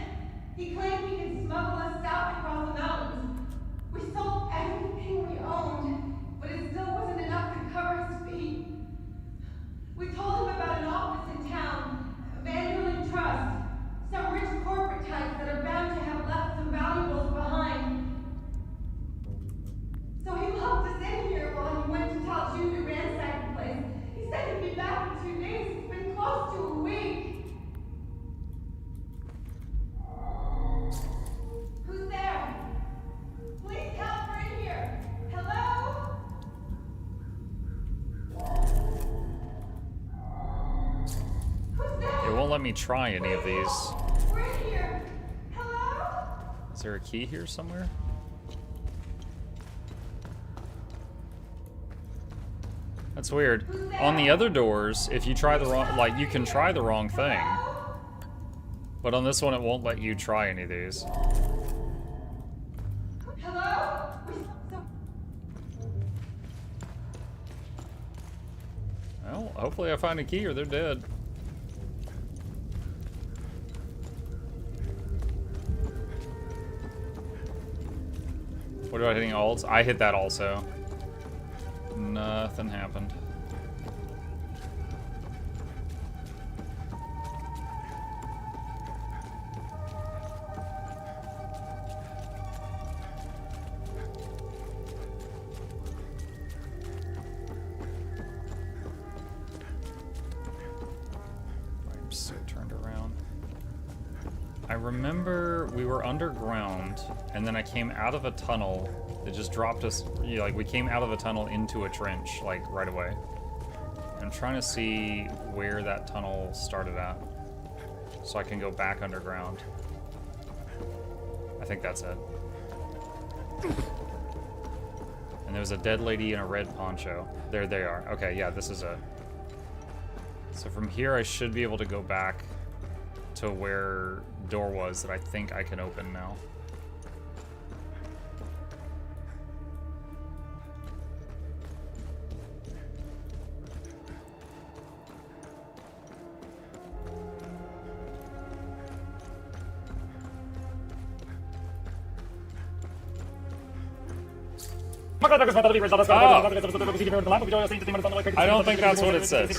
He claimed he could smuggle us south across the mountains. We sold everything we owned, but it still wasn't enough to cover his feet. We told him about an office in town, Vanderlyn Trust, some rich corporate types that are bound to have left some valuables behind. So he locked us in here while he went to Talju to ransack the place. He said he'd be back in 2 days. It's been close to a week. Who's there? Please help, we're in here. Hello? It won't let me try any of these. there a key here somewhere? That's weird. On the other doors, if you try the wrong, like, you can try the wrong thing. But on this one, it won't let you try any of these. Hello? Well, hopefully I find a key or they're dead. What about hitting alts? I hit that also. Nothing happened. I'm so turned around. I remember we were underground, and then I came out of a tunnel that just dropped us, you know, like we came out of a tunnel into a trench, like right away. I'm trying to see where that tunnel started at, so I can go back underground. I think that's it. And there was a dead lady in a red poncho. There they are. Okay, yeah, this is it. So from here I should be able to go back to where door was that I think I can open now. Oh. I don't think that's what it says.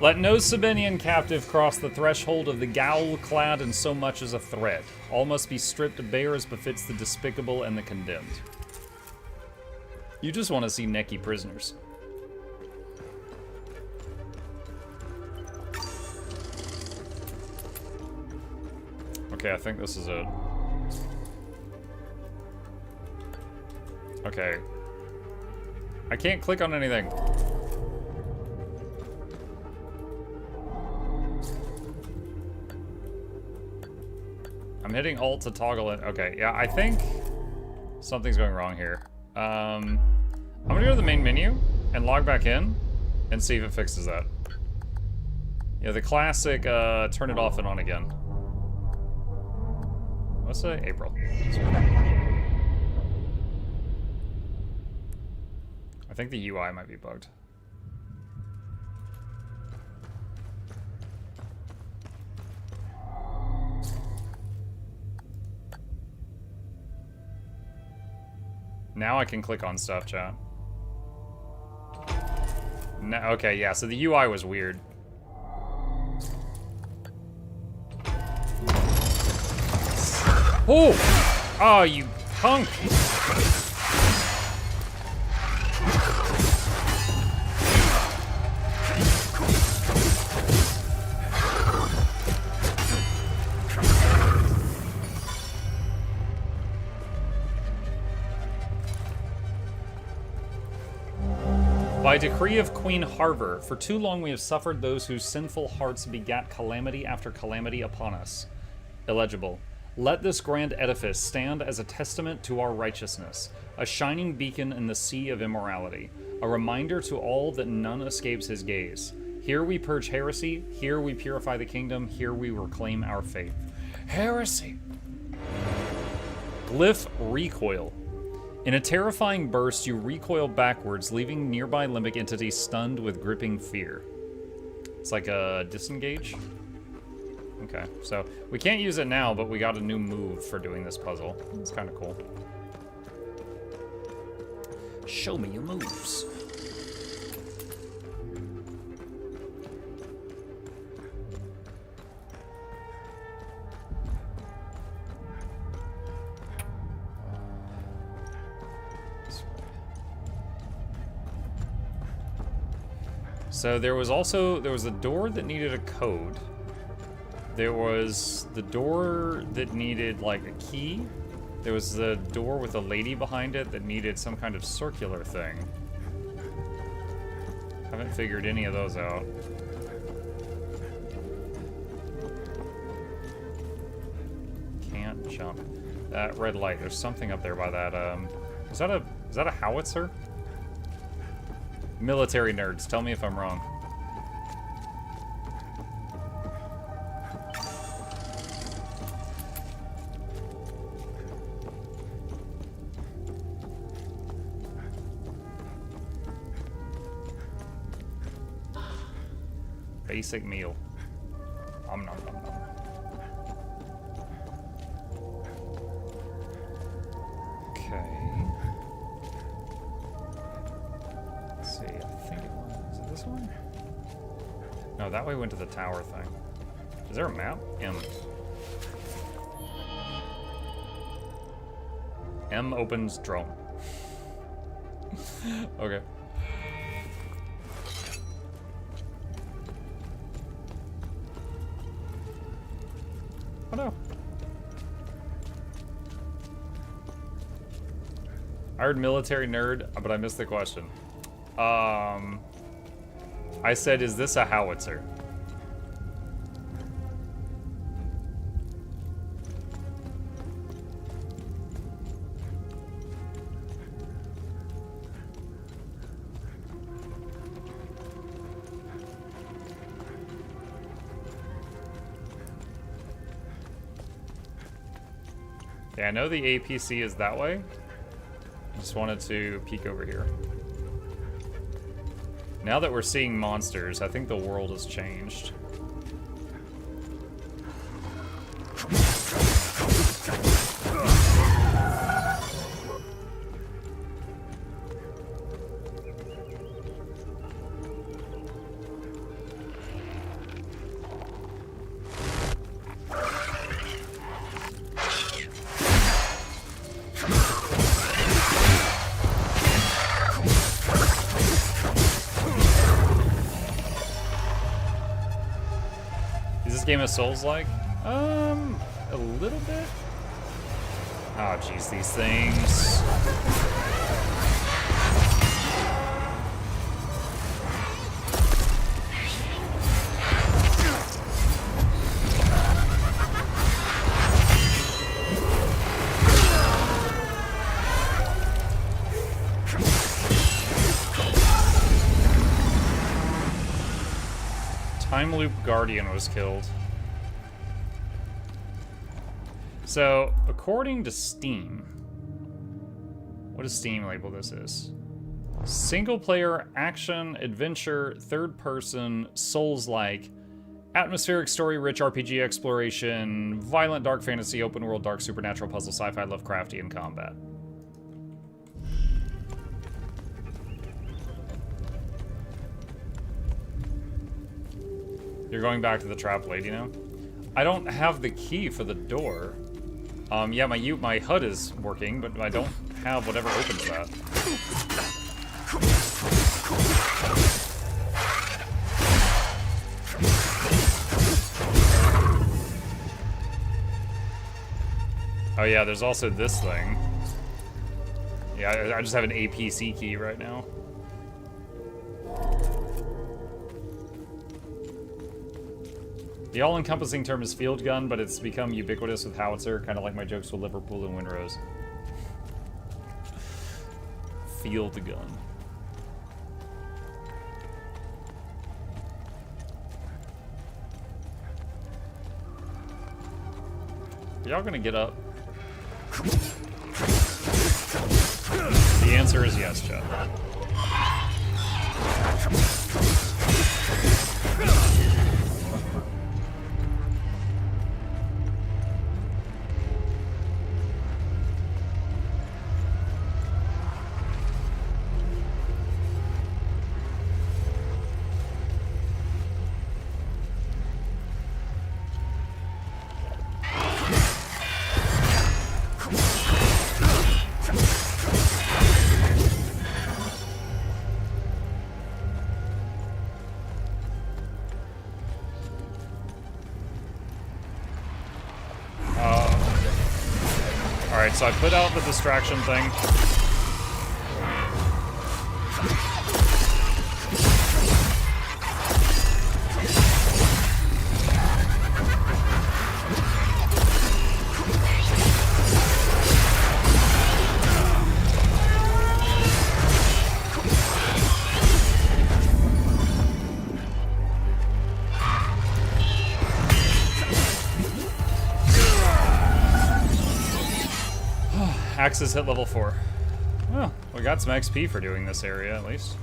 Let no Sabinian captive cross the threshold of the gowl-clad in so much as a thread. All must be stripped bare as befits the despicable and the condemned. You just want to see necky prisoners. Okay, I think this is it. Okay. I can't click on anything. I'm hitting Alt to toggle it. Okay, yeah, I think something's going wrong here. I'm gonna go to the main menu and log back in and see if it fixes that. Yeah, the classic turn it off and on again. What's it? April. I think the UI might be bugged. Now I can click on stuff, chat. No, okay, yeah, so the UI was weird. Oh! Oh, you punk! By decree of Queen Harver, for too long we have suffered those whose sinful hearts begat calamity after calamity upon us. Illegible. Let this grand edifice stand as a testament to our righteousness, a shining beacon in the sea of immorality, a reminder to all that none escapes his gaze. Here we purge heresy, here we purify the kingdom, here we reclaim our faith. Heresy! Glyph Recoil. In a terrifying burst, you recoil backwards, leaving nearby limbic entities stunned with gripping fear. It's like a disengage? Okay, so we can't use it now, but we got a new move for doing this puzzle. It's kind of cool. Show me your moves. So there was a door that needed a code. There was the door that needed like a key. There was the door with a lady behind it that needed some kind of circular thing. Haven't figured any of those out. Can't jump. That red light, there's something up there by that, is that a howitzer? Military nerds, tell me if I'm wrong. Basic meal. Nom nom nom nom. Okay. Let's see, I think it was... Is it this one? No, that way went to the tower thing. Is there a map? M. M opens drone. Okay. Oh no. I heard military nerd, but I missed the question. I said, is this a howitzer? Yeah, I know the APC is that way. I just wanted to peek over here. Now that we're seeing monsters, I think the world has changed. Game of Souls-like? A little bit? Oh, jeez, these things. Time Loop Guardian was killed. So, according to Steam, what does Steam label this as? Single player, action, adventure, third person, Souls-like, atmospheric, story-rich RPG exploration, violent dark fantasy, open world, dark supernatural puzzle, sci-fi, Lovecraftian combat. You're going back to the trap lady now? I don't have the key for the door. Yeah, my HUD is working, but I don't have whatever opens that. Oh yeah, there's also this thing. Yeah, I just have an APC key right now. The all-encompassing term is field gun, but it's become ubiquitous with howitzer, kind of like my jokes with Liverpool and Windrose. Field gun. Are y'all gonna get up? The answer is yes, Chad. So I put out the distraction thing. Axes hit level 4. Oh, we got some XP for doing this area, at least.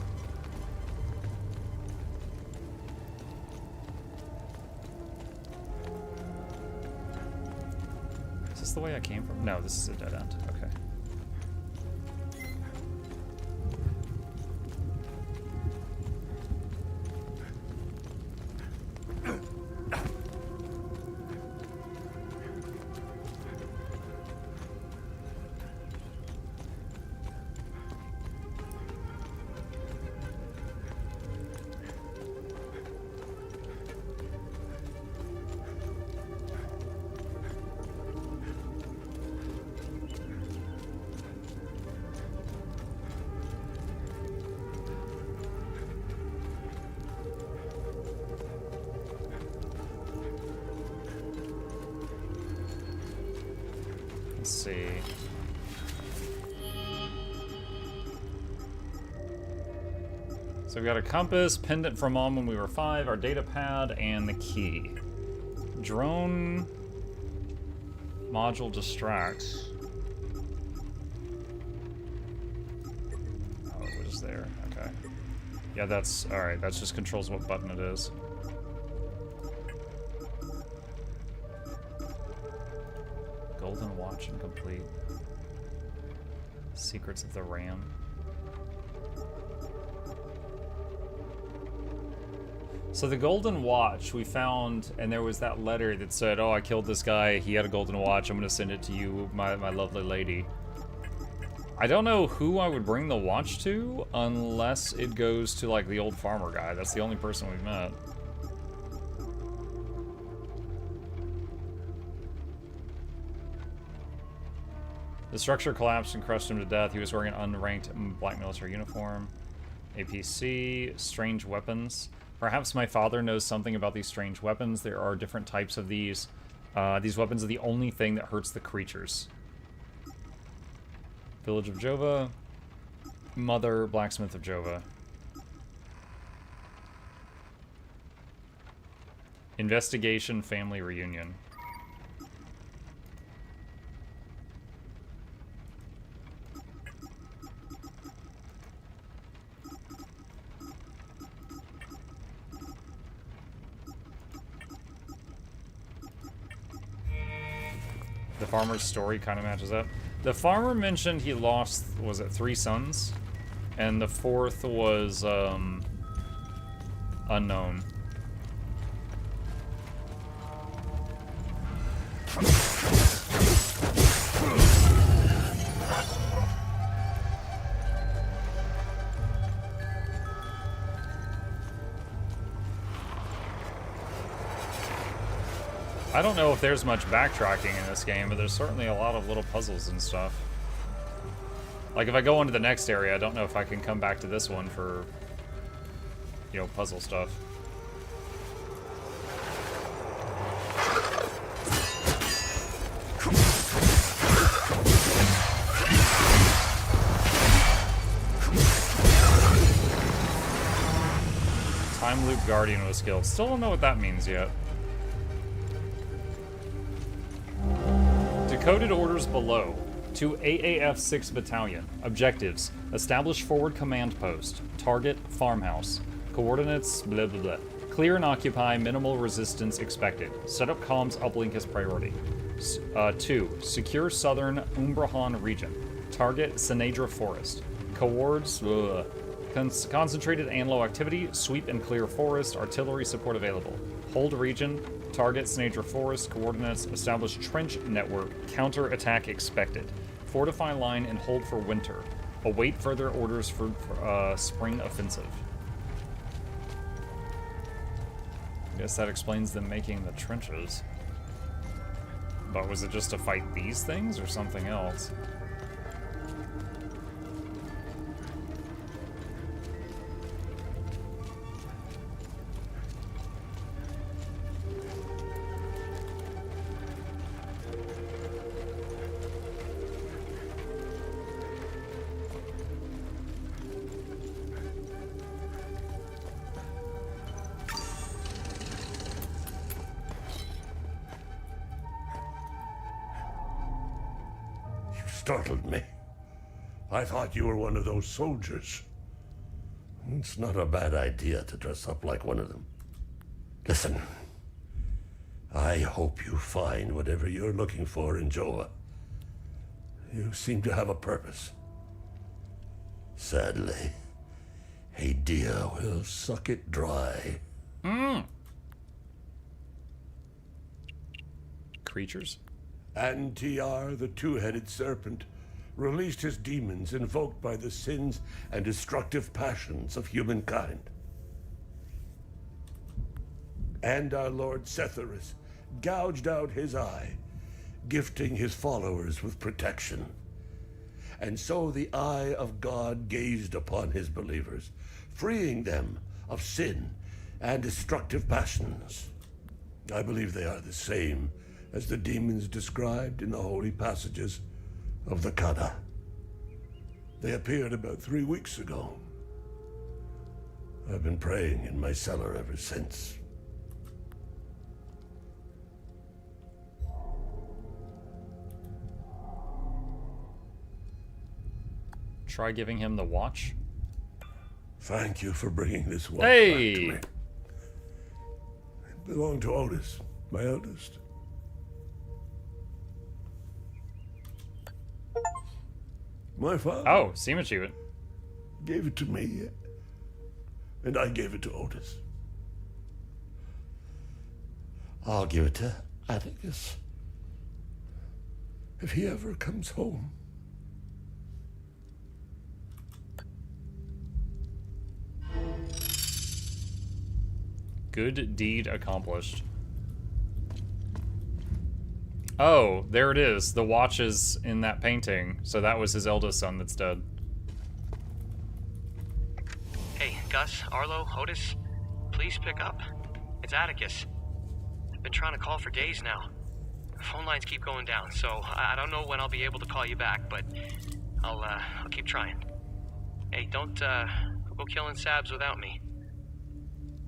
Is this the way I came from? No, this is a dead end. Okay. Let's see. So we got a compass, pendant from Mom when we were 5, our data pad, and the key. Drone module distracts. Oh, it was there. Okay. Yeah, that's alright. That just controls what button it is. Golden watch incomplete. Secrets of the Ram. So the golden watch we found, and there was that letter that said, oh, I killed this guy, he had a golden watch, I'm gonna send it to you, my lovely lady. I don't know who I would bring the watch to, unless it goes to, like, the old farmer guy. That's the only person we've met. The structure collapsed and crushed him to death. He was wearing an unranked black military uniform. APC, strange weapons. Perhaps my father knows something about these strange weapons. There are different types of these. These weapons are the only thing that hurts the creatures. Village of Jova. Mother, blacksmith of Jova. Investigation, family reunion. The farmer's story kind of matches up. The farmer mentioned he lost, was it 3 sons? And the 4th was, unknown. I don't know if there's much backtracking in this game, but there's certainly a lot of little puzzles and stuff. Like, if I go into the next area, I don't know if I can come back to this one for, you know, puzzle stuff. Time Loop Guardian was killed. Still don't know what that means yet. Decoded orders below. To AAF 6 Battalion. Objectives. Establish forward command post. Target farmhouse. Coordinates blah blah blah. Clear and occupy. Minimal resistance expected. Set up comms uplink as priority. 2. Secure southern Umbrahan region. Target Sinedra Forest. Coords. Concentrated and low activity. Sweep and clear forest. Artillery support available. Hold region. Target Sinedra Forest. Coordinates. Establish trench network. Counter attack expected. Fortify line and hold for winter. Await further orders for spring offensive. I guess that explains them making the trenches. But was it just to fight these things or something else? startled me. I thought you were one of those soldiers. It's not a bad idea to dress up like one of them. Listen, I hope you find whatever you're looking for in Joa. You seem to have a purpose. Sadly, Hadia will suck it dry. Creatures? And TR, the two-headed serpent, released his demons invoked by the sins and destructive passions of humankind. And our Lord Setharus gouged out his eye, gifting his followers with protection. And so the eye of God gazed upon his believers, freeing them of sin and destructive passions. I believe they are the same as the demons described in the holy passages of the Kada. They appeared about 3 weeks ago. I've been praying in my cellar ever since. Try giving him the watch. Thank you for bringing this watch back to me. It belonged to Otis, my eldest. My father. Oh, Seam Achievement. Gave it to me, and I gave it to Otis. I'll give it to Atticus if he ever comes home. Good deed accomplished. Oh, there it is. The watch is in that painting. So that was his eldest son that's dead. Hey, Gus, Arlo, Otis, please pick up. It's Atticus. I've been trying to call for days now. The phone lines keep going down, so I don't know when I'll be able to call you back, but I'll keep trying. Hey, don't go killing Sabs without me.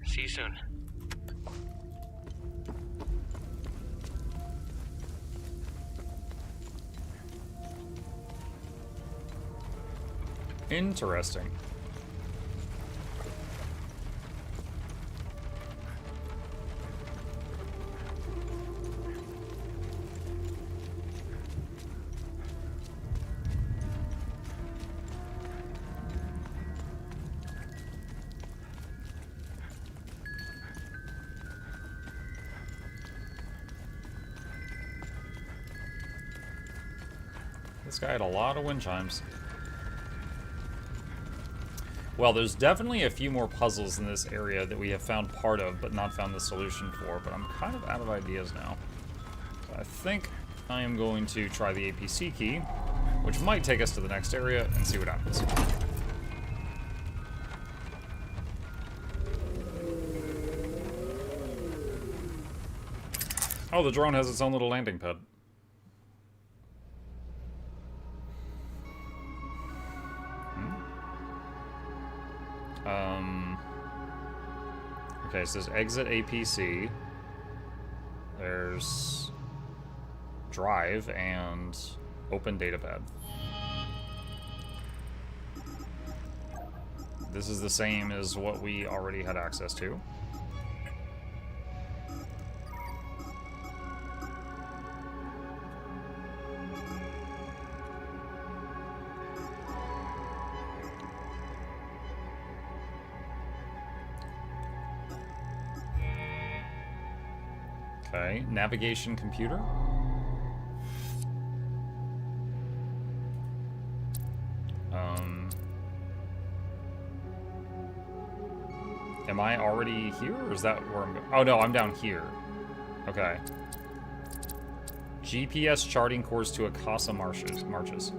See you soon. Interesting. This guy had a lot of wind chimes. Well, there's definitely a few more puzzles in this area that we have found part of, but not found the solution for, but I'm kind of out of ideas now. So I think I am going to try the APC key, which might take us to the next area, and see what happens. Oh, the drone has its own little landing pad. Okay, it says exit APC. There's drive and open datapad. This is the same as what we already had access to. Okay, navigation computer. Am I already here, or is that where I'm going? Oh no, I'm down here. Okay. GPS charting course to Akasa Marches.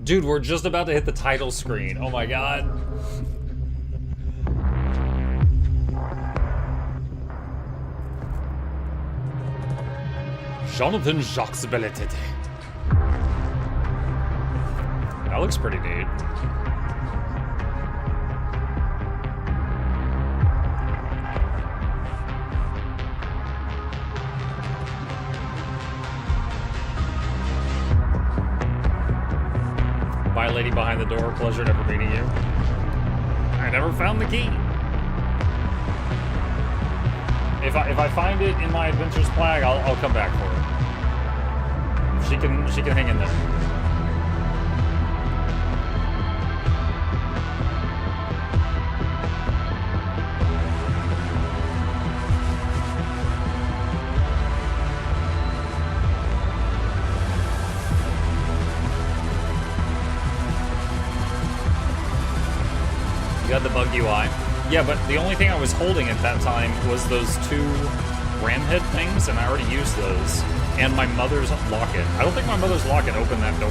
Dude, we're just about to hit the title screen. Oh my god. Jonathan Jacques Belletete. That looks pretty neat. Bye, lady behind the door. Pleasure never meeting you. I never found the key. If I find it in my adventures flag, I'll come back for it. She can hang in there. You got the bug UI. Yeah, but the only thing I was holding at that time was those two ram head things, and I already used those. And my mother's locket. I don't think my mother's locket opened that door.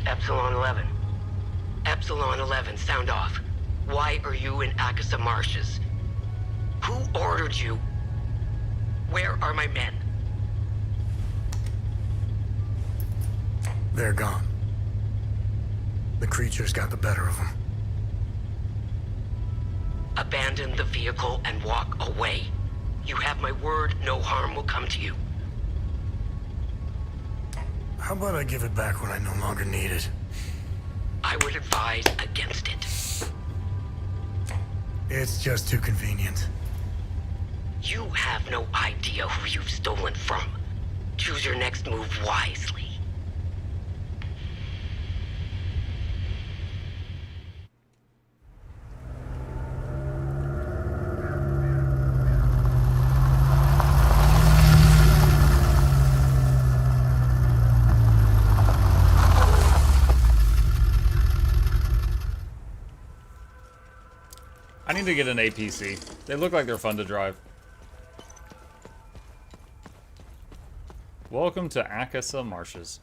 Epsilon 11. Epsilon 11, sound off. Why are you in Akasa Marshes? Who ordered you? Where are my men? They're gone. The creatures got the better of them. Abandon the vehicle and walk away. You have my word, no harm will come to you. How about I give it back when I no longer need it? I would advise against it. It's just too convenient. You have no idea who you've stolen from. Choose your next move wisely. I need to get an APC. They look like they're fun to drive. Welcome to Akasa Marshes.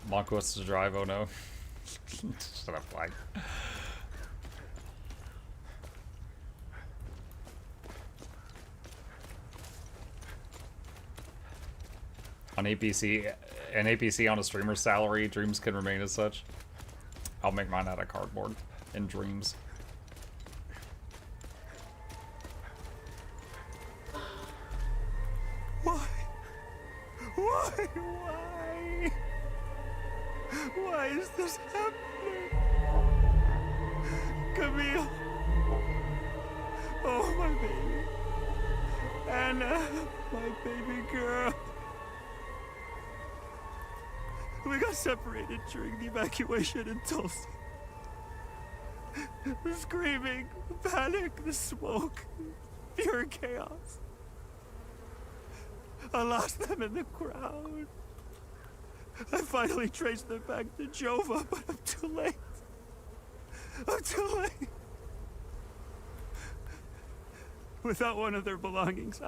Monk wants to drive, oh no. Shut up, flag. On APC, an APC on a streamer's salary, dreams can remain as such. I'll make mine out of cardboard in dreams. Why? Why? Why is this happening? Camille. Oh, my baby. Anna, my baby girl. We got separated during the evacuation in Tulsa. The screaming, the panic, the smoke, pure chaos. I lost them in the crowd. I finally traced them back to Jova, but I'm too late. I'm too late. Without one of their belongings,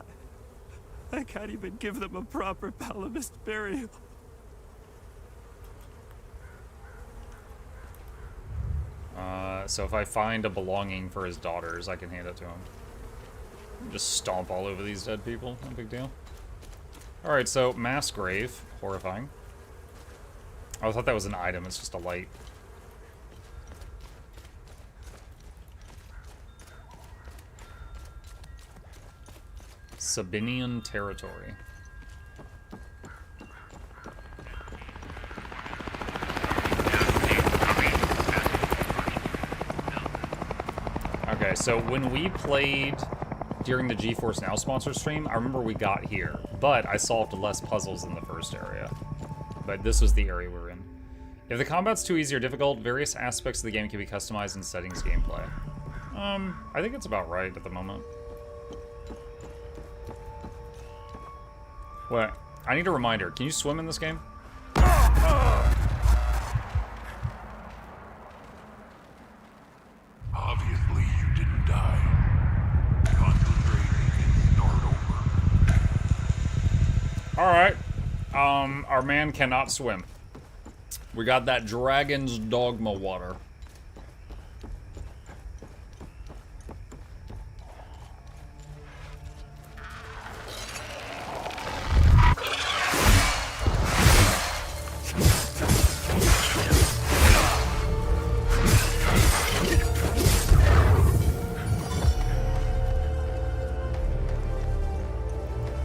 I can't even give them a proper Palamist burial. So if I find a belonging for his daughters, I can hand it to him. Just stomp all over these dead people, no big deal. Alright, so mass grave, horrifying. Oh, I thought that was an item, it's just a light. Sabinian territory. Okay, so when we played during the GeForce Now sponsor stream, I remember we got here, but I solved less puzzles in the first area. But this was the area we're in. If the combat's too easy or difficult, various aspects of the game can be customized in settings gameplay. I think it's about right at the moment. What? I need a reminder. Can you swim in this game? Obviously, you didn't die. Concentrate and start over. Alright. Our man cannot swim. We got that Dragon's Dogma water.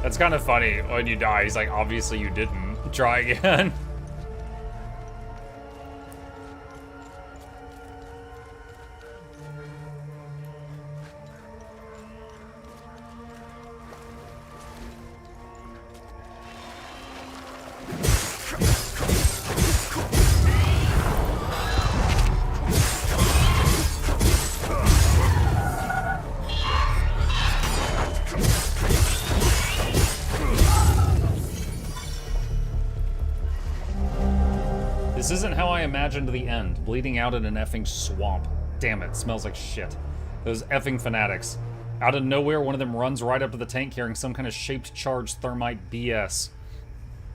That's kind of funny when you die. He's like, obviously you didn't. Try again. This isn't how I imagined the end. Bleeding out in an effing swamp. Damn it, smells like shit. Those effing fanatics. Out of nowhere, one of them runs right up to the tank carrying some kind of shaped charged thermite BS.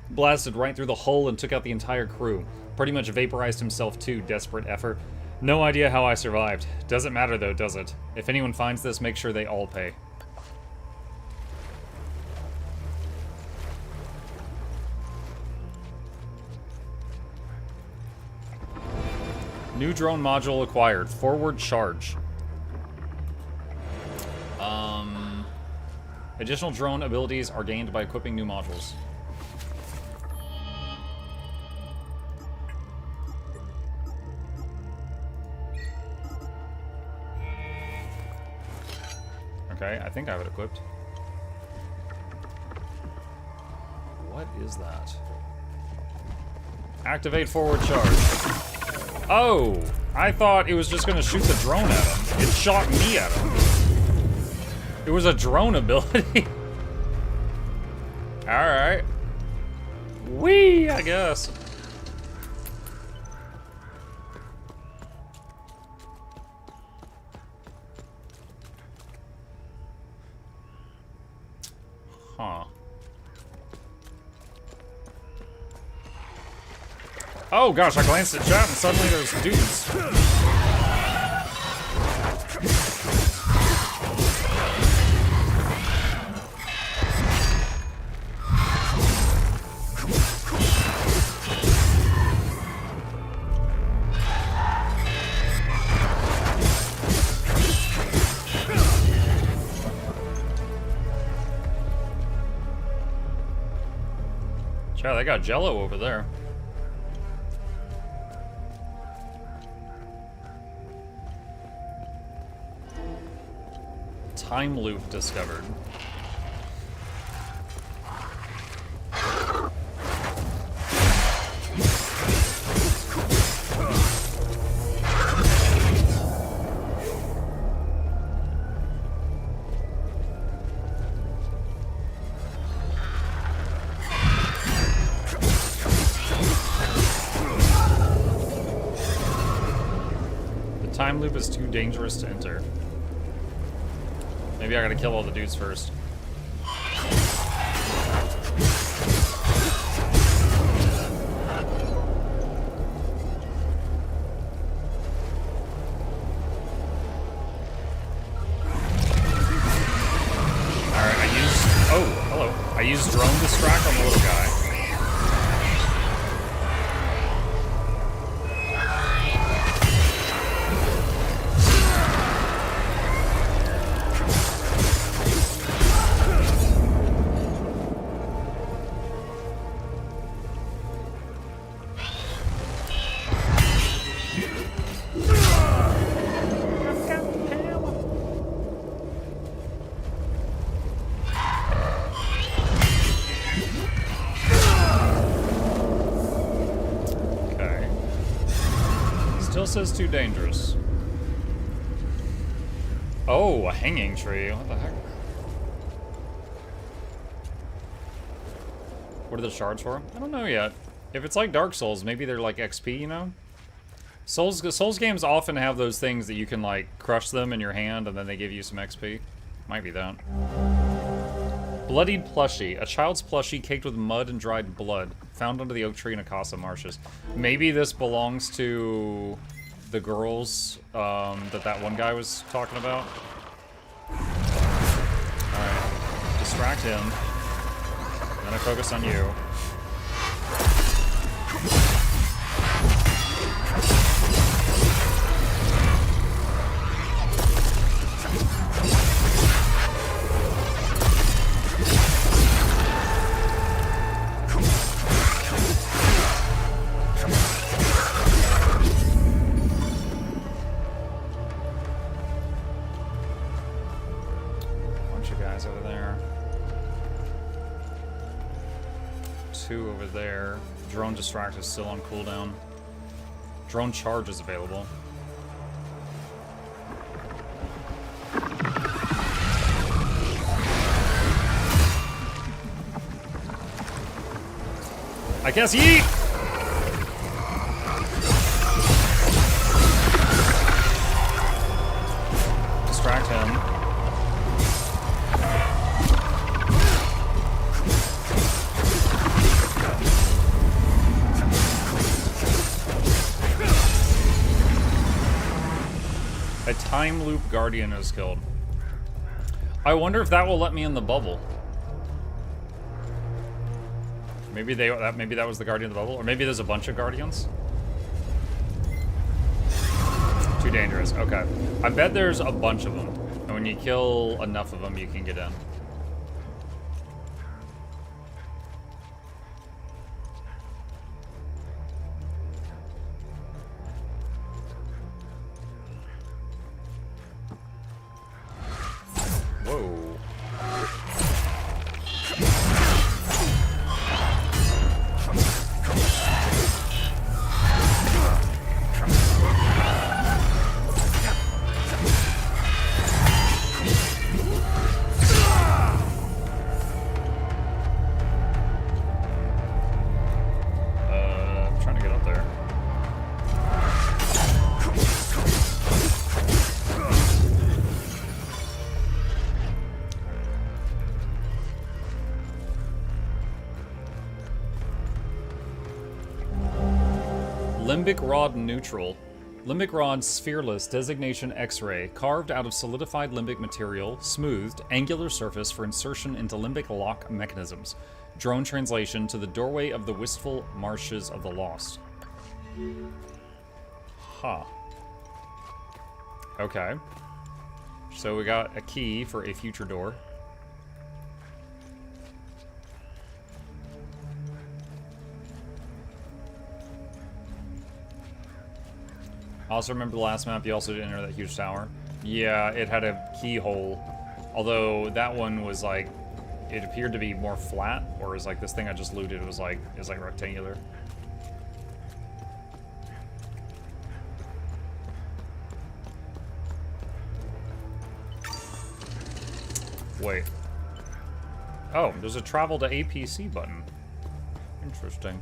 Blasted right through the hull and took out the entire crew. Pretty much vaporized himself too, desperate effort. No idea how I survived. Doesn't matter though, does it? If anyone finds this, make sure they all pay. New drone module acquired. Forward charge. Additional drone abilities are gained by equipping new modules. Okay, I think I have it equipped. What is that? Activate forward charge. Oh, I thought it was just gonna shoot the drone at him. It shot me at him. It was a drone ability. Alright. Whee, I guess. Huh. Oh gosh, I glanced at chat and suddenly there's dudes. Chat, they got Jello over there. Time loop discovered. The time loop is too dangerous to enter. Maybe I gotta kill all the dudes first. Alright, I used drone distract on the little guy. Still says too dangerous. Oh, a hanging tree. What the heck? What are the shards for? I don't know yet. If it's like Dark Souls, maybe they're like XP, you know? Souls games often have those things that you can like crush them in your hand and then they give you some XP. Might be that. Bloodied plushie. A child's plushie caked with mud and dried blood. Found under the oak tree in Akasa marshes. Maybe this belongs to the girls that one guy was talking about. Alright. Distract him. Then I focus on you. Over there. Drone distract is still on cooldown. Drone charge is available. I guess yeet! Distract him. A time loop guardian is killed. I wonder if that will let me in the bubble. Maybe that was the guardian of the bubble, or maybe there's a bunch of guardians. Too dangerous. Okay. I bet there's a bunch of them, and when you kill enough of them, you can get in. Limbic Rod Neutral. Limbic Rod Sphereless, designation X-ray, carved out of solidified limbic material, smoothed, angular surface for insertion into limbic lock mechanisms. Drone translation to the doorway of the wistful marshes of the lost. Huh. Okay. So we got a key for a future door. I also remember the last map, you also didn't enter that huge tower. Yeah, it had a keyhole. Although that one was like, it appeared to be more flat, whereas like this thing I just looted was like rectangular. Wait. Oh, there's a travel to APC button. Interesting.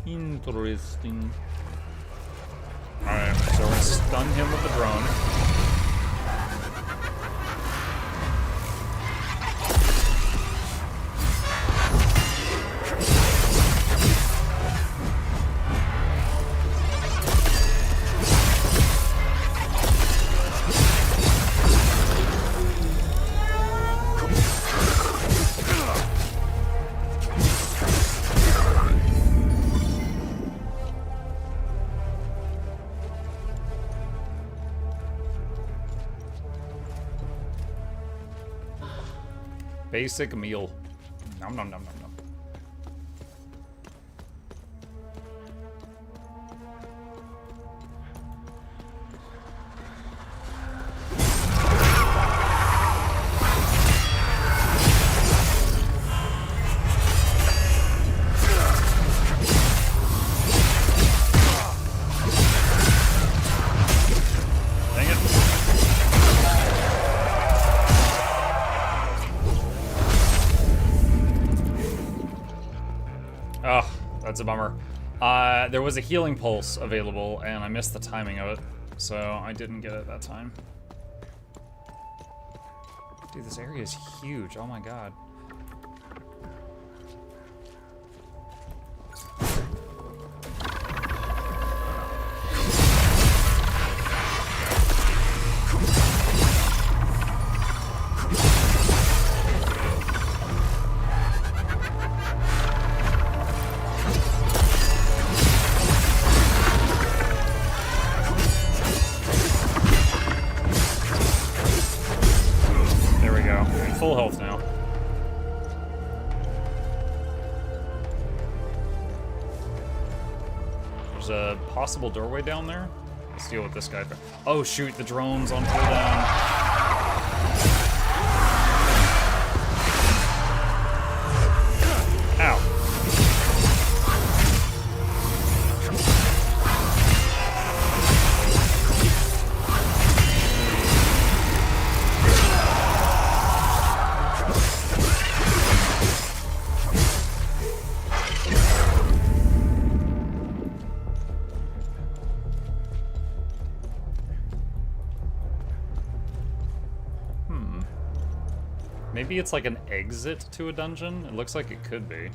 Interesting. Alright, so we're gonna stun him with the drone. Basic meal. Nom nom nom nom nom. Oh, that's a bummer. There was a healing pulse available, and I missed the timing of it, so I didn't get it that time. Dude, this area is huge. Oh my god. Full health now. There's a possible doorway down there. Let's deal with this guy. Oh shoot, the drone's on cooldown. Ow. Maybe it's like an exit to a dungeon? It looks like it could be.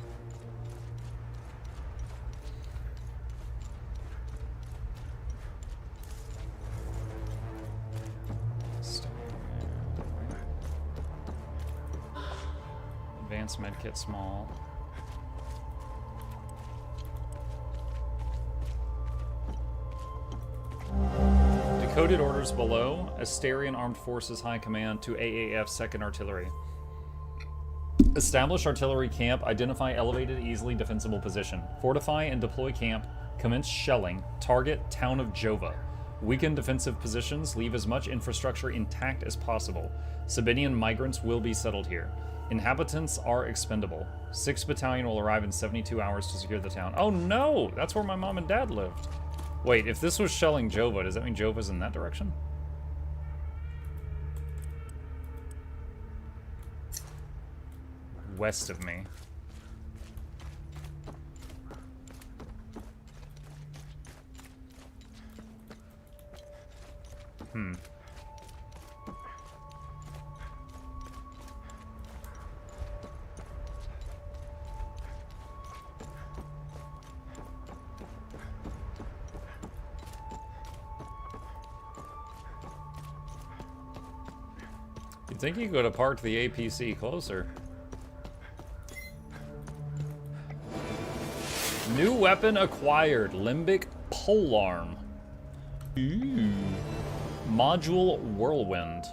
Advanced medkit small. Decoded orders below. Asterian Armed Forces High Command to AAF 2nd Artillery. Establish artillery camp. Identify elevated, easily defensible position. Fortify and deploy camp. Commence shelling. Target town of Jova. Weaken defensive positions. Leave as much infrastructure intact as possible. Sabinian migrants will be settled here. Inhabitants are expendable. 6th Battalion will arrive in 72 hours to secure the town. Oh no! That's where my mom and dad lived. Wait, if this was shelling Jova, does that mean Jova's in that direction? West of me. You'd think you could have parked the APC closer. New weapon acquired. Limbic polearm. Ooh. Module whirlwind.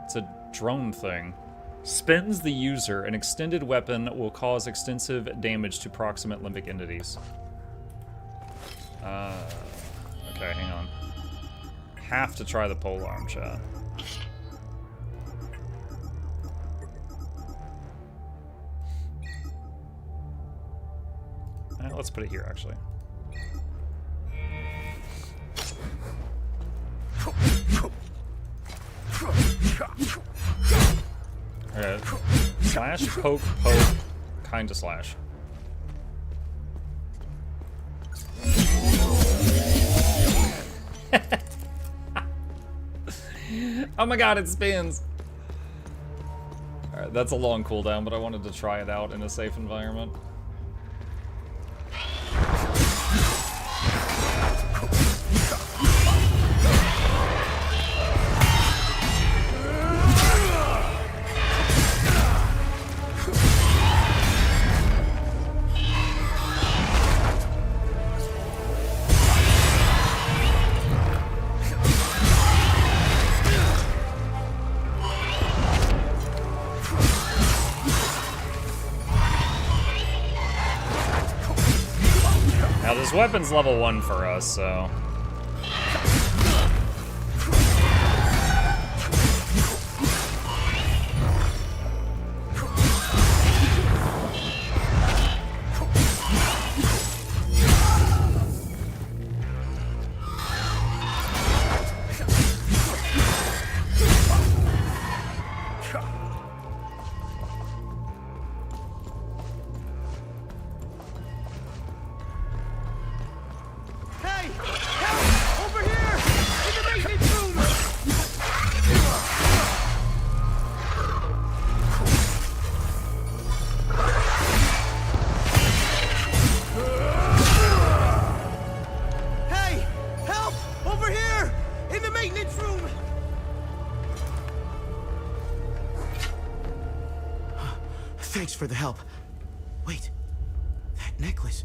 It's a drone thing. Spins the user. An extended weapon will cause extensive damage to proximate limbic entities. Okay, hang on. Have to try the polearm, chat. Let's put it here, actually. Okay. Slash, poke, poke, kinda slash. Oh my god, it spins! Alright, that's a long cooldown, but I wanted to try it out in a safe environment. Now this weapon's level 1 for us, so... Thanks for the help. Wait, that necklace.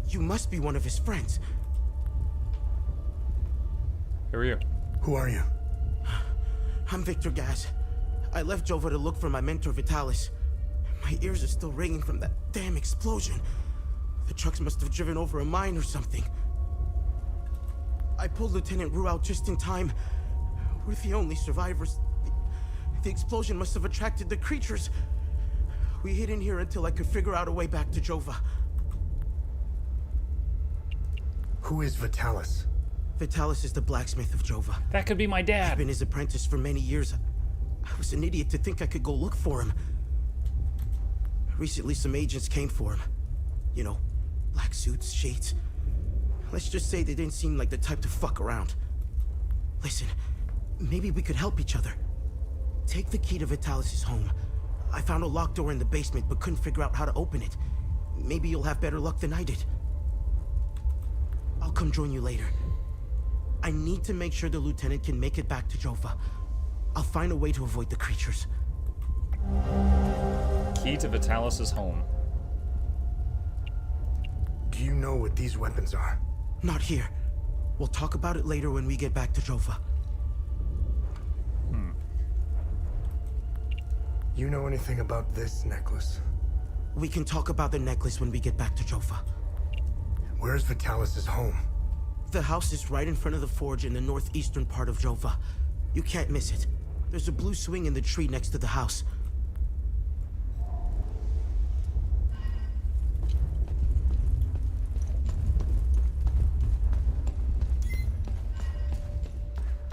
You must be one of his friends. Who are you? Who are you? I'm Victor Gaz. I left Jova to look for my mentor Vitalis. My ears are still ringing from that damn explosion. The trucks must have driven over a mine or something. I pulled Lieutenant Rue out just in time. We're the only survivors. The explosion must have attracted the creatures. We hid in here until I could figure out a way back to Jova. Who is Vitalis? Vitalis is the blacksmith of Jova. That could be my dad. I've been his apprentice for many years. I was an idiot to think I could go look for him. Recently, some agents came for him. You know, black suits, shades. Let's just say they didn't seem like the type to fuck around. Listen, maybe we could help each other. Take the key to Vitalis' home. I found a locked door in the basement, but couldn't figure out how to open it. Maybe you'll have better luck than I did. I'll come join you later. I need to make sure the lieutenant can make it back to Jova. I'll find a way to avoid the creatures. Key to Vitalis' home. Do you know what these weapons are? Not here. We'll talk about it later when we get back to Jova. You know anything about this necklace? We can talk about the necklace when we get back to Jova. Where's Vitalis' home? The house is right in front of the forge in the northeastern part of Jova. You can't miss it. There's a blue swing in the tree next to the house.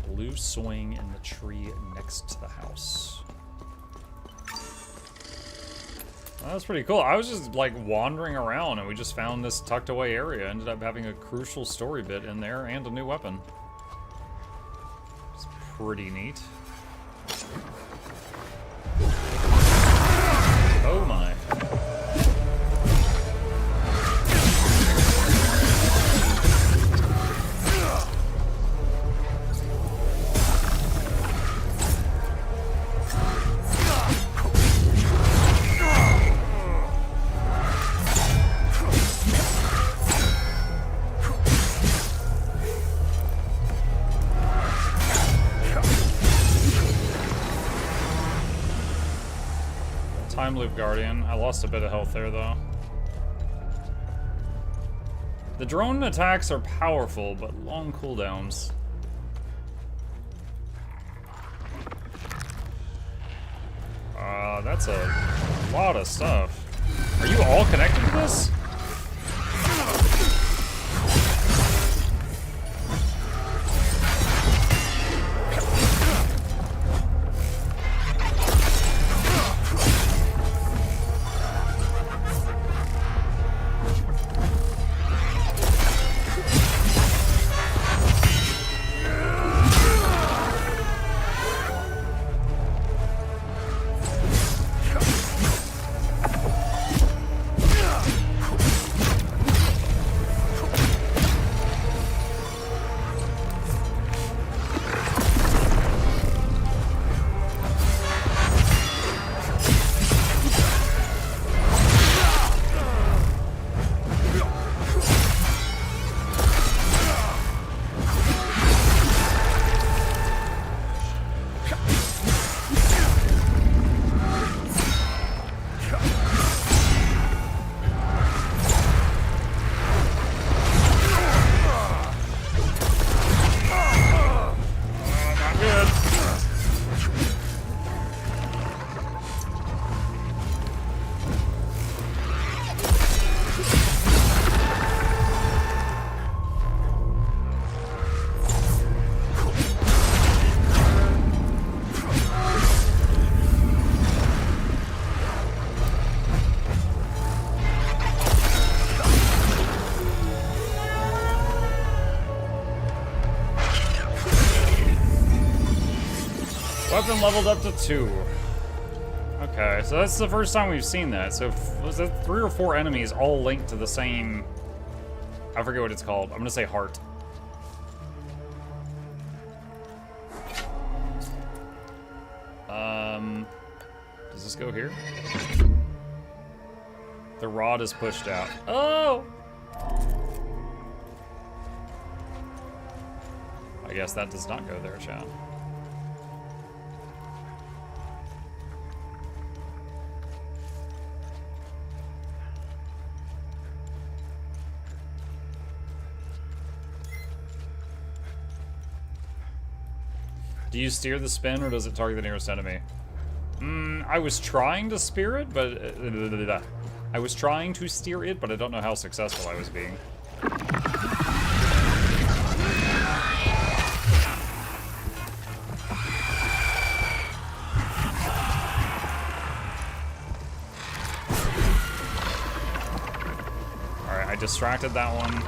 Blue swing in the tree next to the house. That was pretty cool. I was just like wandering around and we just found this tucked away area. Ended up having a crucial story bit in there and a new weapon. It's pretty neat. Oh my. Time loop guardian. I lost a bit of health there though. The drone attacks are powerful, but long cooldowns. That's a lot of stuff. Are you all connected to this? Weapon leveled up to 2. Okay, so that's the first time we've seen that. So was that 3 or 4 enemies all linked to the same... I forget what it's called. I'm gonna say heart. Does this go here? The rod is pushed out. Oh! I guess that does not go there, chat. Do you steer the spin, or does it target the nearest enemy? I was trying to steer it, but I was trying to steer it, but I don't know how successful I was being. All right, I distracted that one.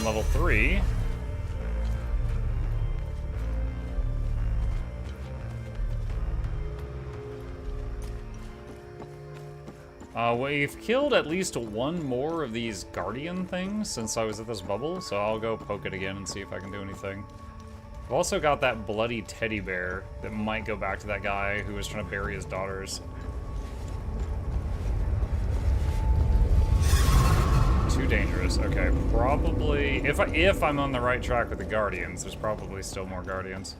Level 3. We've killed at least one more of these guardian things since I was at this bubble, so I'll go poke it again and see if I can do anything. I've also got that bloody teddy bear that might go back to that guy who was trying to bury his daughters. Too dangerous. Okay, probably if I'm on the right track with the guardians, there's probably still more guardians.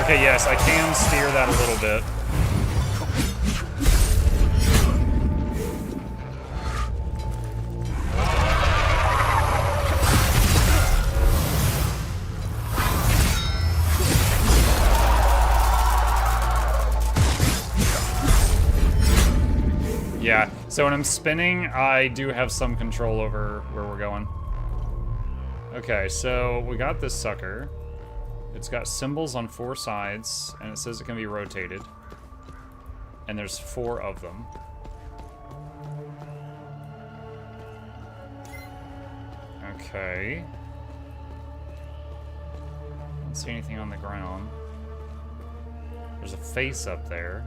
Okay, yes, I can steer that a little bit. Yeah, so when I'm spinning, I do have some control over where we're going. Okay, so we got this sucker. It's got symbols on 4 sides, and it says it can be rotated. And there's 4 of them. Okay. Don't see anything on the ground. There's a face up there.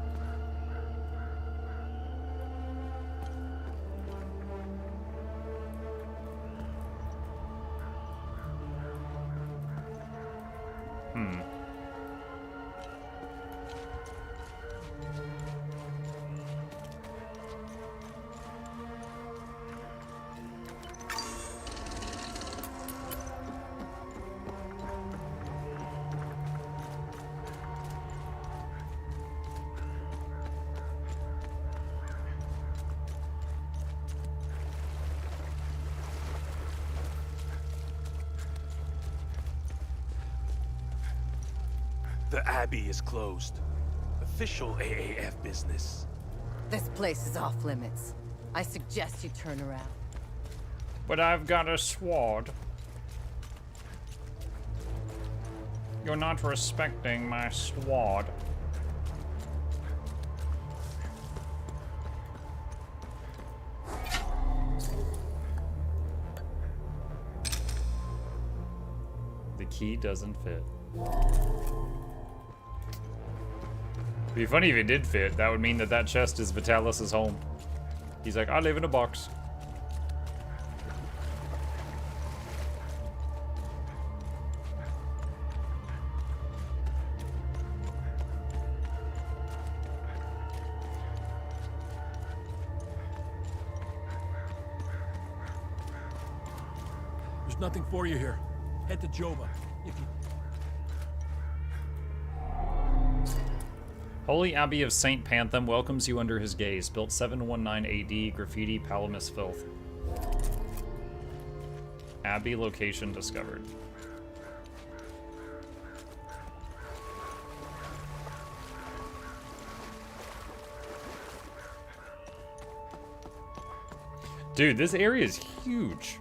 The Abbey is closed. Official AAF business. This place is off limits. I suggest you turn around. But I've got a sword. You're not respecting my sword. The key doesn't fit. It'd be funny if it did fit. That would mean that that chest is Vitalis' home. He's like, I live in a box. There's nothing for you here. Head to Jova. If you... Holy Abbey of St. Pantham welcomes you under his gaze. Built 719 AD, graffiti, Palamas filth. Abbey location discovered. Dude, this area is huge.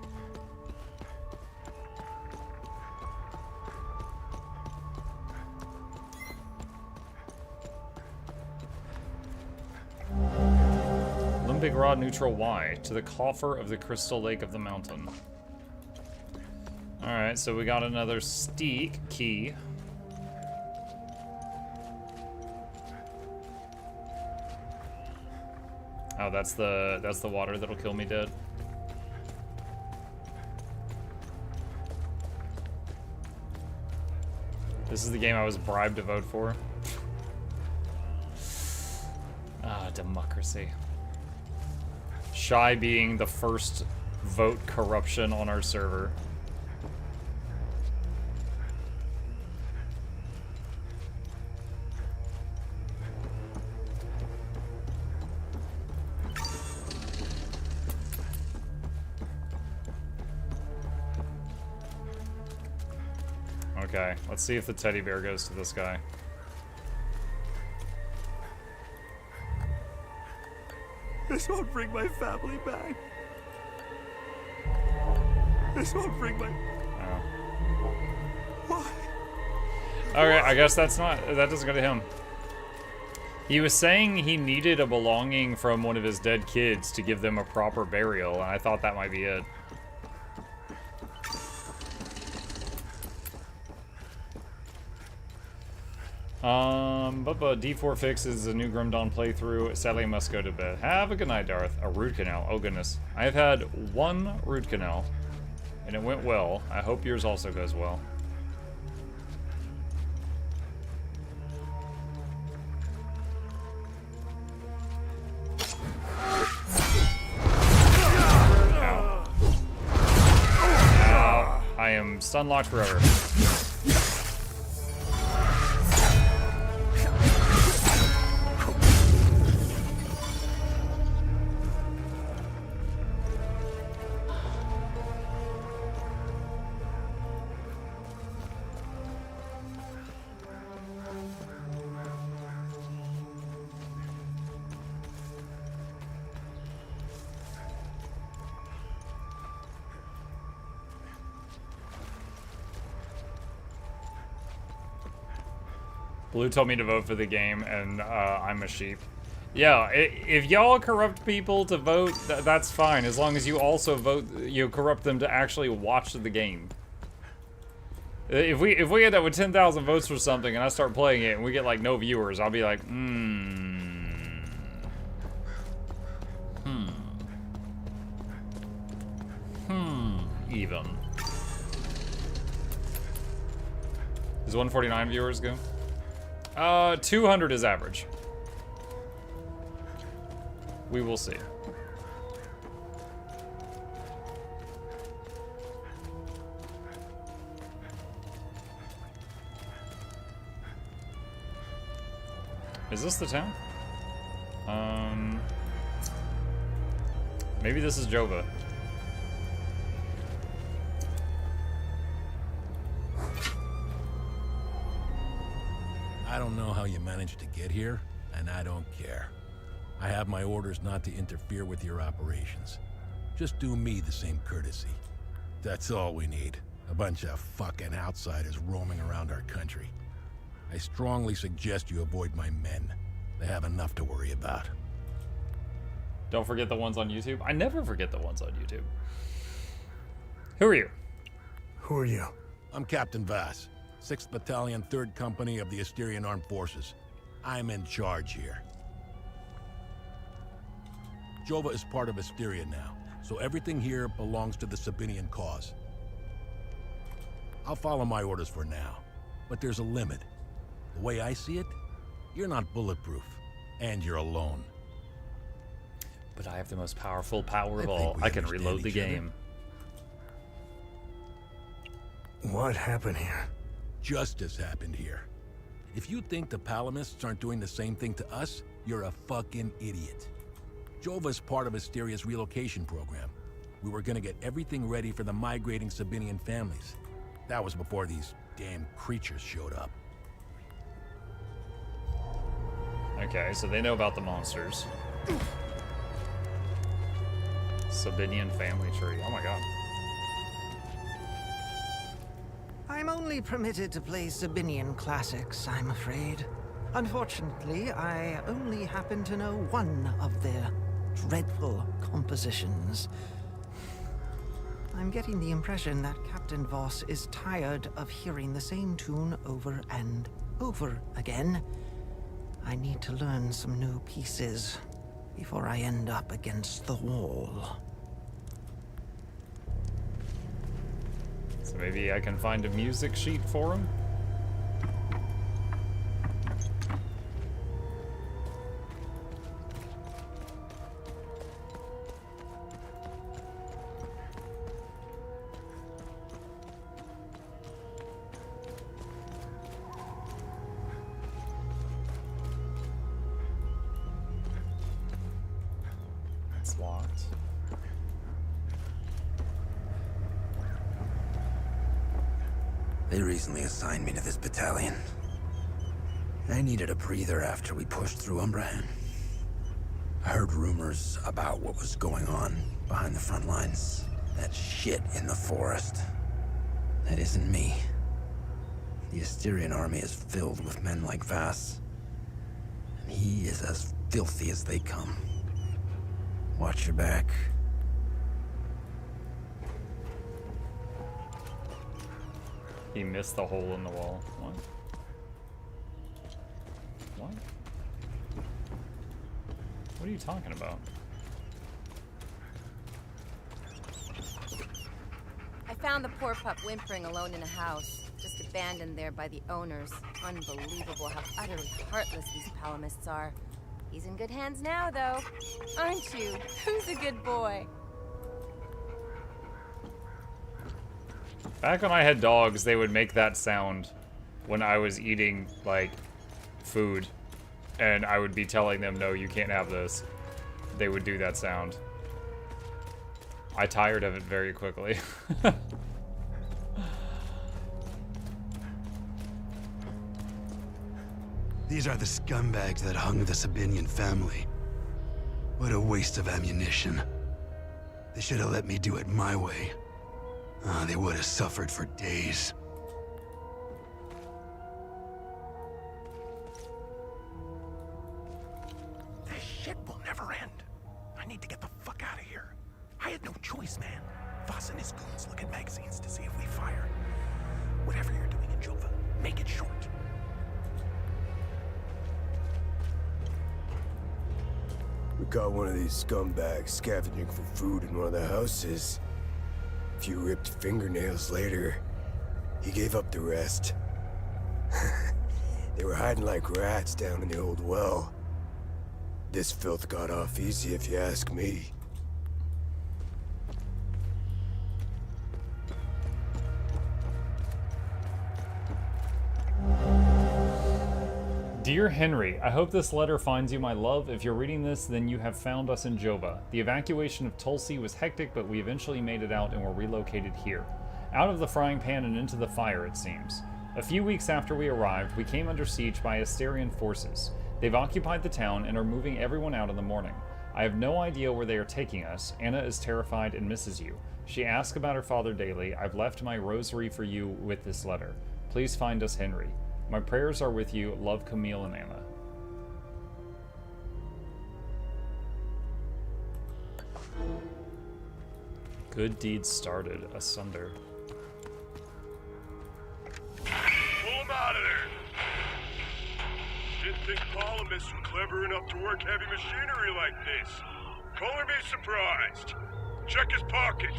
Limbic Rod neutral Y to the coffer of the Crystal Lake of the Mountain. Alright, so we got another steak key. Oh, that's the water that'll kill me dead. This is the game I was bribed to vote for. Ah, democracy. Shy being the first vote corruption on our server. Okay, let's see if the teddy bear goes to this guy. This won't bring my family back. This won't bring my... Oh. Why? Okay, I guess that doesn't go to him. He was saying he needed a belonging from one of his dead kids to give them a proper burial, and I thought that might be it. But D4 fix is a new Grim Dawn playthrough. Sadly, I must go to bed. Have a good night, Darth. A root canal. Oh, goodness. I have had one root canal, and it went well. I hope yours also goes well. Ow. Ow. I am stun locked forever. Blue told me to vote for the game, and I'm a sheep. Yeah, if y'all corrupt people to vote, that's fine, as long as you also vote, you corrupt them to actually watch the game. If we end up with 10,000 votes for something, and I start playing it, and we get like no viewers, I'll be like, even. Does 149 viewers go? 200 is average. We will see. Is this the town? Maybe this is Jova. managed to get here, and I don't care. I have my orders not to interfere with your operations. Just do me the same courtesy. That's all we need. A bunch of fucking outsiders roaming around our country. I strongly suggest you avoid my men. They have enough to worry about. Don't forget the ones on YouTube. I never forget the ones on YouTube. Who are you? Who are you? I'm Captain Vass, 6th Battalion, 3rd Company of the Asterian Armed Forces. I'm in charge here. Jova is part of Asteria now, so everything here belongs to the Sabinian cause. I'll follow my orders for now, but there's a limit. The way I see it, you're not bulletproof, and you're alone. But I have the most powerful power of all. I can reload the game. What happened here? Justice happened here. If you think the Palamists aren't doing the same thing to us, you're a fucking idiot. Jova's part of Asteria's relocation program. We were gonna get everything ready for the migrating Sabinian families. That was before these damn creatures showed up. Okay, so they know about the monsters. Sabinian family tree. Oh my god. I'm only permitted to play Sabinian classics, I'm afraid. Unfortunately, I only happen to know one of their dreadful compositions. I'm getting the impression that Captain Voss is tired of hearing the same tune over and over again. I need to learn some new pieces before I end up against the wall. So maybe I can find a music sheet for him? It's locked. They recently assigned me to this battalion. I needed a breather after we pushed through Umbrahan. I heard rumors about what was going on behind the front lines. That shit in the forest. That isn't me. The Asterian army is filled with men like Vass. And he is as filthy as they come. Watch your back. He missed the hole in the wall. What? What? What are you talking about? I found the poor pup whimpering alone in a house, just abandoned there by the owners. Unbelievable how utterly heartless these Palamists are. He's in good hands now, though. Aren't you? Who's a good boy? Back when I had dogs, they would make that sound when I was eating, like, food. And I would be telling them, no, you can't have this. They would do that sound. I tired of it very quickly. These are the scumbags that hung the Sabinian family. What a waste of ammunition. They should have let me do it my way. They would have suffered for days. This shit will never end. I need to get the fuck out of here. I had no choice, man. Voss and his goons look at magazines to see if we fire. Whatever you're doing in Jova, make it short. We got one of these scumbags scavenging for food in one of the houses. A few ripped fingernails later, he gave up the rest. They were hiding like rats down in the old well. This filth got off easy if you ask me. Dear Henry, I hope this letter finds you, my love. If you're reading this, then you have found us in Jova. The evacuation of Tulsi was hectic, but we eventually made it out and were relocated here. Out of the frying pan and into the fire, it seems. A few weeks after we arrived, we came under siege by Asterian forces. They've occupied the town and are moving everyone out in the morning. I have no idea where they are taking us. Anna is terrified and misses you. She asks about her father daily. I've left my rosary for you with this letter. Please find us Henry. My prayers are with you. Love, Camille and Anna. Good deeds started asunder. Pull him out of there! Didn't think Polymus was clever enough to work heavy machinery like this. Color me surprised. Check his pockets.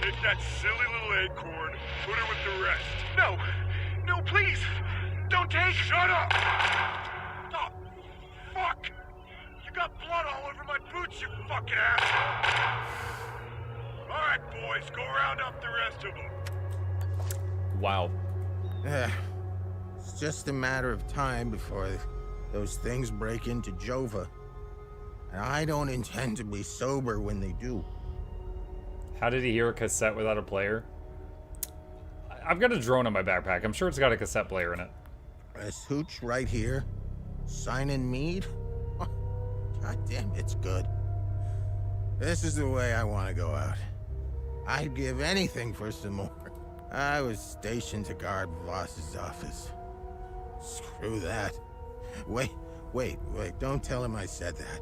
Take that silly little acorn, put her with the rest. No! No, please! Don't take... Shut up! Oh, fuck! You got blood all over my boots, you fucking asshole! Alright, boys, go round up the rest of them. Wow. It's just a matter of time before those things break into Jova. And I don't intend to be sober when they do. How did he hear a cassette without a player? I've got a drone in my backpack. I'm sure it's got a cassette player in it. This hooch right here, signing mead? God damn, it's good. This is the way I want to go out. I'd give anything for some more. I was stationed to guard Voss's office. Screw that. Wait, don't tell him I said that.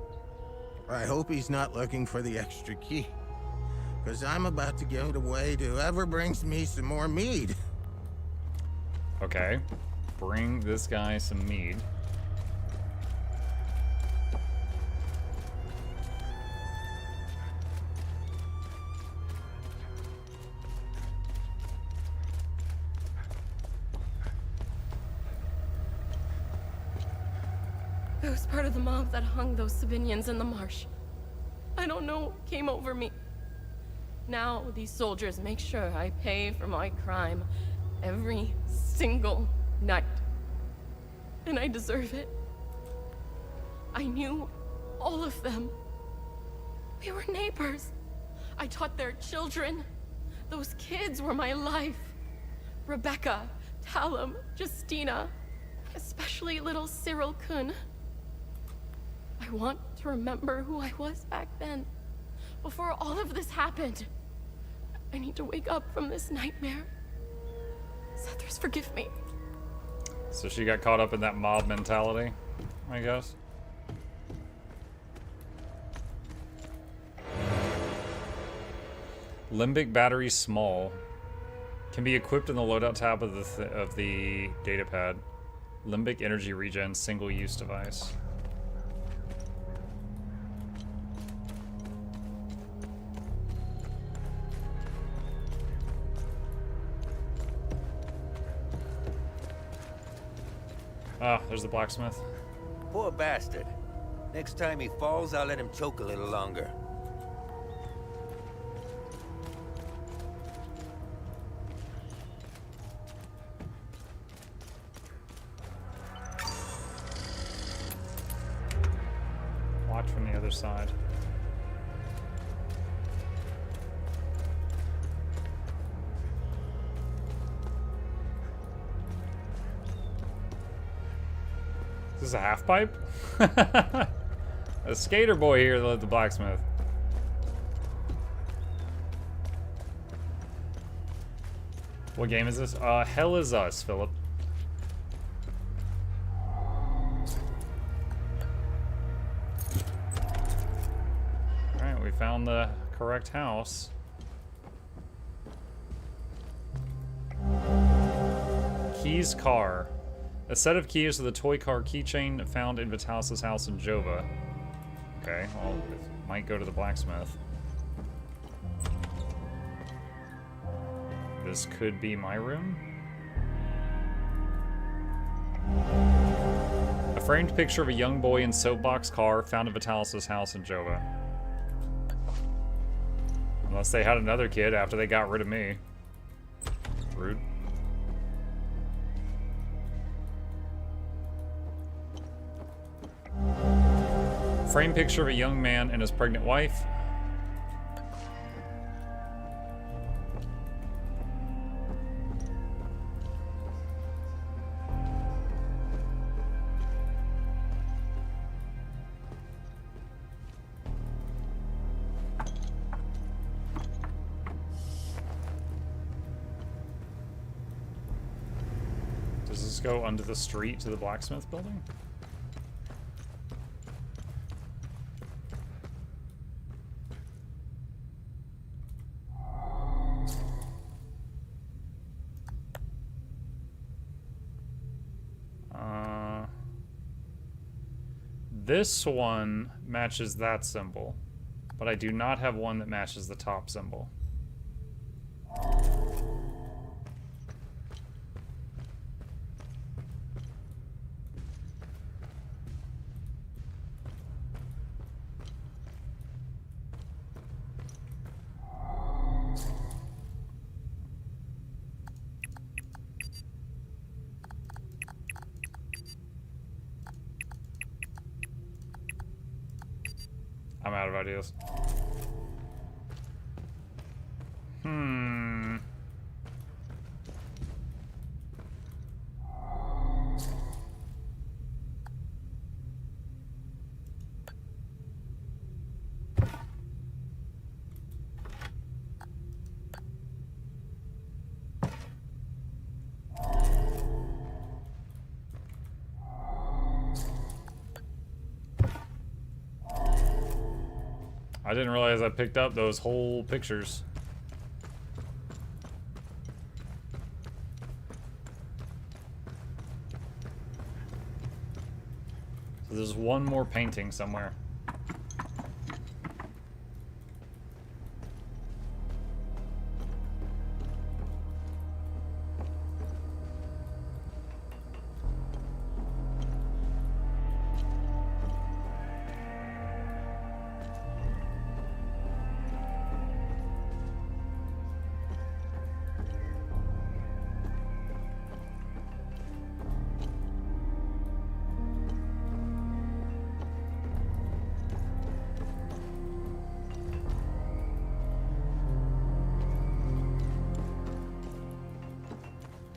I hope he's not looking for the extra key. Because I'm about to give it away to whoever brings me some more mead. Okay. Bring this guy some mead. I was part of the mob that hung those civilians in the marsh. I don't know what came over me. Now these soldiers make sure I pay for my crime every single night. And I deserve it. I knew all of them. We were neighbors. I taught their children. Those kids were my life. Rebecca, Talum, Justina, especially little Cyril Kun. I want to remember who I was back then, before all of this happened. I need to wake up from this nightmare. Sethers, forgive me. So she got caught up in that mob mentality, I guess. Limbic battery small. Can be equipped in the loadout tab of the datapad. Limbic energy regen single-use device. Ah, there's the blacksmith. Poor bastard. Next time he falls, I'll let him choke a little longer. Watch from the other side. Is this a half pipe? A skater boy here that led the blacksmith. What game is this? Hell Is Us, Philip. Alright, we found the correct house. Keys car. A set of keys to the toy car keychain found in Vitalis' house in Jova. Okay, well, it might go to the blacksmith. This could be my room. A framed picture of a young boy in soapbox car found in Vitalis' house in Jova. Unless they had another kid after they got rid of me. Rude. Frame picture of a young man and his pregnant wife. go under the street to the blacksmith building? This one matches that symbol, but I do not have one that matches the top symbol. I'm out of ideas. I didn't realize I picked up those whole pictures. So there's one more painting somewhere.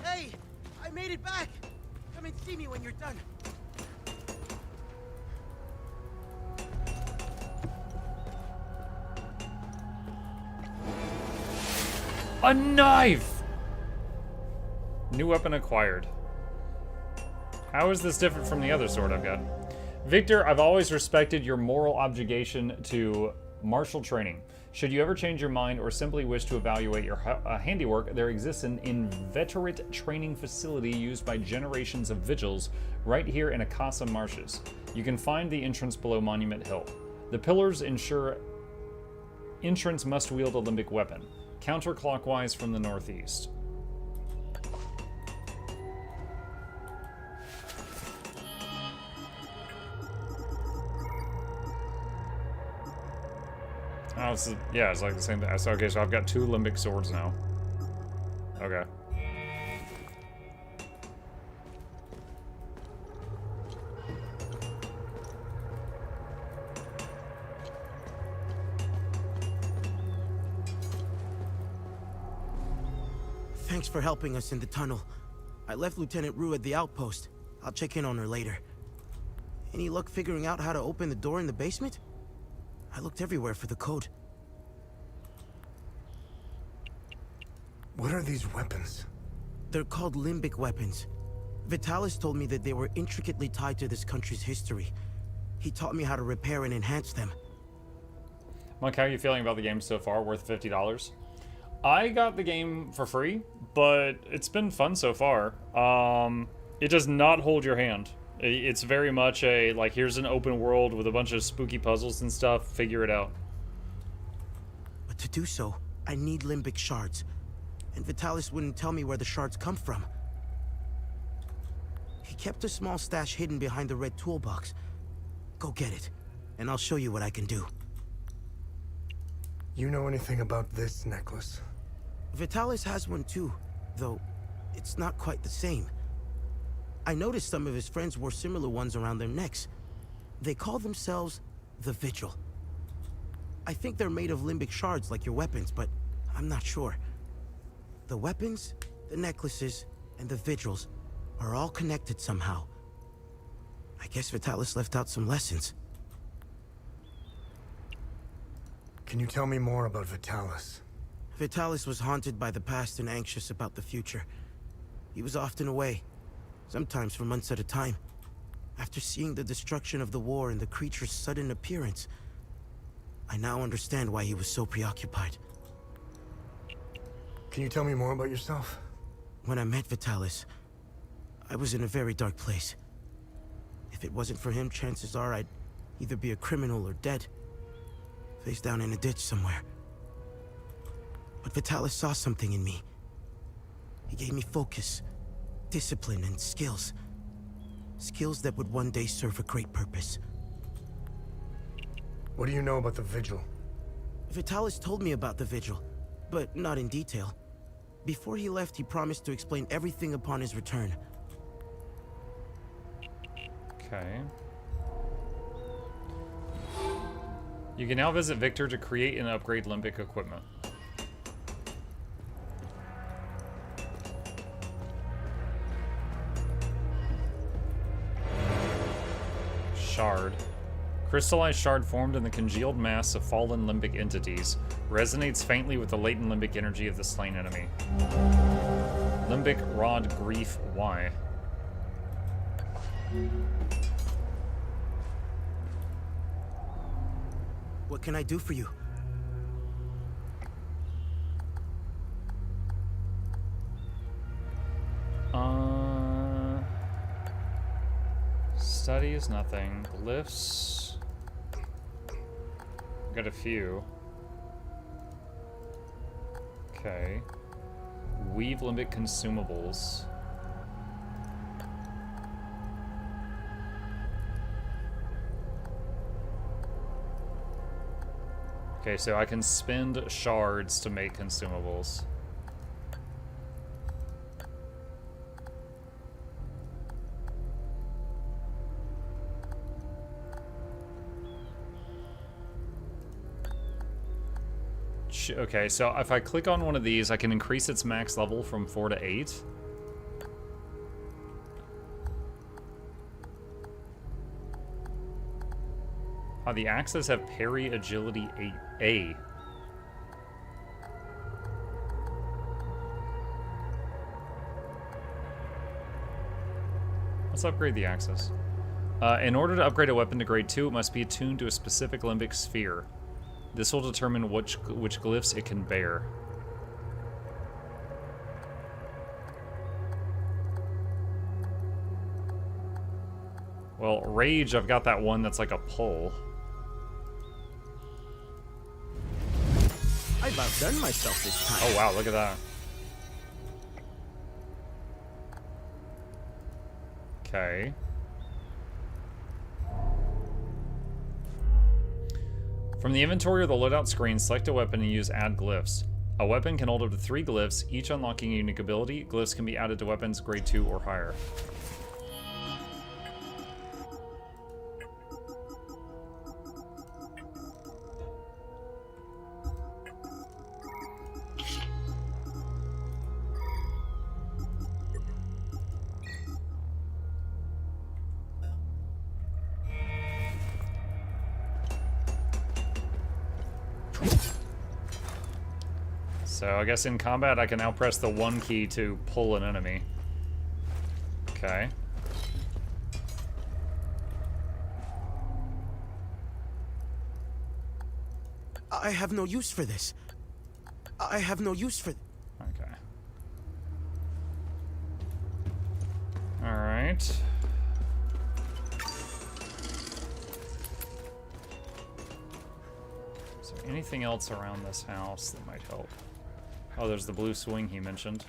Hey, I made it back. Come and see me when you're done. A knife! New weapon acquired. How is this different from the other sword I've got? Victor, I've always respected your moral obligation to martial training. Should you ever change your mind or simply wish to evaluate your handiwork, there exists an inveterate training facility used by generations of vigils right here in Akasa Marshes. You can find the entrance below Monument Hill. The pillars ensure entrance must wield a limbic weapon, counterclockwise from the northeast. Oh, yeah, it's like the same thing. So, okay, so I've got 2 limbic swords now. Okay. Thanks for helping us in the tunnel. I left Lieutenant Rue at the outpost. I'll check in on her later. Any luck figuring out how to open the door in the basement? I looked everywhere for the code. What are these weapons? They're called limbic weapons. Vitalis told me that they were intricately tied to this country's history. He taught me how to repair and enhance them. Monk, how are you feeling about the game so far? Worth $50? I got the game for free, but it's been fun so far. It does not hold your hand. It's very much a, like, here's an open world with a bunch of spooky puzzles and stuff, figure it out. But to do so, I need limbic shards. And Vitalis wouldn't tell me where the shards come from. He kept a small stash hidden behind the red toolbox. Go get it, and I'll show you what I can do. You know anything about this necklace? Vitalis has one too, though it's not quite the same. I noticed some of his friends wore similar ones around their necks. They call themselves the Vigil. I think they're made of limbic shards like your weapons, but I'm not sure. The weapons, the necklaces, and the Vigils are all connected somehow. I guess Vitalis left out some lessons. Can you tell me more about Vitalis? Vitalis was haunted by the past and anxious about the future. He was often away. sometimes for months at a time. After seeing the destruction of the war and the creature's sudden appearance, I now understand why he was so preoccupied. Can you tell me more about yourself? When I met Vitalis, I was in a very dark place. If it wasn't for him, chances are I'd either be a criminal or dead, face down in a ditch somewhere. But Vitalis saw something in me. He gave me focus, discipline, and skills. Skills that would one day serve a great purpose. What do you know about the Vigil? Vitalis told me about the Vigil, but not in detail. Before he left, he promised to explain everything upon his return. Okay. You can now visit Victor to create and upgrade limbic equipment. Shard. Crystallized shard formed in the congealed mass of fallen limbic entities. Resonates faintly with the latent limbic energy of the slain enemy. Limbic Rod Grief Y. What can I do for you? Study is nothing. Glyphs. Got a few. Okay. Weave limbic consumables. Okay, so I can spend shards to make consumables. Okay, so if I click on one of these, I can increase its max level from 4 to 8. Oh, the axes have parry agility 8A. Let's upgrade the axes. In order to upgrade a weapon to grade 2, it must be attuned to a specific limbic sphere. This will determine which glyphs it can bear. Well, Rage, I've got that one that's like a pull. I've outdone myself this time. Oh wow, look at that. Okay. From the inventory or the loadout screen, select a weapon and use Add Glyphs. A weapon can hold up to 3 glyphs, each unlocking a unique ability. Glyphs can be added to weapons grade 2 or higher. So I guess in combat I can now press the 1 key to pull an enemy. Okay. I have no use for this. I have no use for... Okay. Alright. Is there anything else around this house that might help? Oh, there's the blue swing he mentioned.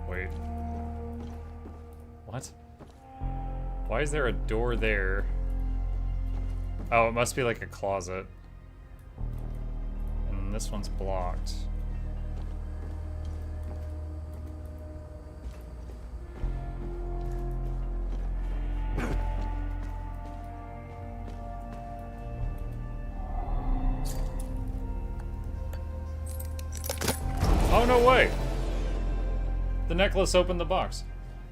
Wait. What? Why is there a door there? Oh, it must be like a closet. this one's blocked. Oh, no way! The necklace opened the box.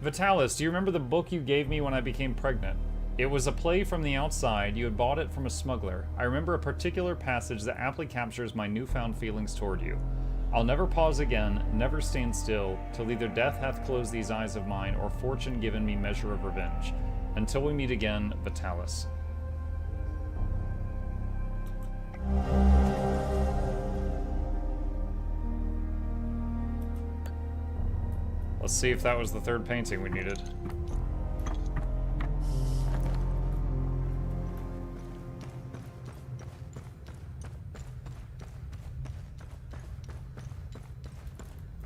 Vitalis, do you remember the book you gave me when I became pregnant? It was a play from the outside. You had bought it from a smuggler. I remember a particular passage that aptly captures my newfound feelings toward you. I'll never pause again, never stand still, till either death hath closed these eyes of mine, or fortune given me measure of revenge. Until we meet again, Vitalis. Let's see if that was the third painting we needed.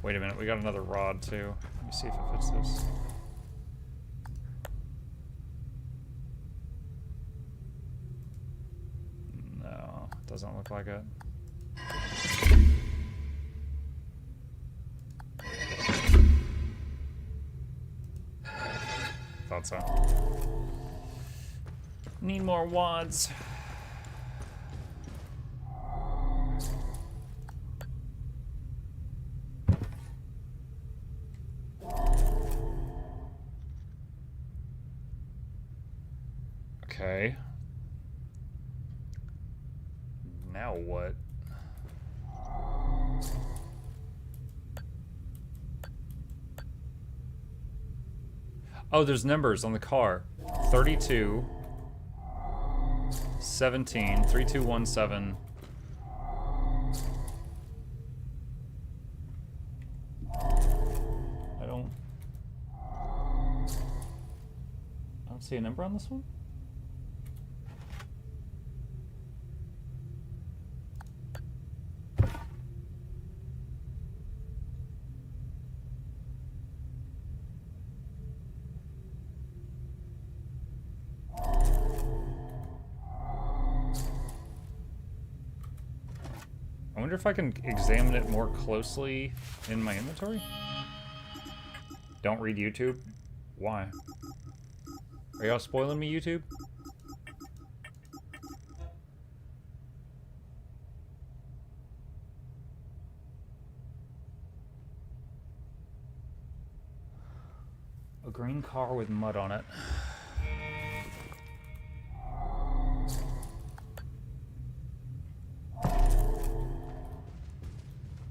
Wait a minute, we got another rod too. Let me see if it fits this. No, doesn't look like it. Thought so. Need more wads. Okay. Now what? Oh, there's numbers on the car. 32, 17, 3217. I don't see a number on this one. I wonder if I can examine it more closely in my inventory? Don't read YouTube? Why? Are y'all spoiling me, YouTube? A green car with mud on it.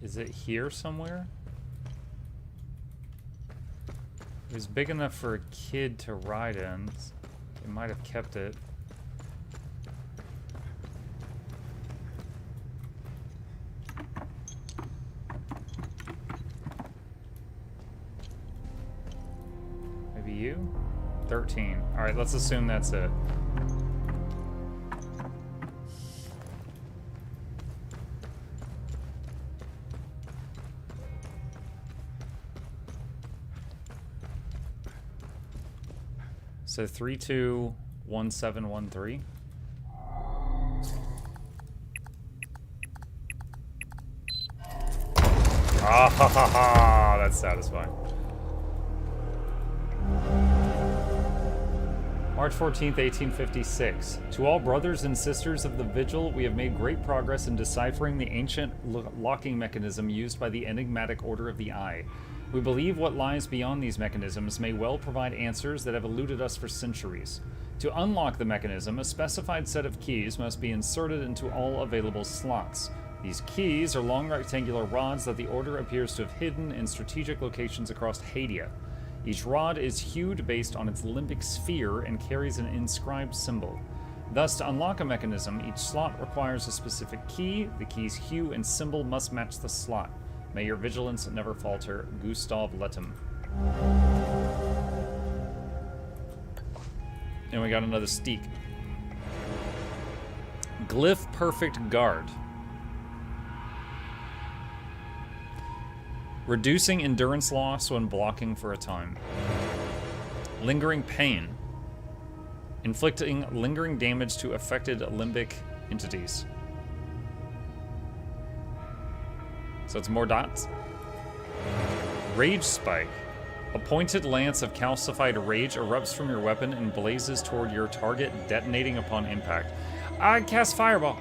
Is it here somewhere? It was big enough for a kid to ride in. They might have kept it. Maybe you? 13. Alright, let's assume that's it. So 321713. Ah ha ha ha! That's satisfying. March 14th, 1856. To all brothers and sisters of the Vigil, we have made great progress in deciphering the ancient locking mechanism used by the enigmatic Order of the Eye. We believe what lies beyond these mechanisms may well provide answers that have eluded us for centuries. To unlock the mechanism, a specified set of keys must be inserted into all available slots. These keys are long rectangular rods that the Order appears to have hidden in strategic locations across Hadia. Each rod is hued based on its limbic sphere and carries an inscribed symbol. Thus, to unlock a mechanism, each slot requires a specific key. The key's hue and symbol must match the slot. May your vigilance never falter. Gustav Lettem. And we got another steak. Glyph Perfect Guard. Reducing endurance loss when blocking for a time. Lingering pain. Inflicting lingering damage to affected limbic entities. So it's more dots. Rage Spike. A pointed lance of calcified rage erupts from your weapon and blazes toward your target, detonating upon impact. I cast Fireball.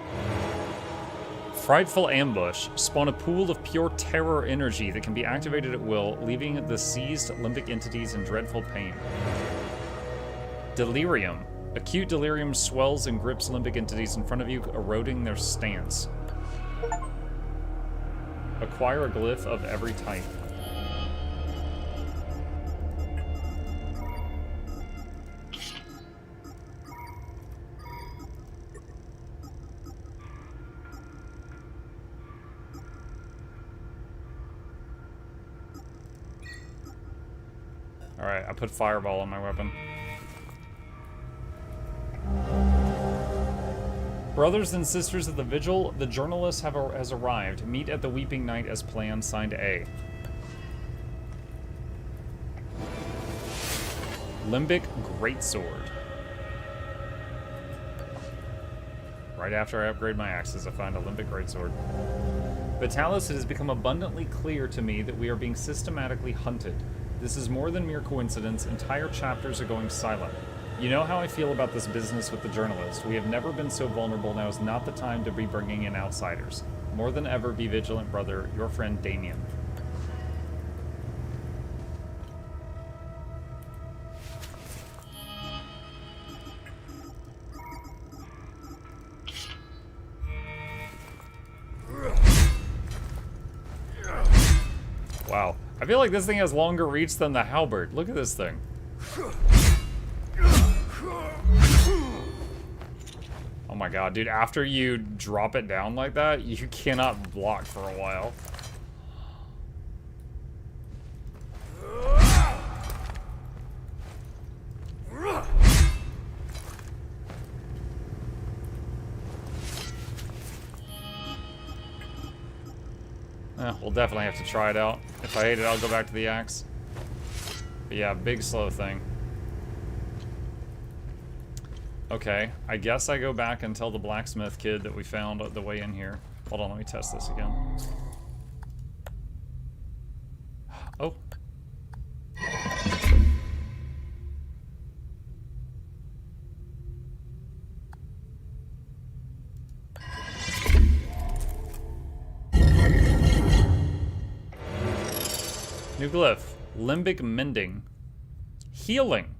Frightful Ambush. Spawn a pool of pure terror energy that can be activated at will, leaving the seized limbic entities in dreadful pain. Delirium. Acute delirium swells and grips limbic entities in front of you, eroding their stance. Acquire a glyph of every type. Alright, I put Fireball on my weapon. Brothers and sisters of the Vigil, the journalist has arrived. Meet at the Weeping Night as planned. Signed A. Limbic Greatsword. Right after I upgrade my axes, I find a Limbic Greatsword. Vitalis, it has become abundantly clear to me that we are being systematically hunted. This is more than mere coincidence. Entire chapters are going silent. You know how I feel about this business with the journalist. We have never been so vulnerable. Now is not the time to be bringing in outsiders. More than ever, be vigilant, brother. Your friend, Damien. Wow. I feel like this thing has longer reach than the halberd. Look at this thing. Oh my god, dude, after you drop it down like that, you cannot block for a while. We'll definitely have to try it out. If I hate it, I'll go back to the axe. But yeah, big slow thing. Okay, I guess I go back and tell the blacksmith kid that we found the way in here. Hold on, let me test this again. Oh. New glyph. Limbic Mending. Healing.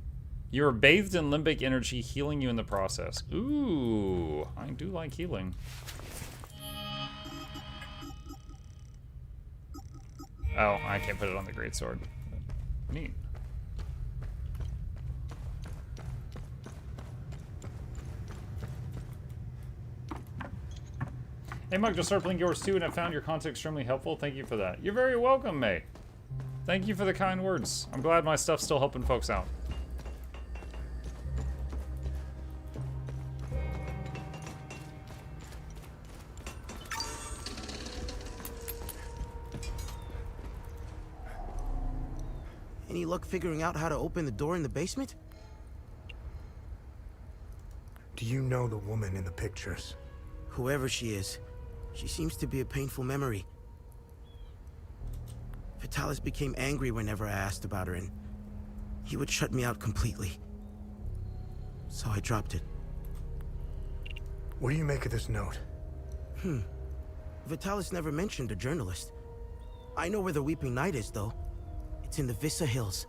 You are bathed in limbic energy, healing you in the process. Ooh, I do like healing. Oh, I can't put it on the greatsword. Neat. Hey, Mug, just started playing yours too, and I found your content extremely helpful. Thank you for that. You're very welcome, May. Thank you for the kind words. I'm glad my stuff's still helping folks out. Any luck figuring out how to open the door in the basement? Do you know the woman in the pictures? Whoever she is, she seems to be a painful memory. Vitalis became angry whenever I asked about her, and he would shut me out completely. So I dropped it. What do you make of this note? Vitalis never mentioned a journalist. I know where the Weeping Night is, though. It's in the Vissa Hills.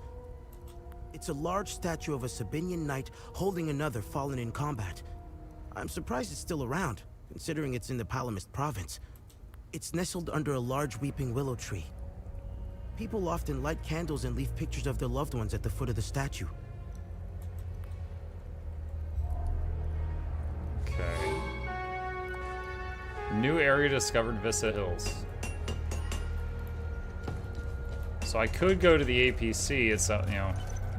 It's a large statue of a Sabinian knight holding another fallen in combat. I'm surprised it's still around, considering it's in the Palamist province. It's nestled under a large weeping willow tree. People often light candles and leave pictures of their loved ones at the foot of the statue. Okay. New area discovered, Vissa Hills. So I could go to the APC, it's, you know,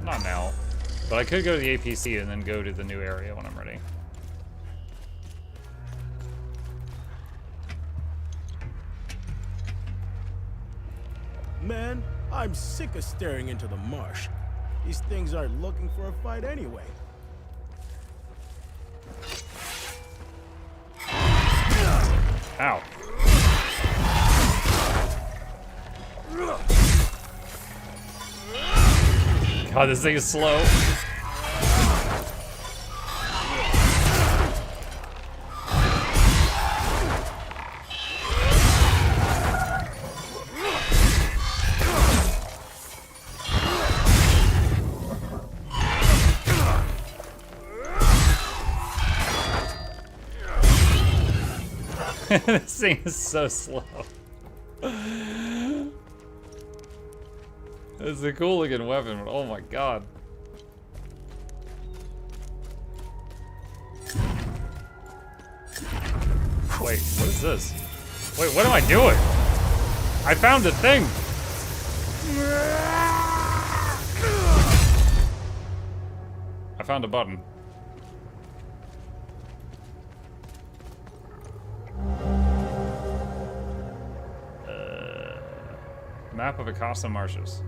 not now, but I could go to the APC and then go to the new area when I'm ready. Man, I'm sick of staring into the marsh. These things aren't looking for a fight anyway. Ow. God, this thing is slow. This thing is so slow. It's a cool looking weapon, but oh my god. Wait, what is this? Wait, what am I doing? I found a thing! I found a button. Map of Akasa Marshes.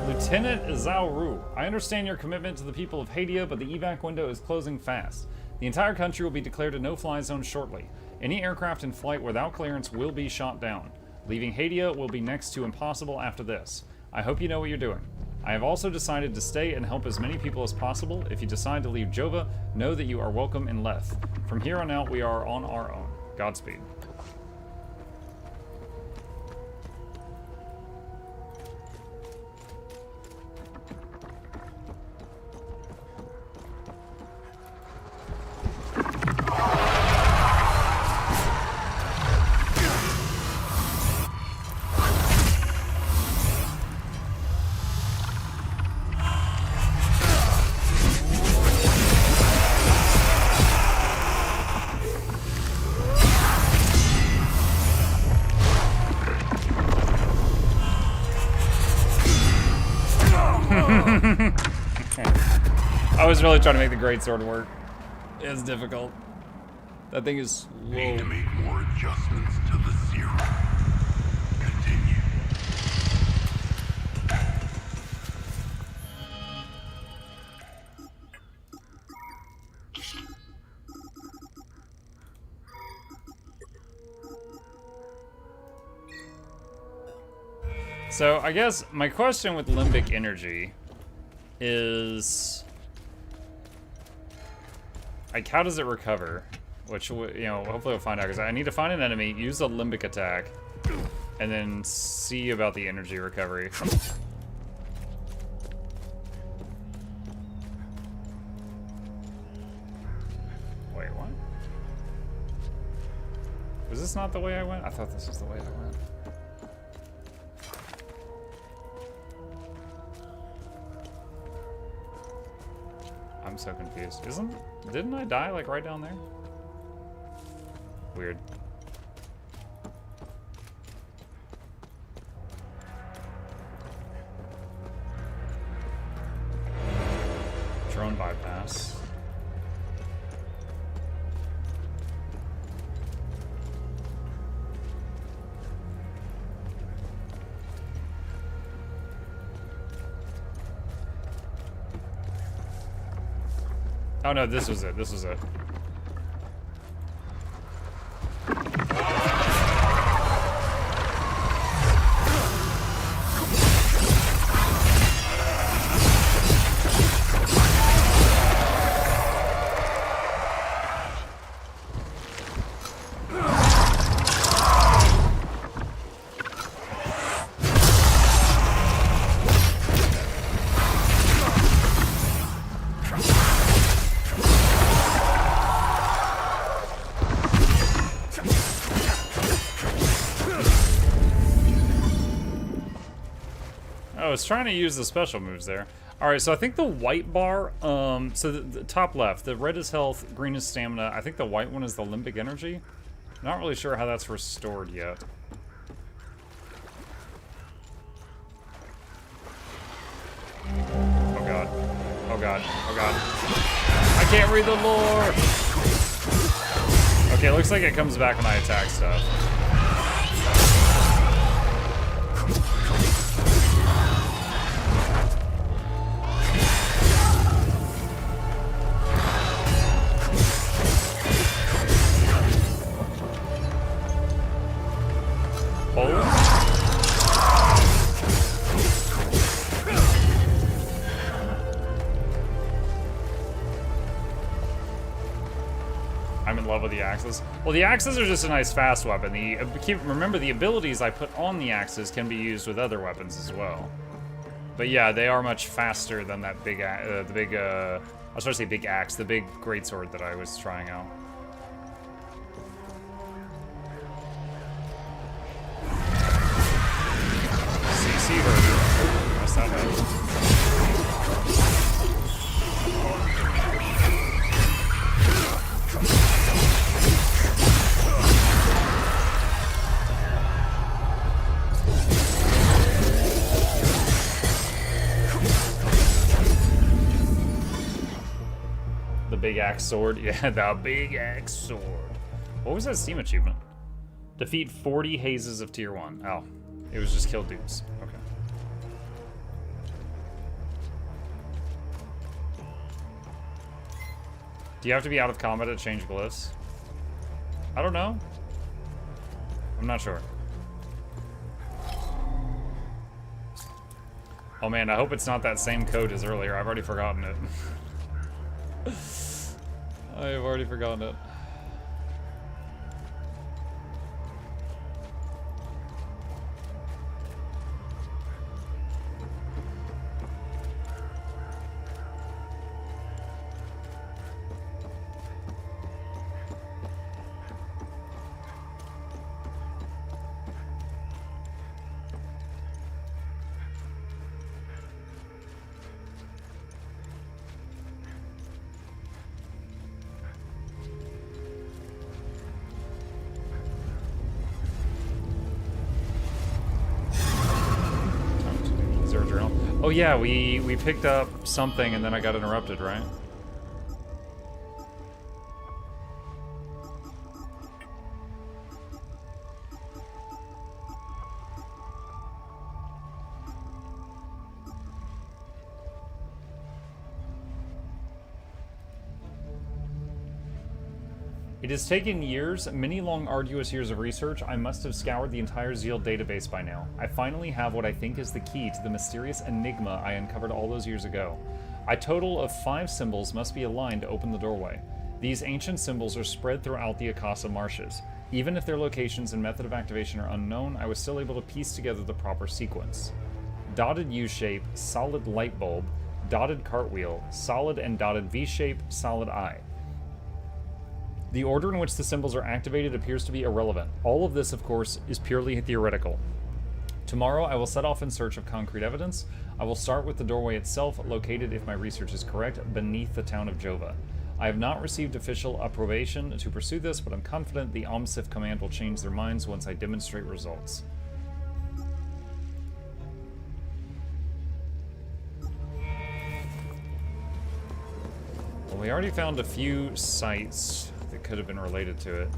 Lieutenant Zhao Ru, I understand your commitment to the people of Hadia, but the evac window is closing fast. The entire country will be declared a no-fly zone shortly. Any aircraft in flight without clearance will be shot down. Leaving Hadia will be next to impossible after this. I hope you know what you're doing. I have also decided to stay and help as many people as possible. If you decide to leave Jova, know that you are welcome in Leth. From here on out, we are on our own. Godspeed. I was really trying to make the greatsword work. It's difficult. That thing is slow. Need to make more adjustments to the zero. Continue. So I guess my question with limbic energy is, like, how does it recover? Which, you know, hopefully we'll find out, because I need to find an enemy, use a limbic attack, and then see about the energy recovery. Wait, what? Was this not the way I went? I thought this was the way I went. I'm so confused. Didn't I die like right down there? Weird. Drone bypass. Oh no, this was it. This was it. I was trying to use the special moves there. Alright, so I think the white bar, so the top left, the red is health, green is stamina. I think the white one is the limbic energy. Not really sure how that's restored yet. Oh god. Oh god. Oh god. I can't read the lore! Okay, looks like it comes back when I attack stuff. love with the axes. Well, the axes are just a nice fast weapon. Remember, the abilities I put on the axes can be used with other weapons as well. But yeah, they are much faster than that big, I was trying to say big axe, the big greatsword that I was trying out. CC her. Messed that up. The big axe sword? Yeah, the big axe sword. What was that Steam achievement? Defeat 40 hazes of tier 1. Oh, it was just kill dudes. Okay. Do you have to be out of combat to change glyphs? I don't know. I'm not sure. Oh man, I hope it's not that same code as earlier. I've already forgotten it. I've already forgotten it. Oh yeah, we picked up something and then I got interrupted, right? It has taken years, many long arduous years of research. I must have scoured the entire Zeal database by now. I finally have what I think is the key to the mysterious enigma I uncovered all those years ago. A total of 5 symbols must be aligned to open the doorway. These ancient symbols are spread throughout the Akasa marshes. Even if their locations and method of activation are unknown, I was still able to piece together the proper sequence. Dotted U-shape, solid light bulb, dotted cartwheel, solid and dotted V-shape, solid eye. The order in which the symbols are activated appears to be irrelevant. All of this, of course, is purely theoretical. Tomorrow, I will set off in search of concrete evidence. I will start with the doorway itself, located, if my research is correct, beneath the town of Jova. I have not received official approbation to pursue this, but I'm confident the OMSIF command will change their minds once I demonstrate results. Well, we already found a few sites that could have been related to it.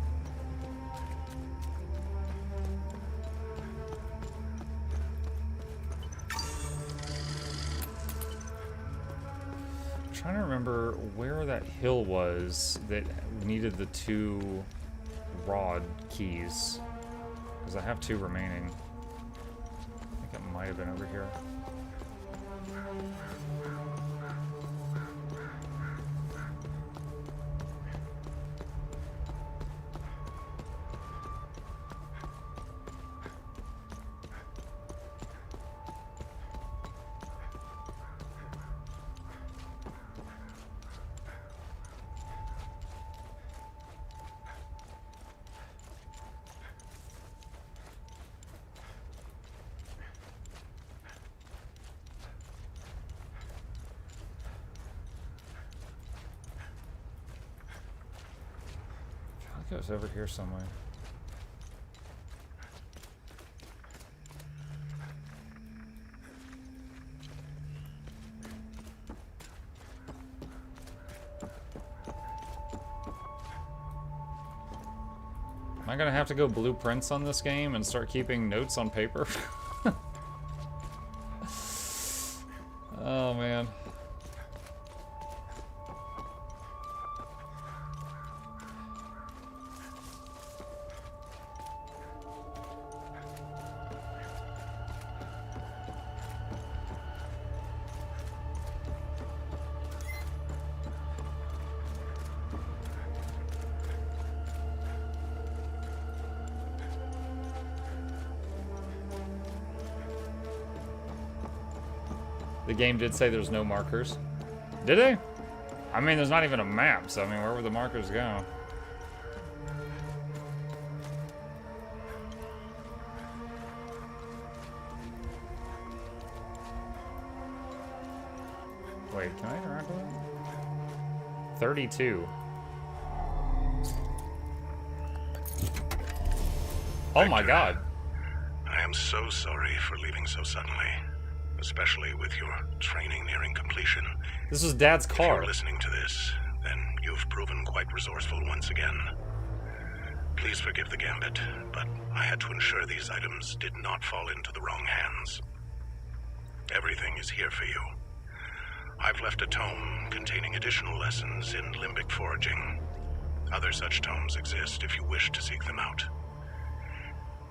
I'm trying to remember where that hill was that needed the 2 rod keys, because I have 2 remaining. I think it might have been over here. It was over here somewhere. Am I gonna have to go blueprints on this game and start keeping notes on paper? Oh man. The game did say there's no markers. Did it? I mean, there's not even a map, so I mean, where would the markers go? Wait, can I interact with it? 32. Oh my god. I am so sorry for leaving so suddenly, especially with your training nearing completion. This was Dad's car. If you're listening to this, then you've proven quite resourceful once again. Please forgive the gambit, but I had to ensure these items did not fall into the wrong hands. Everything is here for you. I've left a tome containing additional lessons in limbic foraging. Other such tomes exist if you wish to seek them out.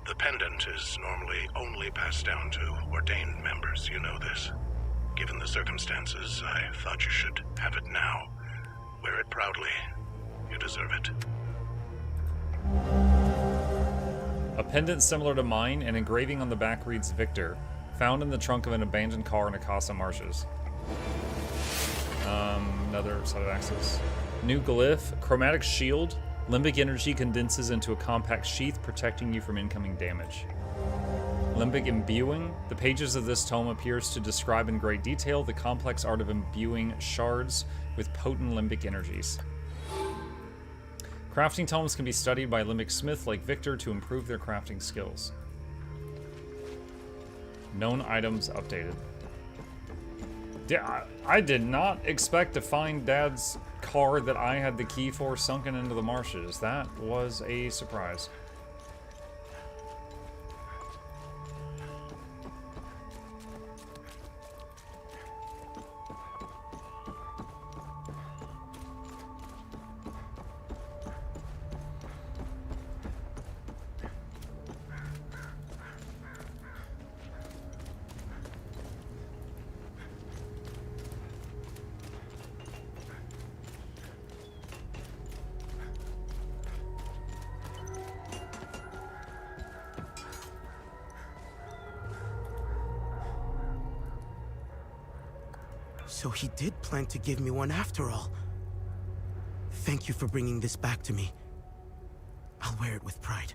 The pendant is normally only passed down to ordained members, you know this. Given the circumstances, I thought you should have it now. Wear it proudly. You deserve it. A pendant similar to mine, an engraving on the back reads Victor, found in the trunk of an abandoned car in Akasa Marshes. Another set of axes. New glyph, chromatic shield. Limbic energy condenses into a compact sheath, protecting you from incoming damage. Limbic imbuing. The pages of this tome appears to describe in great detail the complex art of imbuing shards with potent limbic energies. Crafting tomes can be studied by limbic smith like Victor to improve their crafting skills. Known items updated. Yeah, I did not expect to find Dad's car that I had the key for sunken into the marshes. That was a surprise. So he did plan to give me one after all. Thank you for bringing this back to me. I'll wear it with pride.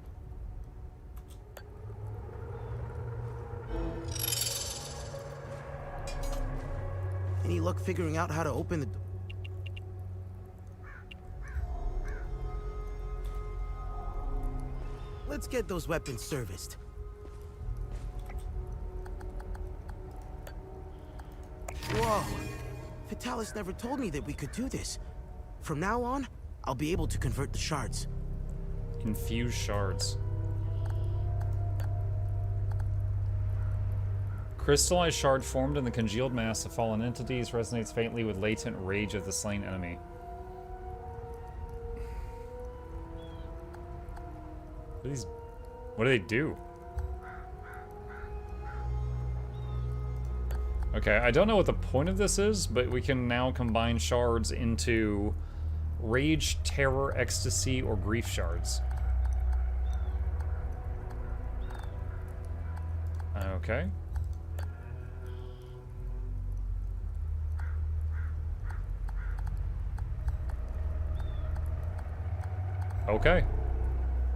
Any luck figuring out how to open the door? Let's get those weapons serviced. Whoa! Vitalis never told me that we could do this. From now on, I'll be able to convert the shards. Infused shards. Crystallized shard formed in the congealed mass of fallen entities resonates faintly with latent rage of the slain enemy. What do they do? Okay, I don't know what the point of this is, but we can now combine shards into rage, terror, ecstasy, or grief shards. Okay. Okay.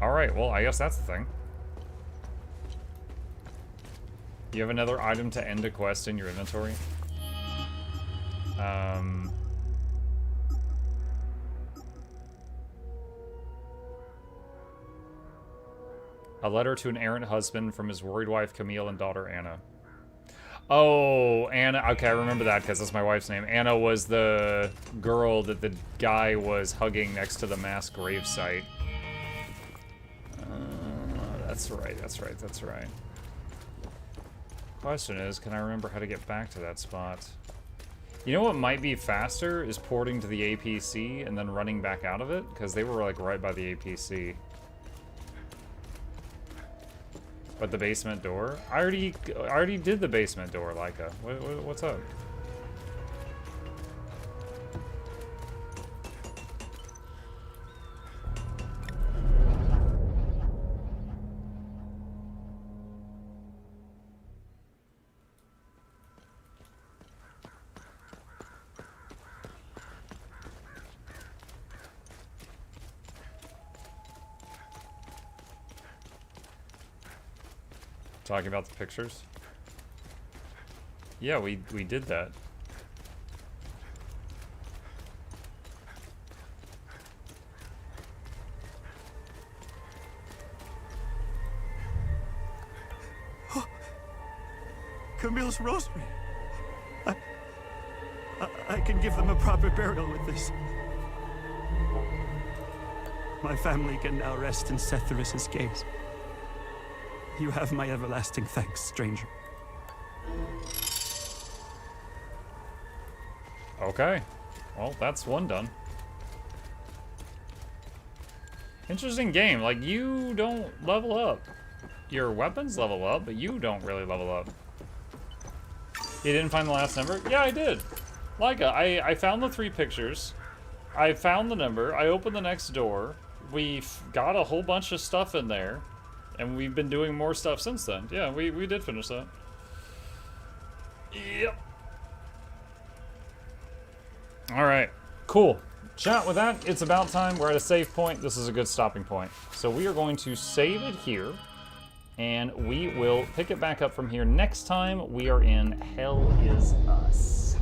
Alright, well, I guess that's the thing. You have another item to end a quest in your inventory. A letter to an errant husband from his worried wife Camille and daughter Anna. Oh, Anna. Okay, I remember that because that's my wife's name. Anna was the girl that the guy was hugging next to the mass grave site. That's right, that's right, that's right. Question is, can I remember how to get back to that spot? You know what might be faster is porting to the APC and then running back out of it, because they were like right by the APC. But the basement door? I already did the basement door, Laika. What's up? Talking about the pictures? Yeah, we did that. Camille's rosary. I can give them a proper burial with this. My family can now rest in Sethrus's gaze. You have my everlasting thanks, stranger. Okay. Well, that's one done. Interesting game. Like, you don't level up. Your weapons level up, but you don't really level up. You didn't find the last number? Yeah, I did. Like, I found the 3 pictures. I found the number. I opened the next door. We've got a whole bunch of stuff in there. And we've been doing more stuff since then. Yeah, we did finish that. Yep. Alright, cool. Chat, with that, it's about time. We're at a save point. This is a good stopping point. So we are going to save it here. And we will pick it back up from here next time. We are in Hell Is Us.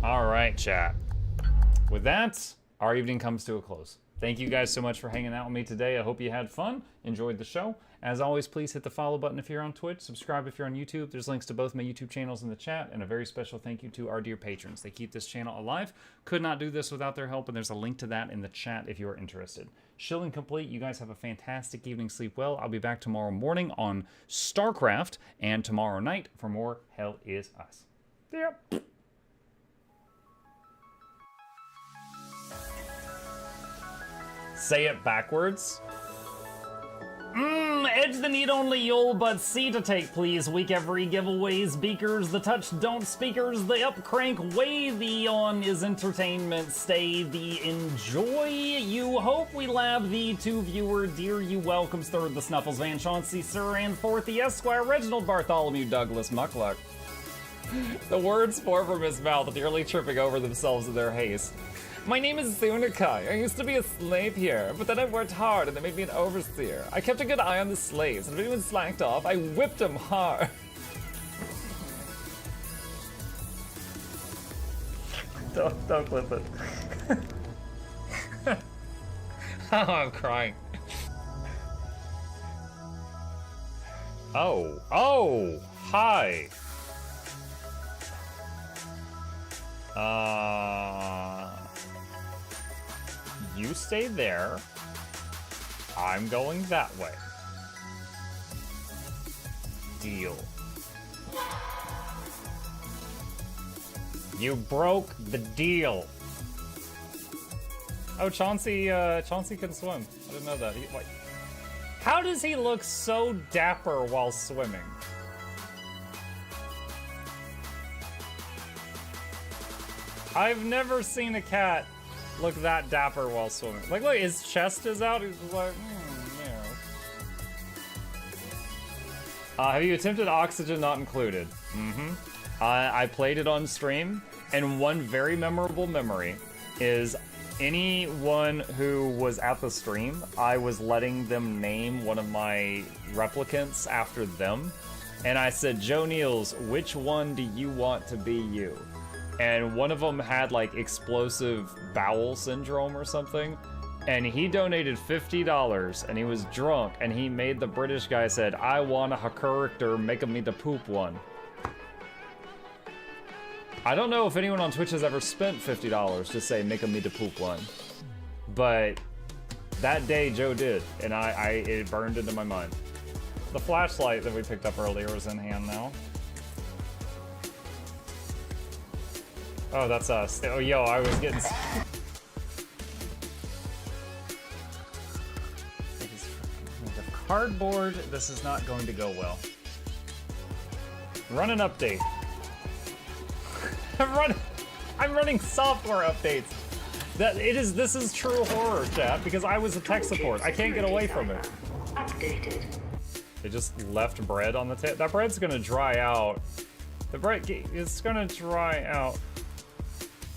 Alright, chat. With that, our evening comes to a close. Thank you guys so much for hanging out with me today. I hope you had fun, enjoyed the show. As always, please hit the follow button if you're on Twitch, subscribe if you're on YouTube. There's links to both my YouTube channels in the chat, and a very special thank you to our dear patrons. They keep this channel alive. Could not do this without their help, and there's a link to that in the chat if you are interested. Shilling complete. You guys have a fantastic evening. Sleep well. I'll be back tomorrow morning on StarCraft, and tomorrow night for more Hell Is Us. Yep. Say it backwards. Edge the need only you'll but C to take please. Week every giveaways, beakers, the touch don't speakers, the up crank way the on is entertainment, stay the enjoy. You hope we lab the 2 viewer, dear you welcomes third the Snuffles Van Chauncey, Sir and fourth the Esquire, Reginald Bartholomew Douglas Mukluk. The words pour from his mouth, nearly tripping over themselves in their haste. My name is Zunikai. I used to be a slave here, but then I worked hard and they made me an overseer. I kept a good eye on the slaves, and if anyone slacked off, I whipped them hard. Don't clip it. Oh, I'm crying. Oh, hi. You stay there. I'm going that way. Deal. You broke the deal. Oh, Chauncey can swim. I didn't know that. Wait. How does he look so dapper while swimming? I've never seen a cat look that dapper while swimming. Like, look, his chest is out. He's just like, yeah. Have you attempted Oxygen Not Included? I played it on stream, and one very memorable memory is anyone who was at the stream, I was letting them name one of my replicants after them, and I said, Joe Niels, which one do you want to be you? And one of them had like explosive bowel syndrome or something, and he donated $50, and he was drunk, and he made the British guy said, I want a character, make me the poop one. I don't know if anyone on Twitch has ever spent $50 to say make me the poop one, but that day Joe did, and it burned into my mind. The flashlight that we picked up earlier is in hand now. Oh, that's us. Oh, yo, I was getting... The cardboard, this is not going to go well. Run an update. I'm running software updates. This is true horror, chat, because I was a tech support. I can't get away from it. Updated. They just left bread on the table. That bread's gonna dry out. The bread is gonna dry out.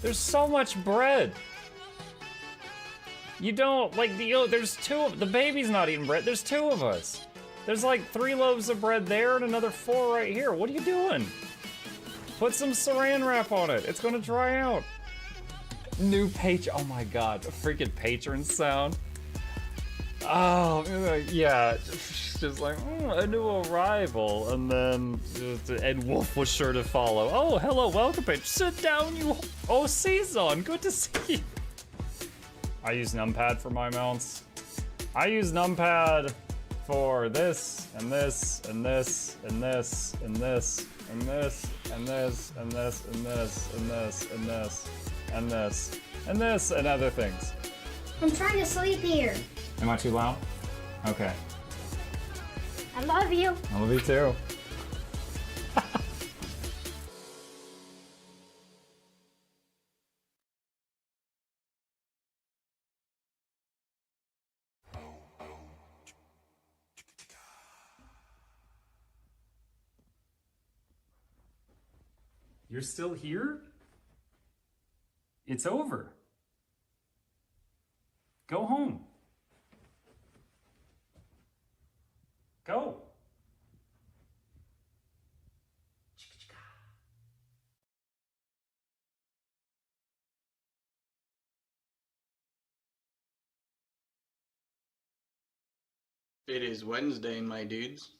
There's so much bread. You don't, like, there's two of, the baby's not eating bread. There's 2 of us. There's like 3 loaves of bread there and another 4 right here. What are you doing? Put some saran wrap on it. It's gonna dry out. New patron. Oh my god, a freaking patron sound. Oh, yeah. Just like, a new arrival. And then Ed Wolf was sure to follow. Oh, hello, welcome, patron. Sit down, you. Oh, Season, good to see you. I use numpad for my mounts. I use numpad for this, and this, and this, and this, and this, and this, and this, and this, and this, and this, and this, and this, and this, and other things. I'm trying to sleep here. Am I too loud? Okay. I love you. I love you too. You're still here? It's over. Go home. Go. It is Wednesday, my dudes.